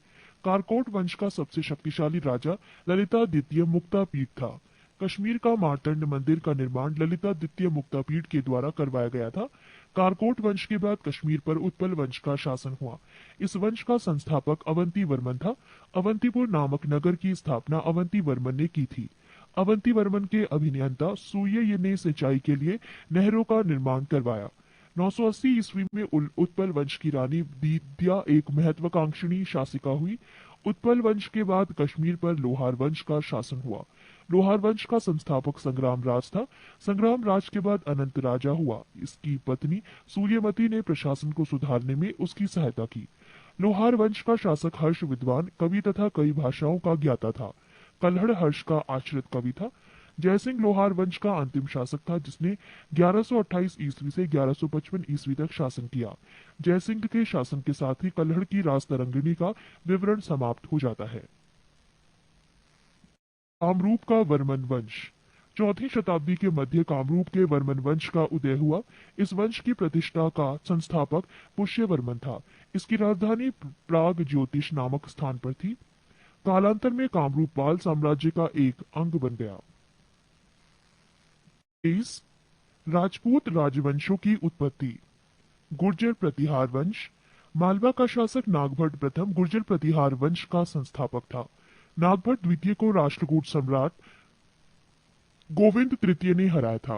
कारकोट वंश का सबसे शक्तिशाली राजा ललिता द्वितीय मुक्तापीठ था। कश्मीर का मार्तंड मंदिर का निर्माण ललिता द्वितीय मुक्तापीठ के द्वारा करवाया गया था। कारकोट वंश के बाद कश्मीर पर उत्पल वंश का शासन हुआ। इस वंश का संस्थापक अवंती वर्मन था। अवंतीपुर नामक नगर की स्थापना अवंती वर्मन ने की थी। अवंती वर्मन के अभियंता सूर्य ने सिंचाई के लिए नहरों का निर्माण करवाया। 980 ईस्वी में उत्पल वंश की रानी दीदिया एक महत्वाकांक्षी शासिका हुई। उत्पल वंश के बाद कश्मीर पर लोहार वंश का शासन हुआ। लोहार वंश का संस्थापक संग्राम राज था। संग्राम राज के बाद अनंत राजा हुआ। इसकी पत्नी सूर्यमती ने प्रशासन को सुधारने में उसकी सहायता की। लोहार वंश का शासक हर्ष विद्वान, कवि तथा कई भाषाओं का ज्ञाता था। कल्हड़ हर्ष का आश्रित कवि था। जयसिंह लोहार वंश का अंतिम शासक था, जिसने 1128 ईस्वी से 1155 ईस्वी तक शासन किया। जयसिंह के शासन के साथ ही कल्हड़ की राजतरंगिणी का विवरण समाप्त हो जाता है। कामरूप का वर्मन वंश। 4वीं शताब्दी के मध्य कामरूप के वर्मन वंश का उदय हुआ। इस वंश की प्रतिष्ठा का संस्थापक पुष्यवर्मन था। इसकी राजधानी प्राग ज्योतिष नामक स्थान पर थी। कालांतर में कामरूप पाल साम्राज्य का एक अंग बन गया। राजपूत राजवंशों की उत्पत्ति। गुर्जर प्रतिहार वंश। मालवा का शासक नागभट्ट प्रथम गुर्जर प्रतिहार वंश का संस्थापक था। नागभट्ट द्वितीय को राष्ट्रकूट सम्राट गोविंद तृतीय ने हराया था।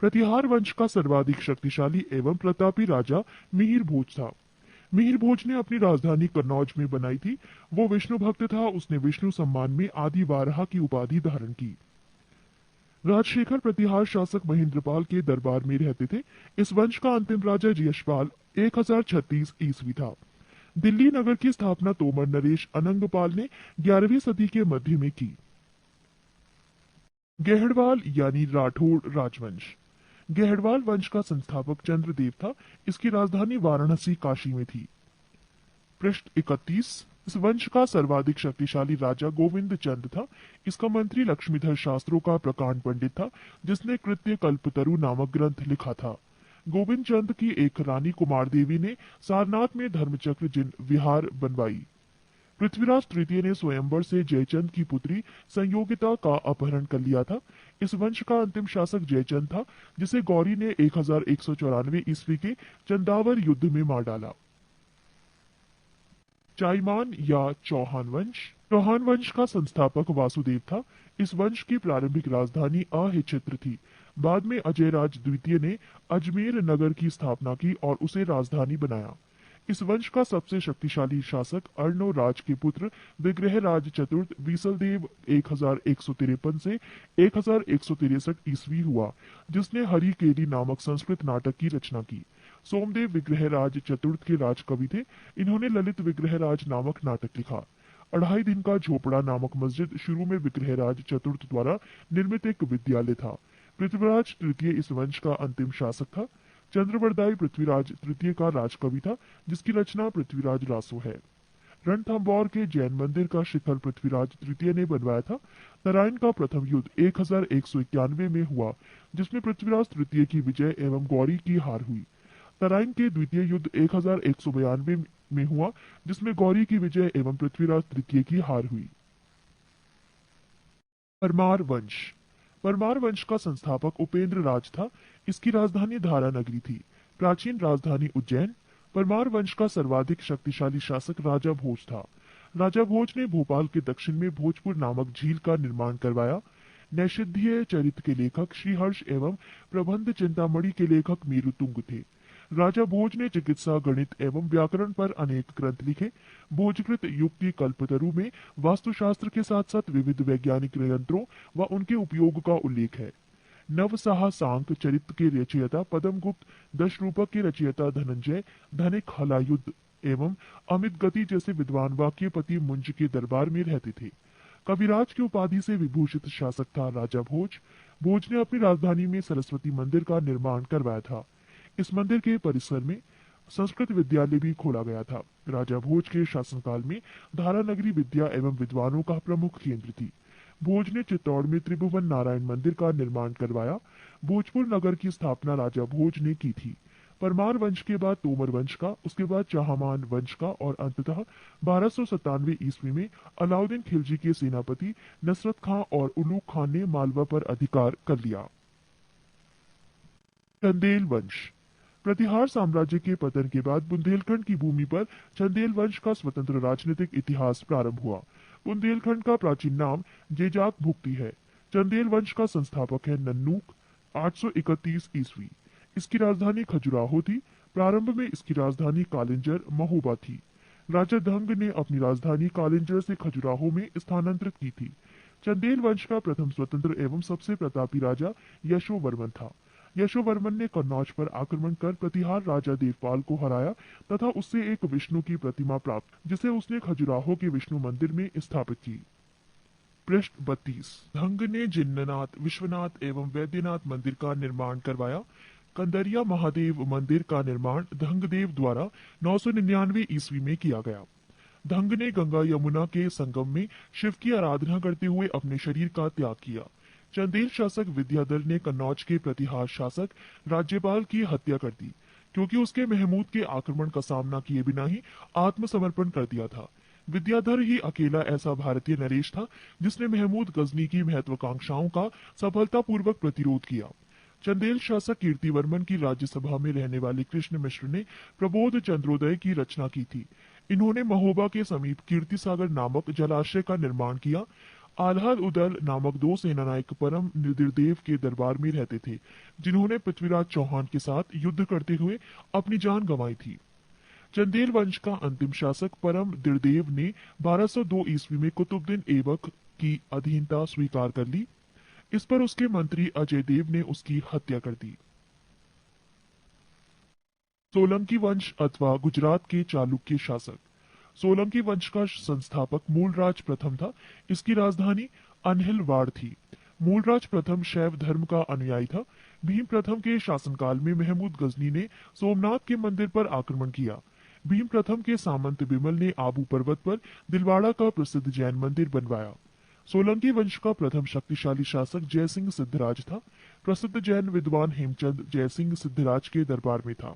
प्रतिहार वंश का सर्वाधिक शक्तिशाली एवं प्रतापी राजा मिहिर भोज था। मिहिर भोज ने अपनी राजधानी कन्नौज में बनाई थी। वो विष्णु भक्त था। उसने विष्णु सम्मान में आदि वाराह की उपाधि धारण की। राजशेखर प्रतिहार शासक महेंद्रपाल के दरबार में रहते थे। इस वंश का अंतिम राजा यशपाल 1036 ईस्वी था। दिल्ली नगर की स्थापना तोमर नरेश अनंगपाल ने 11वीं सदी के मध्य में की। गेहड़वाल यानी राठौड़ राजवंश। गेहड़वाल वंश का संस्थापक चंद्रदेव था। इसकी राजधानी वाराणसी काशी में थी। पृष्ठ 31। इस वंश का सर्वाधिक शक्तिशाली राजा गोविंद चंद था। इसका मंत्री लक्ष्मीधर शास्त्रों का प्रकांड पंडित था, जिसने कृत्य कल्पतरु नामक ग्रंथ लिखा था। गोविंद चंद की एक रानी कुमार देवी ने सारनाथ में धर्मचक्र जिन विहार बनवाई। पृथ्वीराज तृतीय ने स्वयंवर से जयचंद की पुत्री संयोगिता का अपहरण कर लिया था। इस वंश का अंतिम शासक जयचंद था, जिसे गौरी ने 1194 ईस्वी के चंदावर युद्ध में मार डाला। चाईमान या चौहान वंश। चौहान वंश का संस्थापक वासुदेव था। इस वंश की प्रारंभिक राजधानी अहिच्छत्र थी। बाद में अजयराज द्वितीय ने अजमेर नगर की स्थापना की और उसे राजधानी बनाया। इस वंश का सबसे शक्तिशाली शासक अर्णोराज के पुत्र विग्रहराज चतुर्थ बीसलदेव 1153 से 1163 ईस्वी हुआ, जिसने हरिकेली नामक संस्कृत नाटक की रचना की। सोमदेव विग्रहराज चतुर्थ के राजकवि थे। इन्होंने ललित विग्रहराज नामक नाटक लिखा। अढ़ाई दिन का झोपड़ा नामक मस्जिद शुरू में विग्रहराज चतुर्थ द्वारा निर्मित एक विद्यालय था। पृथ्वीराज तृतीय इस वंश का अंतिम शासक था। चंद्रवरदाई पृथ्वीराज तृतीय का राजकवि था, जिसकी रचना पृथ्वीराज रासो है। रणथंभौर के जैन मंदिर का शिखर पृथ्वीराज तृतीय ने बनवाया था। नारायण का प्रथम युद्ध 1191 में हुआ, जिसमें पृथ्वीराज तृतीय की विजय एवं गौरी की हार हुई। तराइन के द्वितीय युद्ध 1192 में हुआ, जिसमें गौरी की विजय एवं पृथ्वीराज तृतीय की हार हुई। परमार वंश। परमार वंश का संस्थापक उपेंद्र राज था। इसकी राजधानी धारा नगरी थी। प्राचीन राजधानी उज्जैन। परमार वंश का सर्वाधिक शक्तिशाली शासक राजा भोज था। राजा भोज ने भोपाल के दक्षिण में भोजपुर नामक झील का निर्माण करवाया। नैषधीय चरित के लेखक श्रीहर्ष एवं प्रबंध चिंतामणि के लेखक मेरुतुंग थे। राजा भोज ने चिकित्सा, गणित एवं व्याकरण पर अनेक ग्रंथ लिखे। भोजकृत युक्ति कल्पतरु में वास्तुशास्त्र के साथ साथ विविध वैज्ञानिक यंत्रों व उनके उपयोग का उल्लेख है। नवसाह सांक चरित्र के रचयिता पद्मगुप्त, दशरूपक के रचयिता धनंजय, धनिक हलायुद्ध एवं अमित गति जैसे विद्वान वाक्यपति मुंज के दरबार में रहते थे। कविराज की उपाधि से विभूषित शासक था राजा भोज। भोज ने अपनी राजधानी में सरस्वती मंदिर का निर्माण करवाया था। इस मंदिर के परिसर में संस्कृत विद्यालय भी खोला गया था। राजा भोज के शासनकाल में धारा नगरी विद्या एवं विद्वानों का प्रमुख केंद्र थी। भोज ने चित्तौड़ में त्रिभुवन नारायण मंदिर का निर्माण करवाया। भोजपुर नगर की स्थापना राजा भोज ने की थी। परमार वंश के बाद तोमर वंश का, उसके बाद चाहमान वंश का और अंततः 1297 ईस्वी में अलाउद्दीन खिलजी के सेनापति नसरत खां और उलूग खान ने मालवा पर अधिकार कर लिया। चंदेल वंश। प्रतिहार साम्राज्य के पतन के बाद बुंदेलखंड की भूमि पर चंदेल वंश का स्वतंत्र राजनीतिक इतिहास प्रारंभ हुआ। बुंदेलखंड का प्राचीन नाम जेजाक भुक्ति है। चंदेल वंश का संस्थापक है नन्नूक, 831 ईस्वी। इसकी राजधानी खजुराहो थी। प्रारंभ में इसकी राजधानी कालिंजर महोबा थी। राजा धंग ने अपनी राजधानी कालिंजर से खजुराहो में स्थानांतरित की थी। चंदेल वंश का प्रथम स्वतंत्र एवं सबसे प्रतापी राजा यशोवर्मन था। यशोवर्मन ने कन्नौज पर आक्रमण कर प्रतिहार राजा देवपाल को हराया तथा उससे एक विष्णु की प्रतिमा प्राप्त, जिसे उसने खजुराहो के विष्णु मंदिर में स्थापित की। पृष्ठ 32। धंग ने जिन्ननाथ, विश्वनाथ एवं वैद्यनाथ मंदिर का निर्माण करवाया। कंदरिया महादेव मंदिर का निर्माण धंगदेव द्वारा 999 ईस्वी में किया गया। धंग ने गंगा यमुना के संगम में शिव की आराधना करते हुए अपने शरीर का त्याग किया। चंदेल शासक विद्याधर ने कन्नौज के प्रतिहार शासक राज्यपाल की हत्या कर दी, क्योंकि उसके महमूद के आक्रमण का सामना किए बिना ही आत्मसमर्पण कर दिया था। विद्याधर ही अकेला ऐसा भारतीय नरेश था जिसने महमूद गजनी की महत्वाकांक्षाओं का सफलतापूर्वक प्रतिरोध किया। चंदेल शासक कीर्तिवर्मन की राज्यसभा में रहने वाले कृष्ण मिश्र ने प्रबोध चंद्रोदय की रचना की थी। इन्होंने महोबा के समीप कीर्तिसागर नामक जलाशय का निर्माण किया। आल्हाद उदल नामक दो सेनानायक परम निर्देव के दरबार में रहते थे, जिन्होंने पृथ्वीराज चौहान के साथ युद्ध करते हुए अपनी जान गंवाई थी। चंदेल वंश का अंतिम शासक परम निर्देव ने 1202 ईस्वी में कुतुबुद्दीन ऐबक की अधीनता स्वीकार कर ली। इस पर उसके मंत्री अजय देव ने उसकी हत्या कर दी। सोलंकी वंश अथवा गुजरात के चालुक्य शासक। सोलंकी वंश का संस्थापक मूलराज प्रथम था। इसकी राजधानी अनहिलवाड़ थी। मूलराज प्रथम शैव धर्म का अनुयायी था। भीम प्रथम के शासनकाल में महमूद गजनी ने सोमनाथ के मंदिर पर आक्रमण किया। भीम प्रथम के सामंत बिमल ने आबू पर्वत पर दिलवाड़ा का प्रसिद्ध जैन मंदिर बनवाया। सोलंकी वंश का प्रथम शक्तिशाली शासक जयसिंह सिद्धराज था। प्रसिद्ध जैन विद्वान हेमचंद जयसिंह सिद्धराज के दरबार में था।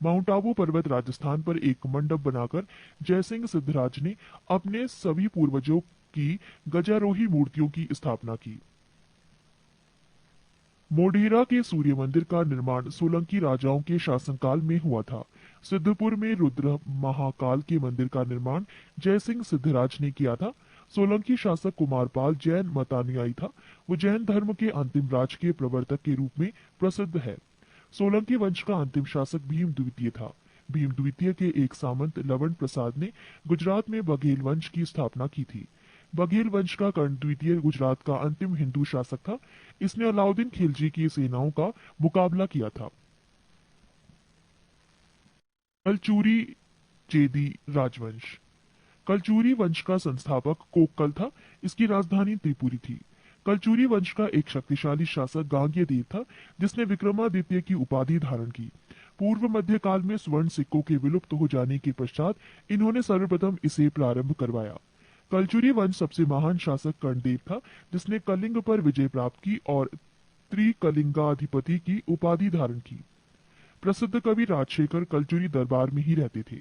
माउंट आबू पर्वत राजस्थान पर एक मंडप बनाकर जयसिंह सिद्धराज ने अपने सभी पूर्वजों की गजारोही मूर्तियों की स्थापना की। मोढेरा के सूर्य मंदिर का निर्माण सोलंकी राजाओं के शासनकाल में हुआ था। सिद्धपुर में रुद्र महाकाल के मंदिर का निर्माण जयसिंह सिद्धराज ने किया था। सोलंकी शासक कुमारपाल जैन मतानुयायी था। वो जैन धर्म के अंतिम राजकीय प्रवर्तक के रूप में प्रसिद्ध है। सोलंकी वंश का अंतिम शासक भीम द्वितीय था। भीम द्वितीय के एक सामंत लवण प्रसाद ने गुजरात में बघेल वंश की स्थापना की थी। बघेल वंश का कर्ण द्वितीय गुजरात का अंतिम हिंदू शासक था। इसने अलाउद्दीन खिलजी की सेनाओं का मुकाबला किया था। कलचुरी चेदी राजवंश। कलचुरी वंश का संस्थापक कोक्कल था। इसकी राजधानी त्रिपुरी थी। कलचुरी वंश का एक शक्तिशाली शासक गांग्य देव था, जिसने विक्रमादित्य की उपाधि धारण की। पूर्व मध्यकाल में स्वर्ण सिक्कों के विलुप्त हो जाने के पश्चात इन्होंने सर्वप्रथम इसे प्रारंभ करवाया। कलचुरी वंश सबसे महान शासक कर्णदेव था, जिसने कलिंग पर विजय प्राप्त की और त्रिकलिंगाधिपति की उपाधि धारण की। प्रसिद्ध कवि राजशेखर कलचुरी दरबार में ही रहते थे।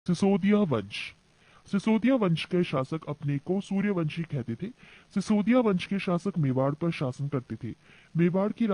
सिसोदिया वंश। सिसोदिया वंश के शासक अपने को सूर्यवंशी कहते थे। सिसोदिया वंश के शासक मेवाड़ पर शासन करते थे। मेवाड़ की